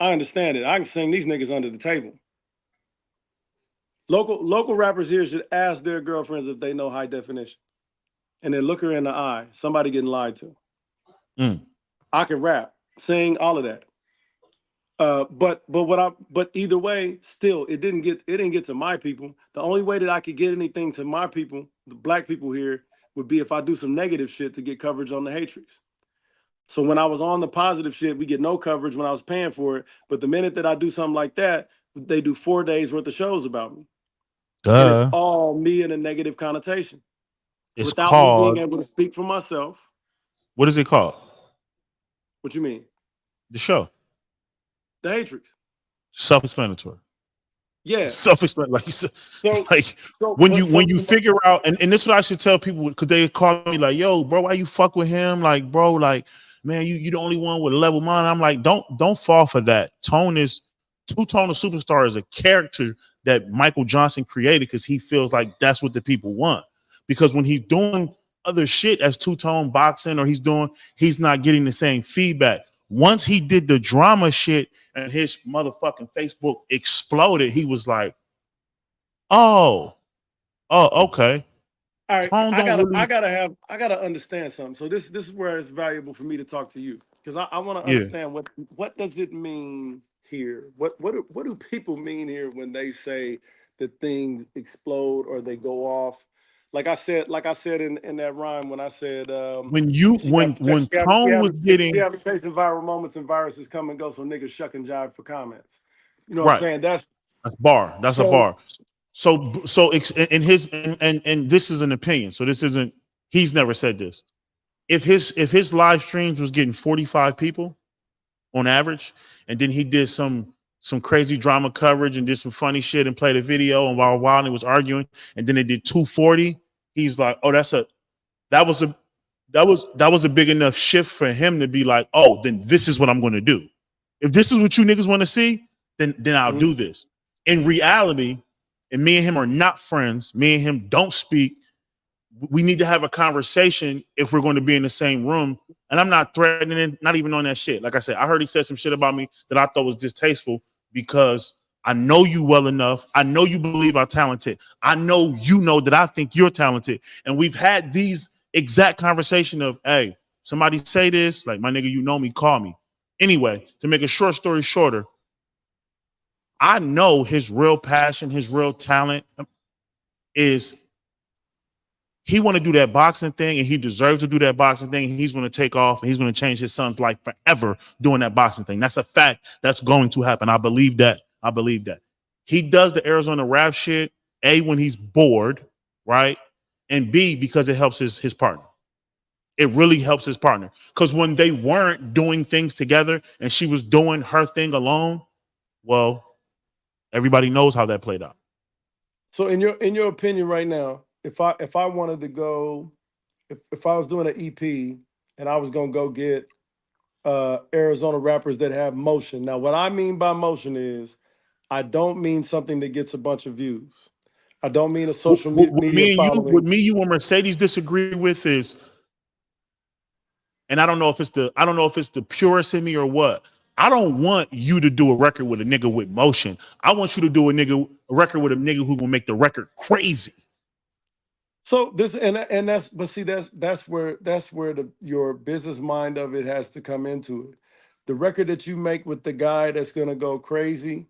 I understand it. I can sing these niggas under the table. Local rappers here should ask their girlfriends if they know high definition, and then look her in the eye. Somebody getting lied to. I can rap, sing, all of that. But either way, still it didn't get to my people. The only way that I could get anything to my people, the black people here, would be if I do some negative shit to get coverage on the Hatrix. So when I was on the positive shit, we get no coverage when I was paying for it. But the minute that I do something like that, they do 4 days worth of shows about me. And it's all me in a negative connotation. It's without me being called, able to speak for myself. what is it called? What you mean? The show. The Hatrix. Self-explanatory. Yeah. Self-explanatory. Like you said, So when you figure out, and this is what I should tell people, because they call me like, yo, bro, why you fuck with him? Like, bro, like, man, you the only one with a level mind. I'm like, don't fall for that. Two-Tone the Superstar is a character that Michael Johnson created because he feels like that's what the people want. Because when he's doing other shit as Two-Tone boxing or he's not getting the same feedback. Once he did the drama shit and his motherfucking Facebook exploded, he was like, oh, okay. All right, Tone I gotta understand something. So this is where it's valuable for me to talk to you because I want to understand what does it mean here? What do people mean here when they say that things explode or they go off? like I said in that rhyme when I said, When you she got when she Tone was getting having chasing viral moments and viruses come and go, so niggas shuck and jive for comments. You know what I'm right, saying? That's that's a so. bar. So in his and this is an opinion. So this isn't. He's never said this. If his live streams was getting 45 people on average, and then he did some crazy drama coverage and did some funny shit and played a video and while and it was arguing, and then it did 240. He's like, oh, that was a big enough shift for him to be like, oh, then this is what I'm going to do. If this is what you niggas want to see, then I'll Mhm. do this. In reality, and me and him are not friends. Me and him don't speak. We need to have a conversation if we're going to be in the same room. And I'm not threatening, not even on that shit. Like I said, I heard he said some shit about me that I thought was distasteful because I know you well enough. I know you believe I'm talented. I know you know that I think you're talented. And we've had these exact conversation of, hey, somebody say this, like, my nigga, you know me, call me. Anyway, to make a short story shorter, I know his real passion, his real talent is he want to do that boxing thing, and he deserves to do that boxing thing. And he's going to take off, and he's going to change his son's life forever doing that boxing thing. That's a fact. That's going to happen. I believe that. He does the Arizona rap shit, A, when he's bored, right? And B, because it helps his partner. It really helps his partner. Because when they weren't doing things together and she was doing her thing alone, well, everybody knows how that played out. So in your opinion right now, if I wanted to go, if I was doing an EP and I was gonna go get Arizona rappers that have motion. Now, what I mean by motion is I don't mean something that gets a bunch of views. I don't mean a social media What following. me, you, and Mercedes disagree with is, and I don't know if it's the purist in me or what. I don't want you to do a record with a nigga with motion. I want you to do a record with a nigga who will make the record crazy. So this and that's but see that's where your business mind of it has to come into it. The record that you make with the guy that's gonna go crazy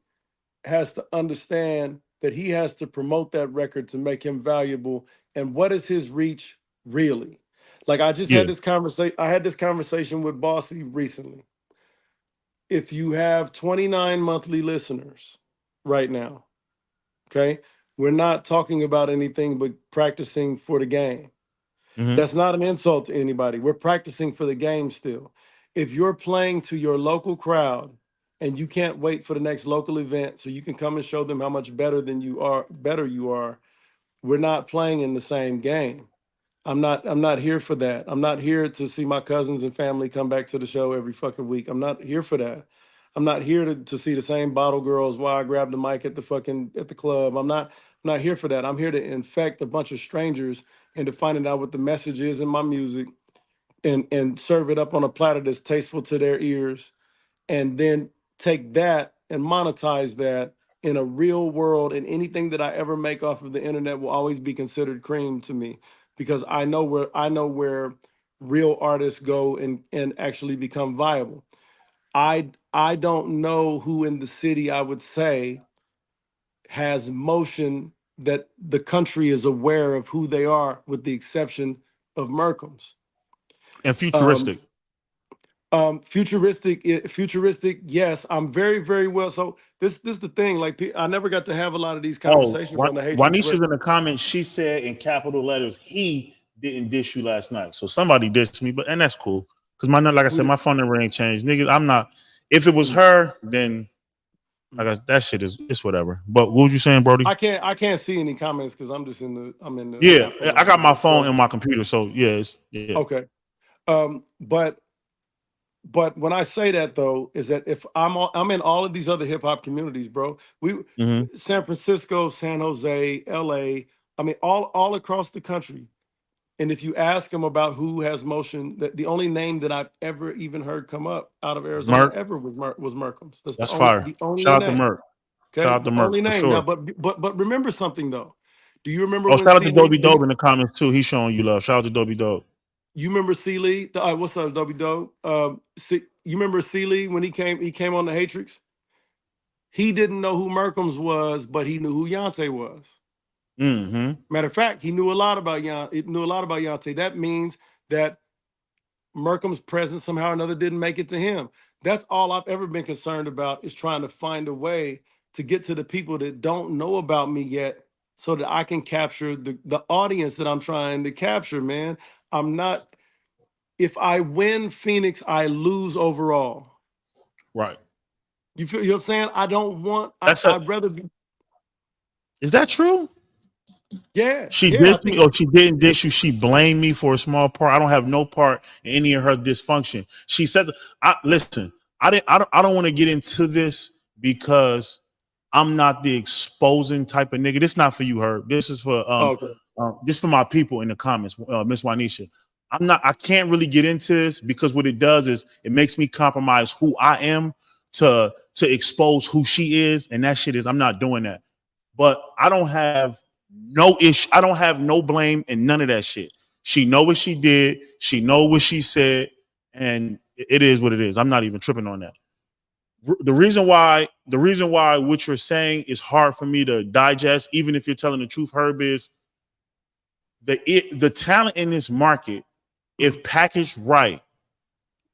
has to understand that he has to promote that record to make him valuable. And what is his reach really? Like I just Yeah. had this conversation. I had this conversation with Bossy recently. If you have 29 monthly listeners right now, okay, we're not talking about anything but practicing for the game. Mm-hmm. That's not an insult to anybody. We're practicing for the game still. If you're playing to your local crowd and you can't wait for the next local event so you can come and show them how much better you are, we're not playing in the same game. I'm not here for that. I'm not here to see my cousins and family come back to the show every fucking week. I'm not here for that. I'm not here to see the same bottle girls while I grab the mic at the club. I'm not here for that. I'm here to infect a bunch of strangers into finding out what the message is in my music and serve it up on a platter that's tasteful to their ears, and then take that and monetize that in a real world. And anything that I ever make off of the internet will always be considered cream to me, because I know where real artists go and actually become viable. I don't know who in the city I would say has motion that the country is aware of who they are, with the exception of Merkham's. And Um, futuristic. Futuristic. Yes, I'm very, very well. So this is the thing. Like I never got to have a lot of these Oh, conversations on the Hatrix. Juanisha's in the comments. She said in capital letters, he didn't dish you last night. So somebody dissed me, and that's cool. Because like I said, my phone number ain't changed. Nigga, I'm not. If it was her, then that shit it's whatever. But what was you saying, Brody? I can't see any comments because I'm in the Yeah, app and I got my phone so, and my computer. So yeah. okay. But when I say that though, is that if I'm in all of these other hip hop communities, bro. Mm-hmm. San Francisco, San Jose, LA, I mean all across the country. And if you ask them about who has motion, the only name that I've ever even heard come up out of Arizona Merk, ever was Merkham's. That's that's fire. the only Shout out to name. Merk. Shout Okay, out to the Merk only for name. Now, sure. but remember something though. Do you remember Oh, when shout out to C. Lee? Dobie Dope in the comments too. He's showing you love. Shout out to Dobie Dope. You remember C. Lee? What's up, Dobie Dope? You remember C. Lee when he came on the Hatrix? He didn't know who Merkham's was, but he knew who Yante was. Mm-hmm. Matter of fact, he knew a lot about Yante. That means that Merkham's presence somehow or another didn't make it to him. That's all I've ever been concerned about, is trying to find a way to get to the people that don't know about me yet, so that I can capture the audience that I'm trying to capture, man. I'm not, if I win Phoenix, I lose overall. Right. You feel, you know what I'm saying? I don't want, I'd rather be. Is that true? Yeah. She yeah, dissed me, or she didn't diss you. She blamed me for a small part. I don't have no part in any of her dysfunction. She said, listen, I don't want to get into this because I'm not the exposing type of nigga. This is not for you, Herb. This is for this for my people in the comments, Miss Juanisha. I can't really get into this because what it does is it makes me compromise who I am to expose who she is, and that shit is, I'm not doing that. But I don't have no issue. I don't have no blame in none of that shit. She know what she did. She know what she said, and it is what it is. I'm not even tripping on that. The reason why what you're saying is hard for me to digest, even if you're telling the truth, Herb, is the talent in this market, if packaged right,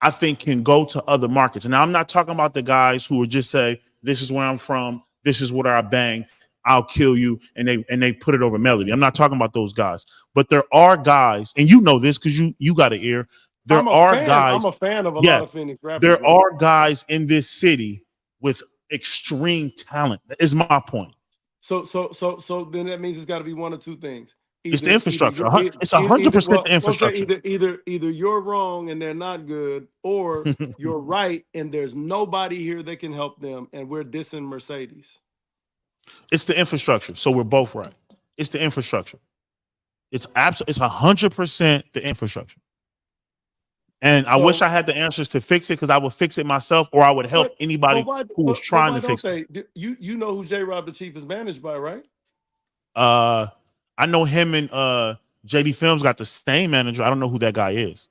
I think can go to other markets. And now I'm not talking about the guys who would just say, this is where I'm from, this is what I bang, I'll kill you, and they put it over melody. I'm not talking about those guys. But there are guys, and you know this because you got an ear. I'm a fan of a lot of Phoenix rappers. There are guys in this city with extreme talent. That is my point. So then that means it's got to be one of two things. It's the infrastructure. It's 100% the infrastructure. Either you're wrong and they're not good, or you're right and there's nobody here that can help them, and we're dissing Mercedes. It's the infrastructure. So we're both right. It's the infrastructure. It's 100% the infrastructure. And I wish I had the answers to fix it, because I would fix it myself, or I would help anybody who was trying to fix it. You know who J. Rob the Chief is managed by, right? I know him and JD Films got the same manager. I don't know who that guy is.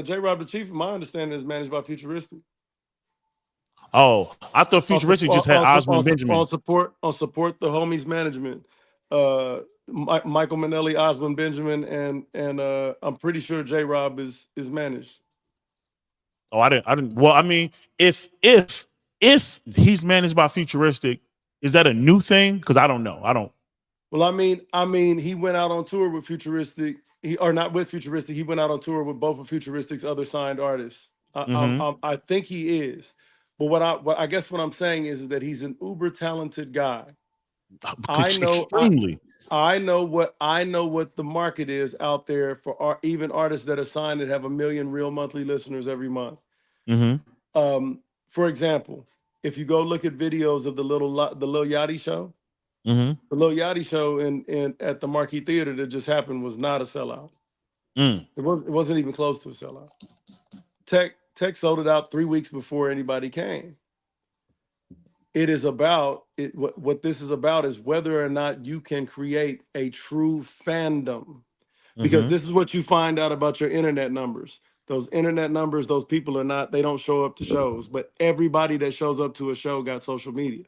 J. Rob the Chief, my understanding, is managed by Futuristic. Oh, I thought Futuristic just had Osmond Benjamin. On support the homies management. Michael Manelli, Osmond Benjamin, and I'm pretty sure J. Rob is managed. Oh, I didn't. Well, I mean, if he's managed by Futuristic, is that a new thing? Because I don't know. Well, I mean, he went out on tour with Futuristic. He went out on tour with both of Futuristic's other signed artists. I think he is. But what I guess what I'm saying is that he's an uber talented guy. Extremely. I know what the market is out there for even artists that are signed that have 1 million real monthly listeners every month. For example, if you go look at videos of the Lil Yachty show, the Lil Yachty show in at the Marquee Theater that just happened was not a sellout. It wasn't even close to a sellout. Tech sold it out 3 weeks before anybody came. It is about it. What this is about is whether or not you can create a true fandom, because this is what you find out about your internet numbers. Those internet numbers, those people they don't show up to shows, but everybody that shows up to a show got social media.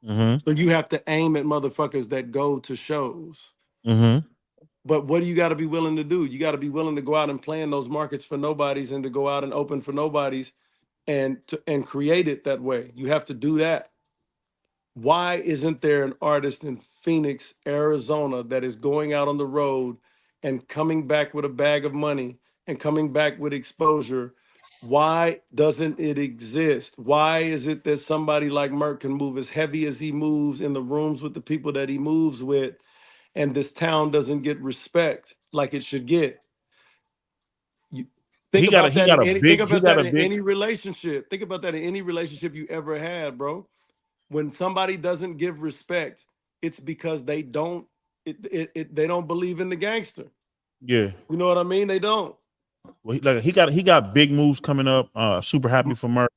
So you have to aim at motherfuckers that go to shows. But what do you got to be willing to do? You got to be willing to go out and play in those markets for nobodies, and to go out and open for nobodies, and create it that way. You have to do that. Why isn't there an artist in Phoenix, Arizona, that is going out on the road and coming back with a bag of money and coming back with exposure? Why doesn't it exist? Why is it that somebody like Merk can move as heavy as he moves in the rooms with the people that he moves with, and this town doesn't get respect like it should get? Think about that in any relationship. Think about that in any relationship you ever had, bro. When somebody doesn't give respect, it's because they don't believe in the gangster. Yeah. You know what I mean? They don't. Well, he got big moves coming up. Super happy for Merk.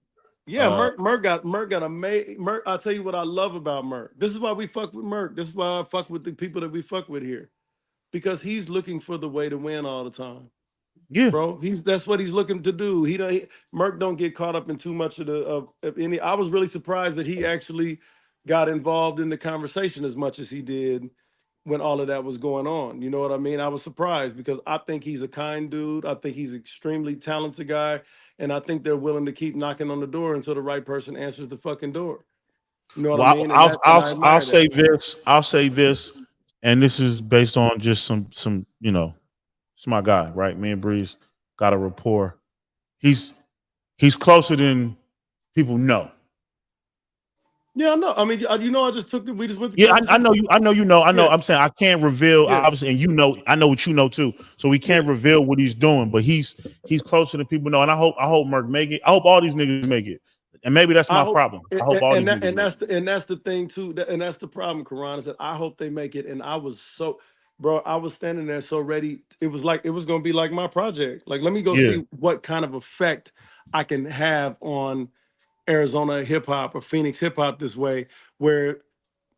Yeah, Merk got amazing. Merk, I'll tell you what I love about Merk. This is why we fuck with Merk. This is why I fuck with the people that we fuck with here. Because he's looking for the way to win all the time. Yeah, bro. That's what he's looking to do. Merk don't get caught up in too much of any. I was really surprised that he actually got involved in the conversation as much as he did, when all of that was going on. You know what I mean? I was surprised because I think he's a kind dude. I think he's extremely talented guy. And I think they're willing to keep knocking on the door until the right person answers the fucking door. You know what I Well, mean? And that, and I I'll admire say that. this. I'll say this, and this is based on just some it's my guy, right? Me and Breeze got a rapport. He's closer than people know. Yeah, no. I mean, I just took we just went to Yeah, Kansas I City. know you. I know you know. I know. Yeah, I'm saying I can't reveal, yeah, obviously, and I know what you know too. So we can't reveal what he's doing, but he's closer than people know. And I hope Merc make it. I hope all these niggas make it. And maybe that's I my hope, problem. I hope all these niggas and make it. that's the thing too, and that's the problem, Karan, is that I hope they make it. And I was so, bro, I was standing there so ready. It was like it was gonna be like my project. Like, let me go Yeah. see what kind of effect I can have on Arizona hip hop or Phoenix hip hop this way, where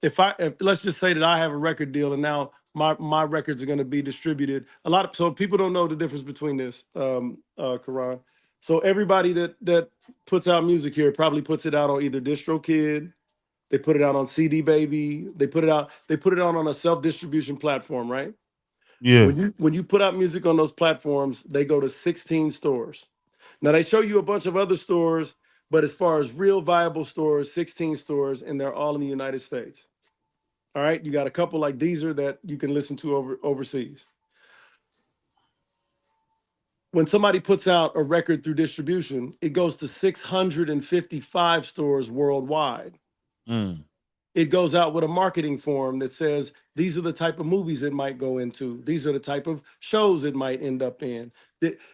if let's just say that I have a record deal and now my records are going to be distributed so people don't know the difference between this, Karan. So everybody that puts out music here probably puts it out on either DistroKid, they put it out on CD Baby, they put it out on a self-distribution platform, right? Yeah. When you put out music on those platforms, they go to 16 stores. Now they show you a bunch of other stores, but as far as real viable stores, 16 stores, and they're all in the United States. All right, you got a couple like Deezer that you can listen to overseas. When somebody puts out a record through distribution, it goes to 655 stores worldwide. Mm. It goes out with a marketing form that says these are the type of movies it might go into. These are the type of shows it might end up in.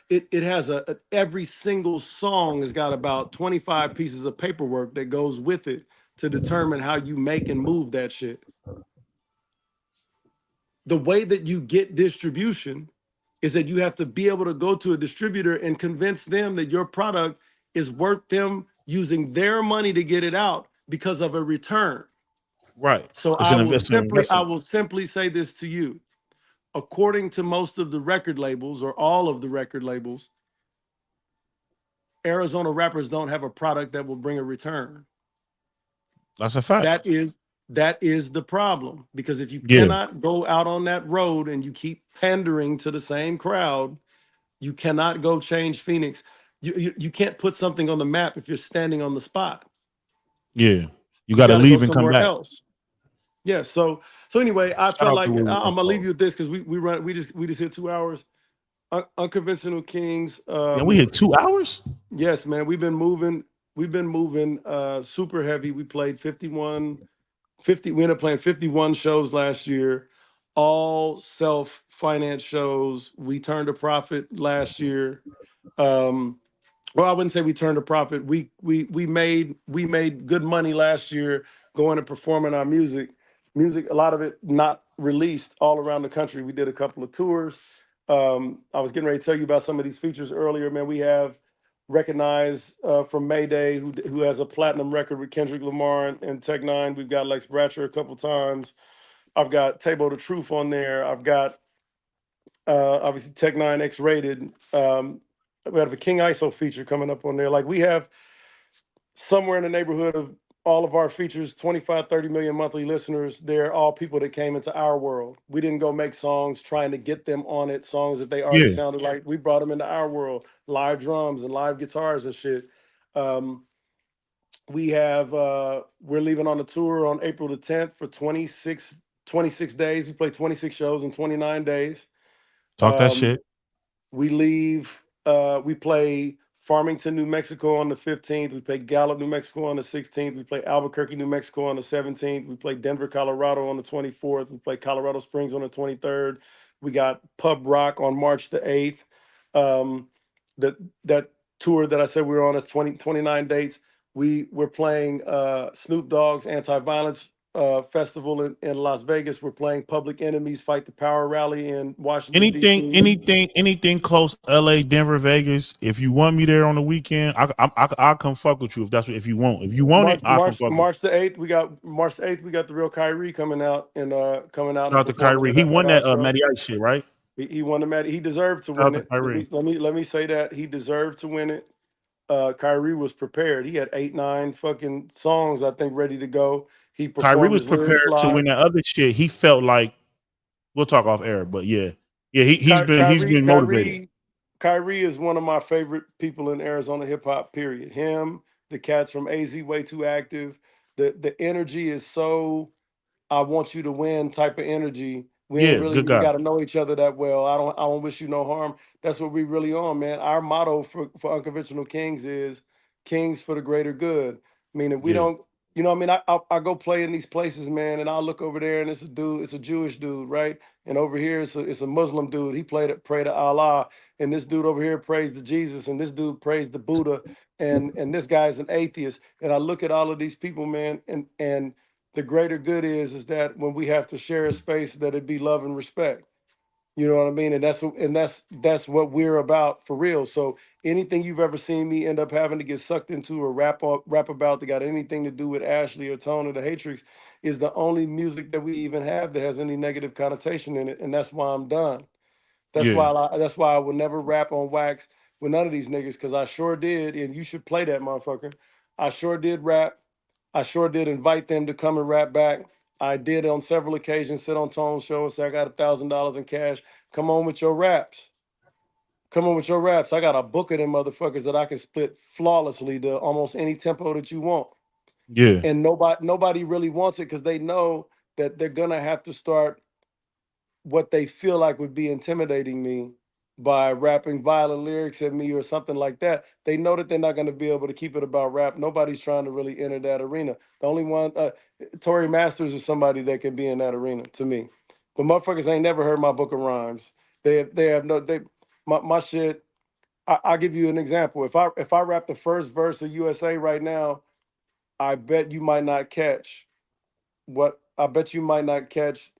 It has every single song has got about 25 pieces of paperwork that goes with it to determine how you make and move that shit. The way that you get distribution is that you have to be able to go to a distributor and convince them that your product is worth them using their money to get it out because of a return. Right. So It's an investment. I will simply say this to you. According to most of the record labels or all of the record labels, Arizona rappers don't have a product that will bring a return. That's a fact. That is the problem, because if you Yeah. cannot go out on that road and you keep pandering to the same crowd, you cannot go change Phoenix. You can't put something on the map if you're standing on the spot. Yeah. You You got to got to go leave and come somewhere back. else. Yeah. So anyway, I Shout felt out like to I'm Willie gonna leave Oswald. you with this because we just hit 2 hours. Unconventional Kings. Yeah, we hit 2 hours. Yes, man. We've been moving super heavy. We played 51. 50, we ended up playing 51 shows last year, all self-finance shows. We turned a profit last year. Well, I wouldn't say we turned a profit. We made good money last year going and performing our music. A lot of it not released all around the country. We did a couple of tours. I was getting ready to tell you about some of these features earlier, man. We have Recognize from Mayday, who has a platinum record with Kendrick Lamar and Tech Nine. We've got Lex Bratcher a couple times. I've got Tabo the Truth on there. I've got obviously Tech Nine X Rated. We have a King ISO feature coming up on there. Like, we have somewhere in the neighborhood of all of our features, 25, 30 million monthly listeners. They're all people that came into our world. We didn't go make songs trying to get them on it, songs that they already Yeah. sounded like. We brought them into our world, live drums and live guitars and shit. We have, we're leaving on a tour on April the 10th for 26 days. We play 26 shows in 29 days. Talk that shit. We leave, we play Farmington, New Mexico on the 15th. We play Gallup, New Mexico on the 16th. We play Albuquerque, New Mexico on the 17th. We play Denver, Colorado on the 24th. We play Colorado Springs on the 23rd. We got Pub Rock on March the 8th. That tour that I said we were on is 29 dates. We're playing Snoop Dogg's Anti-Violence Festival in Las Vegas. We're playing Public Enemy's Fight the Power Rally in Washington, Anything close, LA, Denver, Vegas. If you want me there on the weekend, I'll come fuck with you if if you want. If you want it, I'll come fuck with you. March the 8th, we got the real Kyrie coming out and Shout out to Kyrie. He won that Matty Ice shit, right? He won the Matty. He deserved to win it. Let me say that he deserved to win it. Kyrie was prepared. He had 8, 9 fucking songs, I think, ready to go. He performed. Kyrie was prepared to win that other shit. He felt like we'll talk off air. But yeah, he's been motivated. Kyrie is one of my favorite people in Arizona hip hop. Period. Him, the cats from AZ, way too active. The energy is so I want you to win type of energy. We ain't Yeah, really good even guy. got to know each other that well. I don't wish you no harm. That's what we really on, man. Our motto for Unconventional Kings is Kings for the greater good. Meaning we Yeah, don't, you know what I mean? I go play in these places, man, and I'll look over there and it's a dude, it's a Jewish dude, right? And over here it's a Muslim dude. He pray to Allah. And this dude over here prays to Jesus, and this dude prays to Buddha, and this guy's an atheist. And I look at all of these people, man, and the greater good is that when we have to share a space, that it be love and respect. You know what I mean? And that's what we're about for real. So anything you've ever seen me end up having to get sucked into or rap about that got anything to do with Ashley or Tone or the Hatrix is the only music that we even have that has any negative connotation in it, and that's why I'm done. yeah. That's why I will never rap on wax with none of these niggas, because I sure did, and you should play that motherfucker. I sure did rap. I sure did invite them to come and rap back. I did on several occasions sit on Tone's show and say, I got $1,000 in cash. Come on with your raps. Come on with your raps. I got a book of them motherfuckers that I can split flawlessly to almost any tempo that you want. Yeah, And nobody really wants it because they know that they're gonna have to start what they feel like would be intimidating me by rapping violent lyrics at me or something like that. They know that they're not going to be able to keep it about rap. Nobody's trying to really enter that arena. The only one, Tory Masters is somebody that can be in that arena to me. But motherfuckers ain't never heard my book of rhymes. They have no they my shit. I'll give you an example. If I rap the first verse of USA right now, I bet you might not catch what I bet you might not catch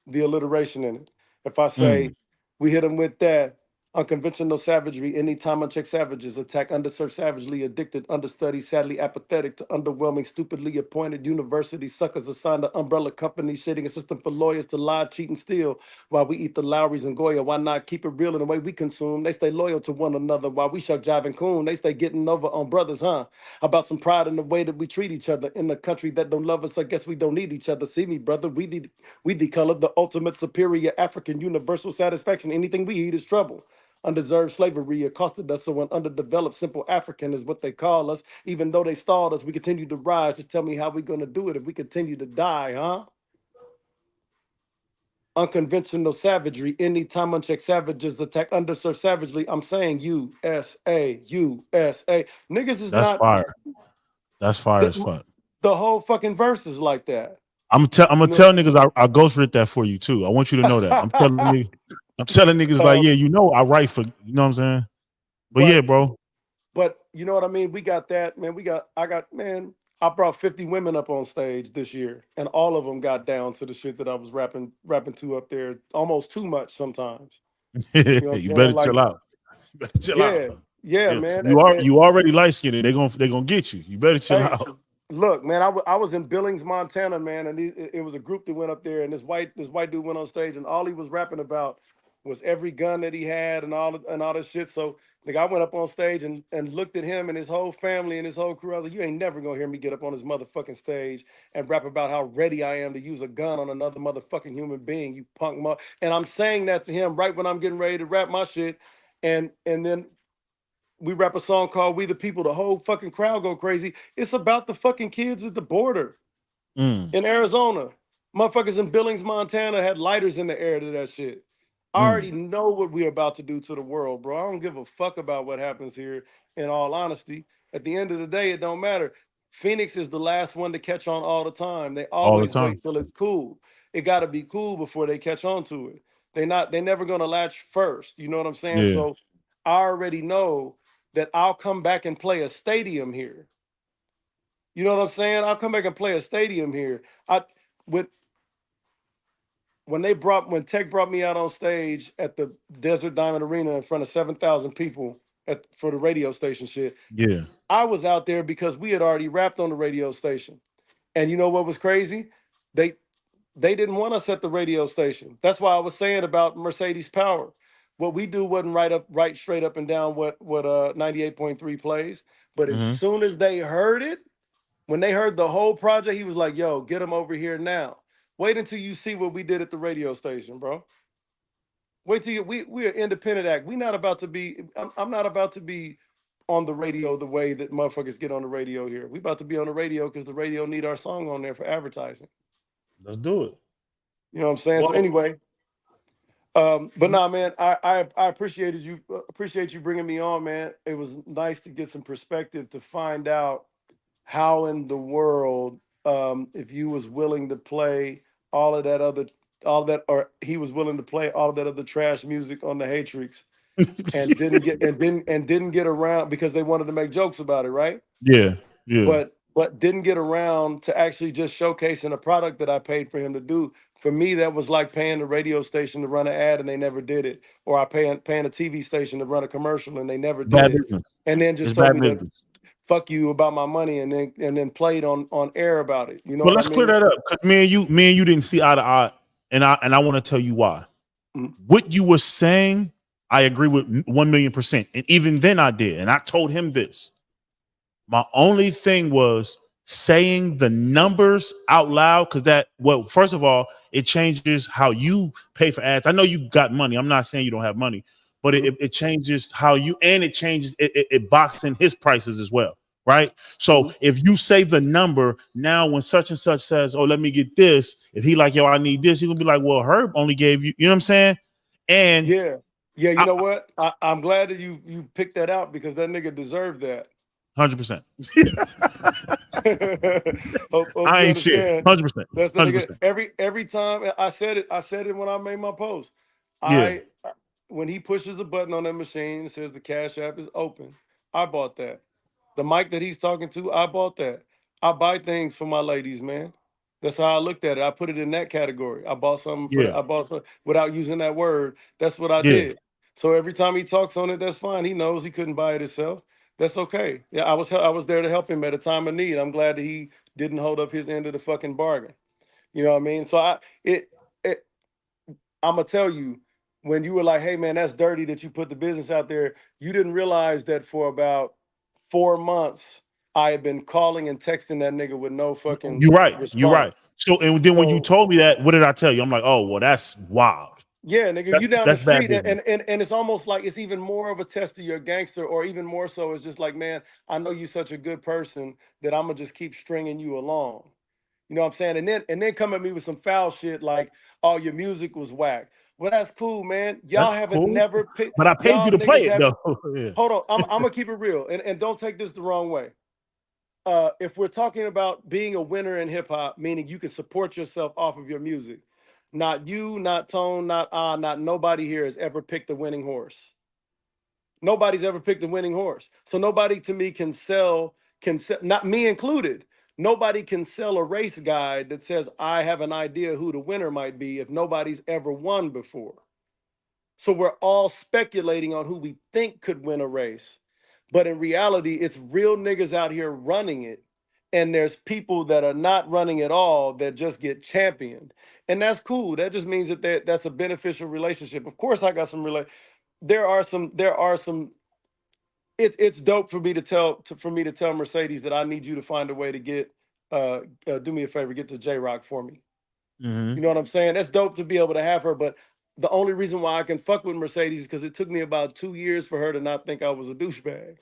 the alliteration in it. If I say mm, we hit them with that unconventional savagery, anytime unchecked savages attack underserved, savagely addicted, understudy, sadly apathetic to underwhelming, stupidly appointed university suckers assigned to umbrella companies, shading a system for lawyers to lie, cheat, and steal. While we eat the Lowrys and Goya, why not keep it real in the way we consume? They stay loyal to one another while we shuck jive and coon. They stay getting over on brothers, huh? About some pride in the way that we treat each other in the country that don't love us. I guess we don't need each other. See me, brother. We decolored the ultimate superior African universal satisfaction. Anything we eat is trouble. Undeserved slavery accosted us, so an underdeveloped simple African is what they call us. Even though they stalled us, we continue to rise. Just tell me how we gonna do it if we continue to die, huh? Unconventional savagery. Anytime unchecked savages attack underserved savagely. I'm saying USA, USA. Niggas is that's not fire. That's fire as the, fuck. the whole fucking verse is like that. I'm gonna You know, tell niggas I ghostwrite that for you too. I want you to know that. I'm telling niggas like, yeah, um, you know, I write for, you know what I'm saying? But yeah, but bro. but you know what I mean? We got that, man. I brought 50 women up on stage this year, and all of them got down to the shit that I was rapping to up there, almost too much sometimes. You know what You I'm saying? better Like, chill out. You better chill out. yeah, yeah, Yeah, man. you already light skinned. They gonna get you. You better chill Hey, out. look, man, I was in Billings, Montana, man, and it was a group that went up there, and this white dude went on stage, and all he was rapping about was every gun that he had and all this shit. So, like, I went up on stage and looked at him and his whole family and his whole crew. I was like, you ain't never gonna hear me get up on this motherfucking stage and rap about how ready I am to use a gun on another motherfucking human being, you punk And I'm saying that to him right when I'm getting ready to rap my shit, and then we rap a song called "We the People." The whole fucking crowd go crazy. It's about the fucking kids at the border Mm, in Arizona. Motherfuckers in Billings, Montana had lighters in the air to that shit. I already mm. know what we're about to do to the world, bro. I don't give a fuck about what happens here, in all honesty. At the end of the day, it don't matter. Phoenix is the last one to catch on all the time. They All the always time. wait till it's cool. It gotta be cool before they catch on to it. They never gonna latch first. You know what I'm saying? Yeah. So I already know that I'll come back and play a stadium here. You know what I'm saying? I'll come back and play a stadium here. I with when Tech brought me out on stage at the Desert Diamond Arena in front of 7,000 people for the radio station shit. Yeah. I was out there because we had already rapped on the radio station. And you know what was crazy? They they didn't want us at the radio station. That's why I was saying about Mercedes Power. What we do wasn't right straight up and down what 98.3 plays. But as Hmm. soon as they heard it, when they heard the whole project, he was like, yo, get him over here now. Wait until you see what we did at the radio station, bro. Wait till we're an independent act. We not about to be. I'm not about to be on the radio the way that motherfuckers get on the radio here. We about to be on the radio because the radio need our song on there for advertising. Let's do it. You know what I'm saying? So Well, anyway, but nah, man, I appreciate you bringing me on, man. It was nice to get some perspective to find out how in the world, if you was willing to play all of that other, all that, or he was willing to play all of that other trash music on the Hatrix and didn't get around because they wanted to make jokes about it, right? yeah, yeah. But didn't get around to actually just showcasing a product that I paid for him to do. For me, that was like paying the radio station to run an ad and they never did it, or I paying a TV station to run a commercial and they never did Bad it, business. and then It's just told bad me to business. fuck you about my money and then played on air about it. You know But what let's I mean? clear that up because me and you didn't see eye to eye, and I want to tell you why. Mhm. What you were saying, I agree with 1,000,000%, and even then I did, and I told him this. My only thing was saying the numbers out loud because first of all, it changes how you pay for ads. I know you got money. I'm not saying you don't have money, but it changes how you, and it changes it boxes in his prices as well, right? So if you say the number now, when such and such says, "Oh, let me get this," if he like, "Yo, I need this," he gonna be like, "Well, Herb only gave you," you know what I'm saying? And Yeah. You know what? I'm glad that you picked that out because that nigga deserved that. 100%. Hope I you ain't shit. understand. 100%. That's the nigga. 100%. Every time I said it when I made my post. Yeah. When he pushes a button on that machine and says the Cash App is open, I bought that. The mic that he's talking to, I bought that. I buy things for my ladies, man. That's how I looked at it. I put it in that category. I bought something for Yeah. I bought some without using that word. That's what I Yeah. did. So every time he talks on it, that's fine. He knows he couldn't buy it himself. That's okay. Yeah, I was there to help him at a time of need. I'm glad that he didn't hold up his end of the fucking bargain. You know what I mean? So I'm gonna tell you, when you were like, "Hey man, that's dirty that you put the business out there," you didn't realize that for about 4 months I had been calling and texting that nigga with no fucking You're right. You're right. response. So, and then when you So told me that, what did I tell you? I'm like, oh, well, that's wild. yeah, nigga, you down the That's bad street, and, business. and and it's almost like it's even more of a test of your gangster, or even more so, it's just like, man, I know you're such a good person that I'm gonna just keep stringing you along. You know what I'm saying? And then come at me with some foul shit like, "Oh, your music was whack." Well, that's cool, man. Y'all That's haven't cool. never picked. But I paid you Y'all to play niggas it, haven't. though. Yeah. Hold on, I'm gonna keep it real, and don't take this the wrong way. If we're talking about being a winner in hip hop, meaning you can support yourself off of your music, not you, not Tone, not nobody here has ever picked a winning horse. Nobody's ever picked a winning horse. So nobody to me can sell, not me included. Nobody can sell a race guide that says I have an idea who the winner might be if nobody's ever won before. So we're all speculating on who we think could win a race. But in reality, it's real niggas out here running it. And there's people that are not running at all that just get championed. And that's cool. That just means that's a beneficial relationship. Of course, I got some there are some it's dope for me to tell Mercedes that I need you to find a way to get do me a favor, get to J Rock for me. Mm-hmm. You know what I'm saying? That's dope to be able to have her, but the only reason why I can fuck with Mercedes is because it took me about 2 years for her to not think I was a douchebag.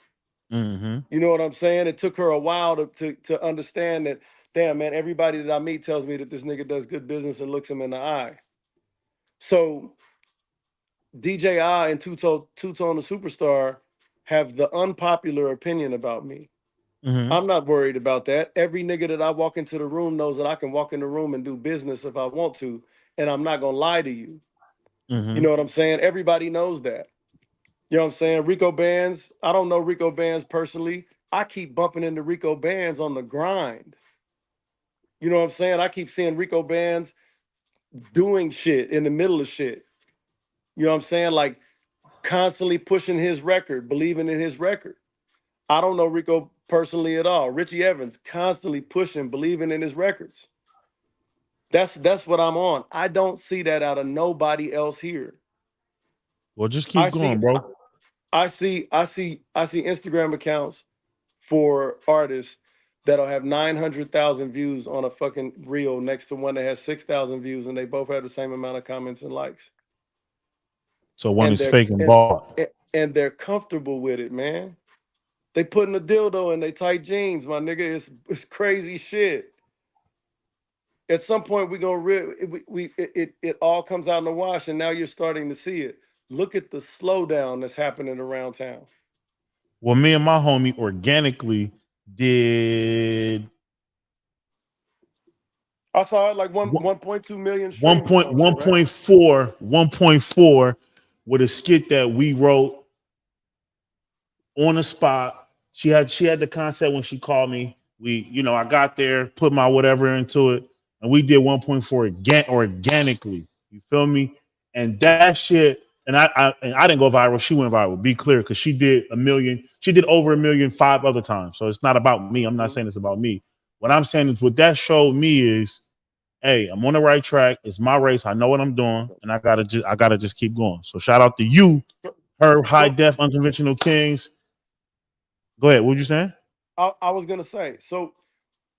Mm-hmm. You know what I'm saying? It took her a while to understand that, damn man, everybody that I meet tells me that this nigga does good business and looks him in the eye. So DJI and Two Tone the Superstar have the unpopular opinion about me. Mm-hmm. I'm not worried about that. Every nigga that I walk into the room knows that I can walk in the room and do business if I want to, and I'm not gonna lie to you. Mm-hmm. You know what I'm saying? Everybody knows that. You know what I'm saying? Rico Bands, I don't know Rico Bands personally. I keep bumping into Rico Bands on the grind. You know what I'm saying? I keep seeing Rico Bands doing shit in the middle of shit. You know what I'm saying? Like constantly pushing his record, believing in his record. I don't know Rico personally at all. Richie Evans constantly pushing, believing in his records. That's what I'm on. I don't see that out of nobody else here. Well, just keep I see going, bro. I see Instagram accounts for artists that'll have 900,000 views on a fucking reel next to one that has 6,000 views, and they both have the same amount of comments and likes. So one And is they're fake and bald. and they're comfortable with it, man. They putting a dildo in they tight jeans, my nigga. It's crazy shit. At some point, we gonna it all comes out in the wash, and now you're starting to see it. Look at the slowdown that's happening around town. Well, me and my homie organically did I saw it like one- 1.2 million one streams. or point some one shit, right? point four 1.4 with a skit that we wrote on the spot. She had the concept when she called me. I got there, put my whatever into it, and we did 1.4 organically. You feel me? And that shit, and I didn't go viral. She went viral. Be clear, because she did 1 million. She did over 1 million 5 other times. So it's not about me. I'm not saying it's about me. What I'm saying is what that showed me is, hey, I'm on the right track. It's my race. I know what I'm doing, and I gotta just keep going. So shout out to you, her high def unconventional kings. Go ahead. What you saying? I was gonna say, so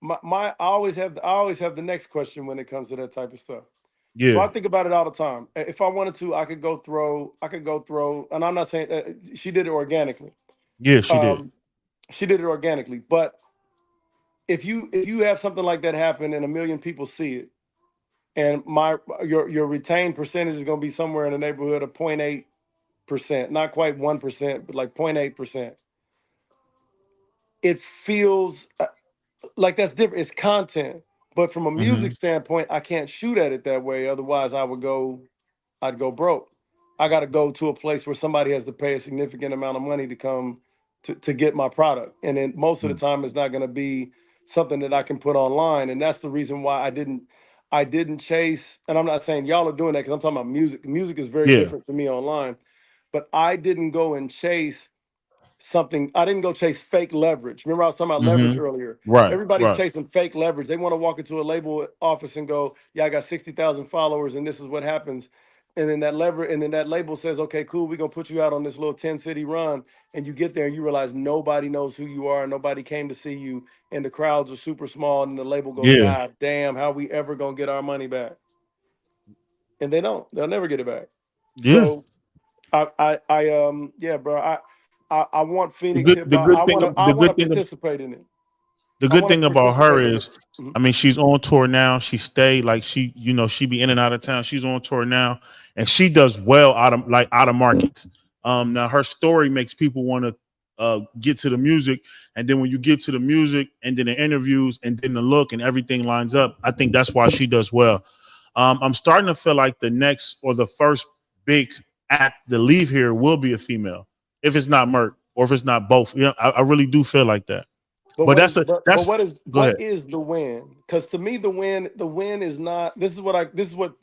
I always have the next question when it comes to that type of stuff. So I Yeah, think about it all the time. If I wanted to, I could go throw, and I'm not saying she did it organically. yeah, she did. She did it organically, but if you have something like that happen and 1 million people see it, and your retained percentage is gonna be somewhere in the neighborhood of 0.8%, not quite 1%, but like 0.8%. It feels like that's different. It's content, but from a music standpoint, I can't shoot at it that way. Otherwise, I'd go broke. I got to go to a place where somebody has to pay a significant amount of money to come to get my product, and then most of the time, it's not going to be something that I can put online, and that's the reason why I didn't chase. And I'm not saying y'all are doing that because I'm talking about music. Music is very Yeah. different to me online, but I didn't go and chase something. I didn't go chase fake leverage. Remember, I was talking about leverage earlier. Right. Everybody's Right. chasing fake leverage. They want to walk into a label office and go, "Yeah, I got 60,000 followers, and this is what happens." And then that label says, "Okay, cool, we're gonna put you out on this little 10-city run." And you get there and you realize nobody knows who you are, nobody came to see you, and the crowds are super small. And the label goes, Yeah. "God damn, how we ever gonna get our money back?" And they don't. They'll never get it back. Yeah. So yeah, bro. I want The Phoenix good hip the hop. good thing I the want to good thing participate in it. the I good want thing to about her participate in it. is, I mean, she's on tour now. She stayed like she be in and out of town. She's on tour now, and she does well out of markets. Now her story makes people want to get to the music, and then when you get to the music, and then the interviews, and then the look, and everything lines up. I think that's why she does well. I'm starting to feel like the next or the first big act to leave here will be a female, if it's not Merc or if it's not both. I really do feel like that. But But what that's is a but that's go what ahead. is the win? Because to me, the win is not. This is what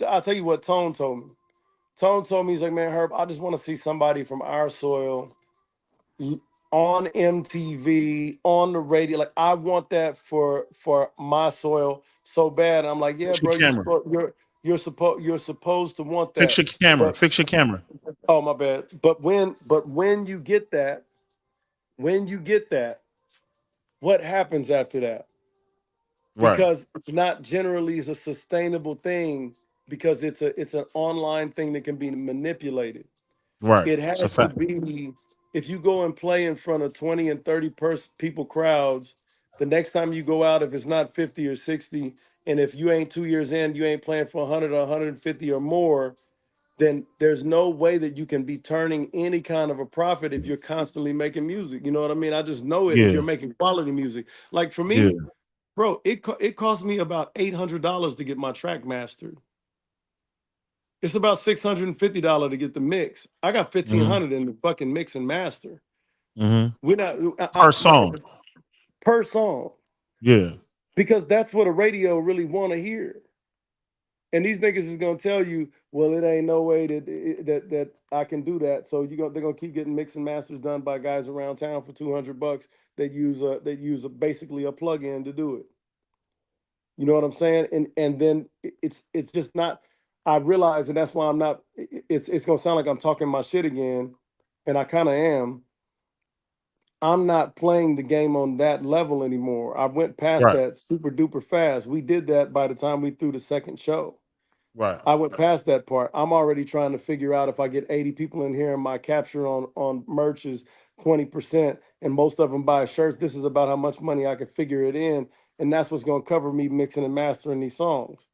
I'll tell you what Tone told me. Tone told me, he's like, "Man, Herb, I just want to see somebody from our soil on MTV, on the radio. Like, I want that for my soil so bad." I'm like, "Yeah, Fix your bro, camera. you're supposed to want Fix that." your camera. But Fix your camera. oh, my bad. But when you get that, when you get that, what happens after that? Right. Because it's not generally a sustainable thing, because it's an online thing that can be manipulated. Right. It It's a has to fact. be, if you go and play in front of 20 and 30 people crowds, the next time you go out, if it's not 50 or 60, and if you ain't 2 years in, you ain't playing for 100 or 150 or more, then there's no way that you can be turning any kind of a profit if you're constantly making music. You know what I mean? I just know it if you're Yeah. making quality music. Like for Yeah. me, bro, it cost me about $800 to get my track mastered. It's about $650 to get the mix. I got hmm 1,500 in the fucking mix and master. hmm We're not Per song. per song, Yeah. because that's what a radio really want to hear. And these niggas is gonna tell you, well, it ain't no way that I can do that. So they're gonna keep getting mix and masters done by guys around town for $200 that use basically a plug-in to do it. You know what I'm saying? And then it's just not. I realize, and that's why I'm not. It's gonna sound like I'm talking my shit again, and I kind of am. I'm not playing the game on that level anymore. I went past Right. that super duper fast. We did that by the time we threw the second show. Right. I went past that part. I'm already trying to figure out if I get 80 people in here and my capture on merch is 20% and most of them buy shirts. This is about how much money I can figure it in, and that's what's going to cover me mixing and mastering these songs.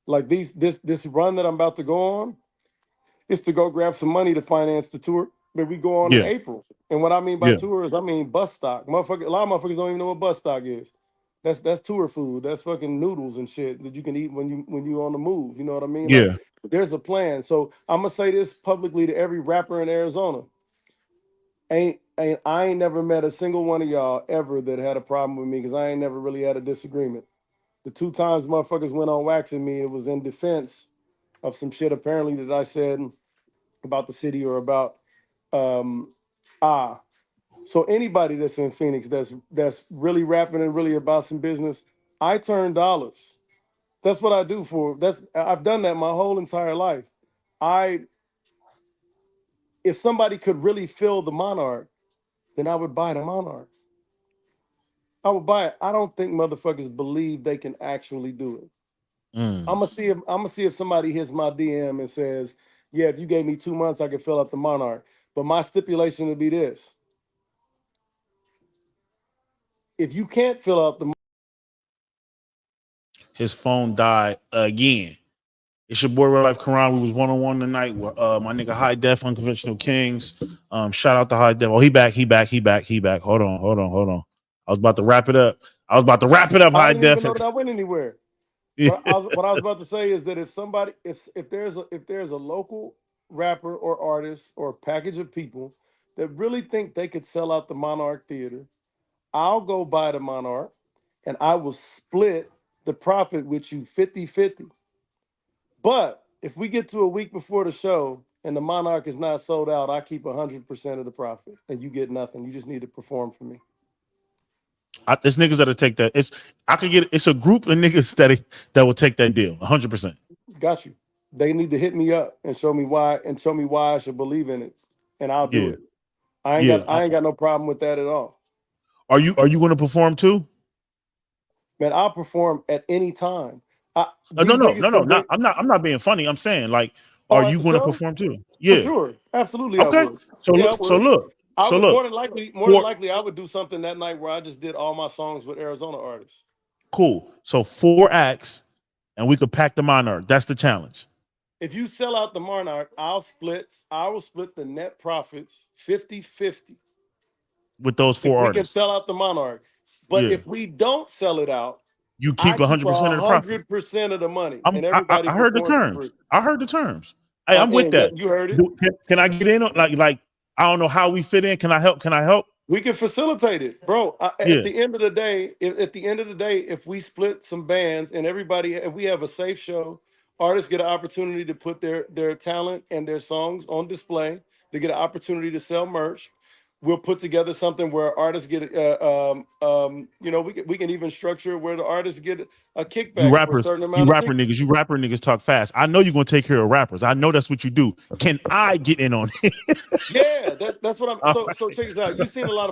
Like this run that I'm about to go on is to go grab some money to finance the tour that we go on in Yeah. April. And what I mean by Yeah. tour is I mean bus stock. Motherfucker, a lot of motherfuckers don't even know what bus stock is. That's tour food. That's fucking noodles and shit that you can eat when you on the move. You know what I mean? Like Yeah. there's a plan. So I'm gonna say this publicly to every rapper in Arizona. I ain't never met a single one of y'all ever that had a problem with me because I ain't never really had a disagreement. The 2 times motherfuckers went on waxing me, it was in defense of some shit apparently that I said about the city or about um so anybody that's in Phoenix that's really rapping and really about some business, I turn dollars. That's what I do for I've done that my whole entire life. I If somebody could really fill the Monarch, then I would buy the Monarch. I would buy it. I don't think motherfuckers believe they can actually do it. Mm. I'm gonna see if somebody hits my DM and says, "Yeah, if you gave me 2 months, I could fill up the Monarch." But my stipulation would be this: if you can't fill up the His phone died again. It's your boy Real Life Karan. We was 1-on-1 tonight with my nigga High Def Unconventional Kings. Shout out to High Def. Oh, he back. Hold on. I was about to wrap it up. I High didn't even Def. know that I went anywhere. Yeah. What I was about to say is that if there's a local rapper or artist or package of people that really think they could sell out the Monarch Theater, I'll go buy the Monarch and I will split the profit with you 50-50. But if we get to a week before the show and the Monarch is not sold out, I keep 100% of the profit and you get nothing. You just need to perform for me. There's niggas that'll take that. It's a group of niggas that will take that deal 100%. Got you. They need to hit me up and show me why I should believe in it, and I'll do it. I ain't got no problem with that at all. Are you going to perform too? Man, I'll perform at any time. No. I'm not being funny. I'm saying, like, are you going to perform too? Yeah, for sure, absolutely. Okay. I would. More than likely, I would do something that night where I just did all my songs with Arizona artists. Cool. So 4 acts, and we could pack the Monarch. That's the challenge. If you sell out the Monarch, I will split the net profits 50-50 with those 4 artists. We can sell out the Monarch, but if we don't sell it out, you keep 100% of the profit. 100% of the money. And everybody I heard the terms. Hey, I'm with that. You heard it. Can I get in on like I don't know how we fit in. Can I help? We can facilitate it, bro. At the end of the day, if we split some bands and if we have a safe show, artists get an opportunity to put their talent and their songs on display. They get an opportunity to sell merch. We'll put together something where artists get, we can even structure where the artists get a kickback for a certain amount. You rapper niggas talk fast. I know you're gonna take care of rappers. I know that's what you do. Can I get in on it? Yeah, that's what I'm. So check this out. You've seen a lot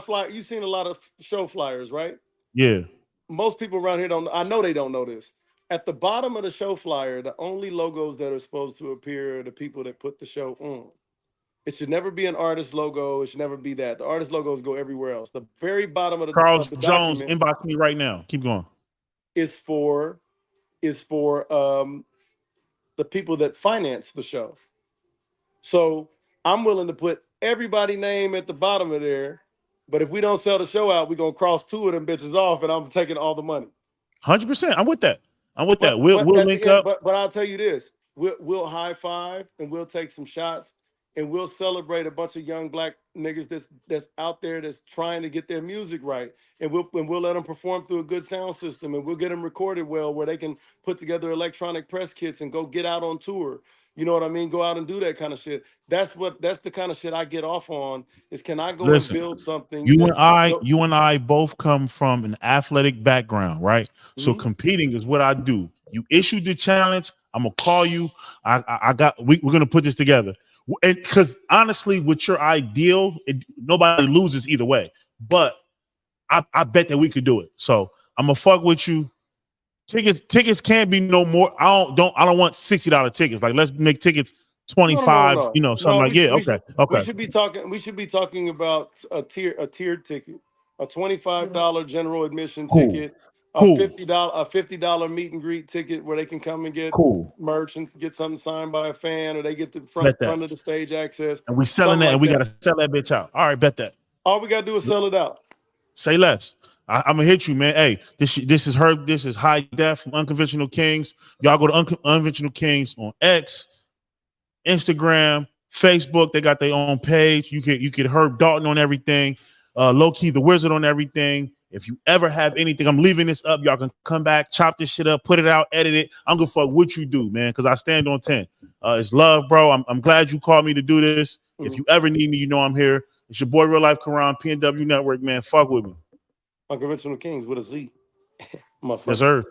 of show flyers, right? Yeah. Most people around here don't. I know they don't know this. At the bottom of the show flyer, the only logos that are supposed to appear are the people that put the show on. It should never be an artist logo. It should never be that. The artist logos go everywhere else. The very bottom of the Charles of the Jones inbox me right now. Keep going. Is for the people that finance the show. So I'm willing to put everybody's name at the bottom of there, but if we don't sell the show out, we're gonna cross 2 of them bitches off, and I'm taking all the money. 100%. I'm with that. We'll link up. But I'll tell you this: we'll high five and we'll take some shots. And we'll celebrate a bunch of young black niggas that's out there that's trying to get their music right. And we'll let them perform through a good sound system, and we'll get them recorded well where they can put together electronic press kits and go get out on tour. You know what I mean? Go out and do that kind of shit. That's the kind of shit I get off on is can I go and build something? You and I both come from an athletic background, right? Mm-hmm. So competing is what I do. You issued the challenge. I'm gonna call you. We're gonna put this together. And because honestly, with your ideal, nobody loses either way. but I bet that we could do it. So I'm gonna fuck with you. Tickets can't be no more. I don't want $60 tickets. Like, let's make tickets 25. No. You know, something like okay. We should be talking about a tiered ticket, a $25 general admission Cool. ticket, a Cool. $50 meet and greet ticket where they can come and get Cool. merch and get something signed by a fan, or they get the Bet that. front of the stage access. And we selling that, Something and we like gotta sell that bitch out. All right, bet that. All we gotta do is sell it out. Say less. I'm gonna hit you, man. Hey, this is Herb. This is High Def from Unconventional Kings. Y'all go to Unconventional Kings on X, Instagram, Facebook. They got their own page. You get Herb Dalton on everything. Low Key the Wizard on everything. If you ever have anything, I'm leaving this up. Y'all can come back, chop this shit up, put it out, edit it. I'm gonna fuck what you do, man, because I stand on 10. It's love, bro. I'm glad you called me to do this. If you ever need me, you know I'm here. It's your boy Real Life Quran, PNW Network, man. Fuck with me. Unconventional Kings with a Z. Yes, sir.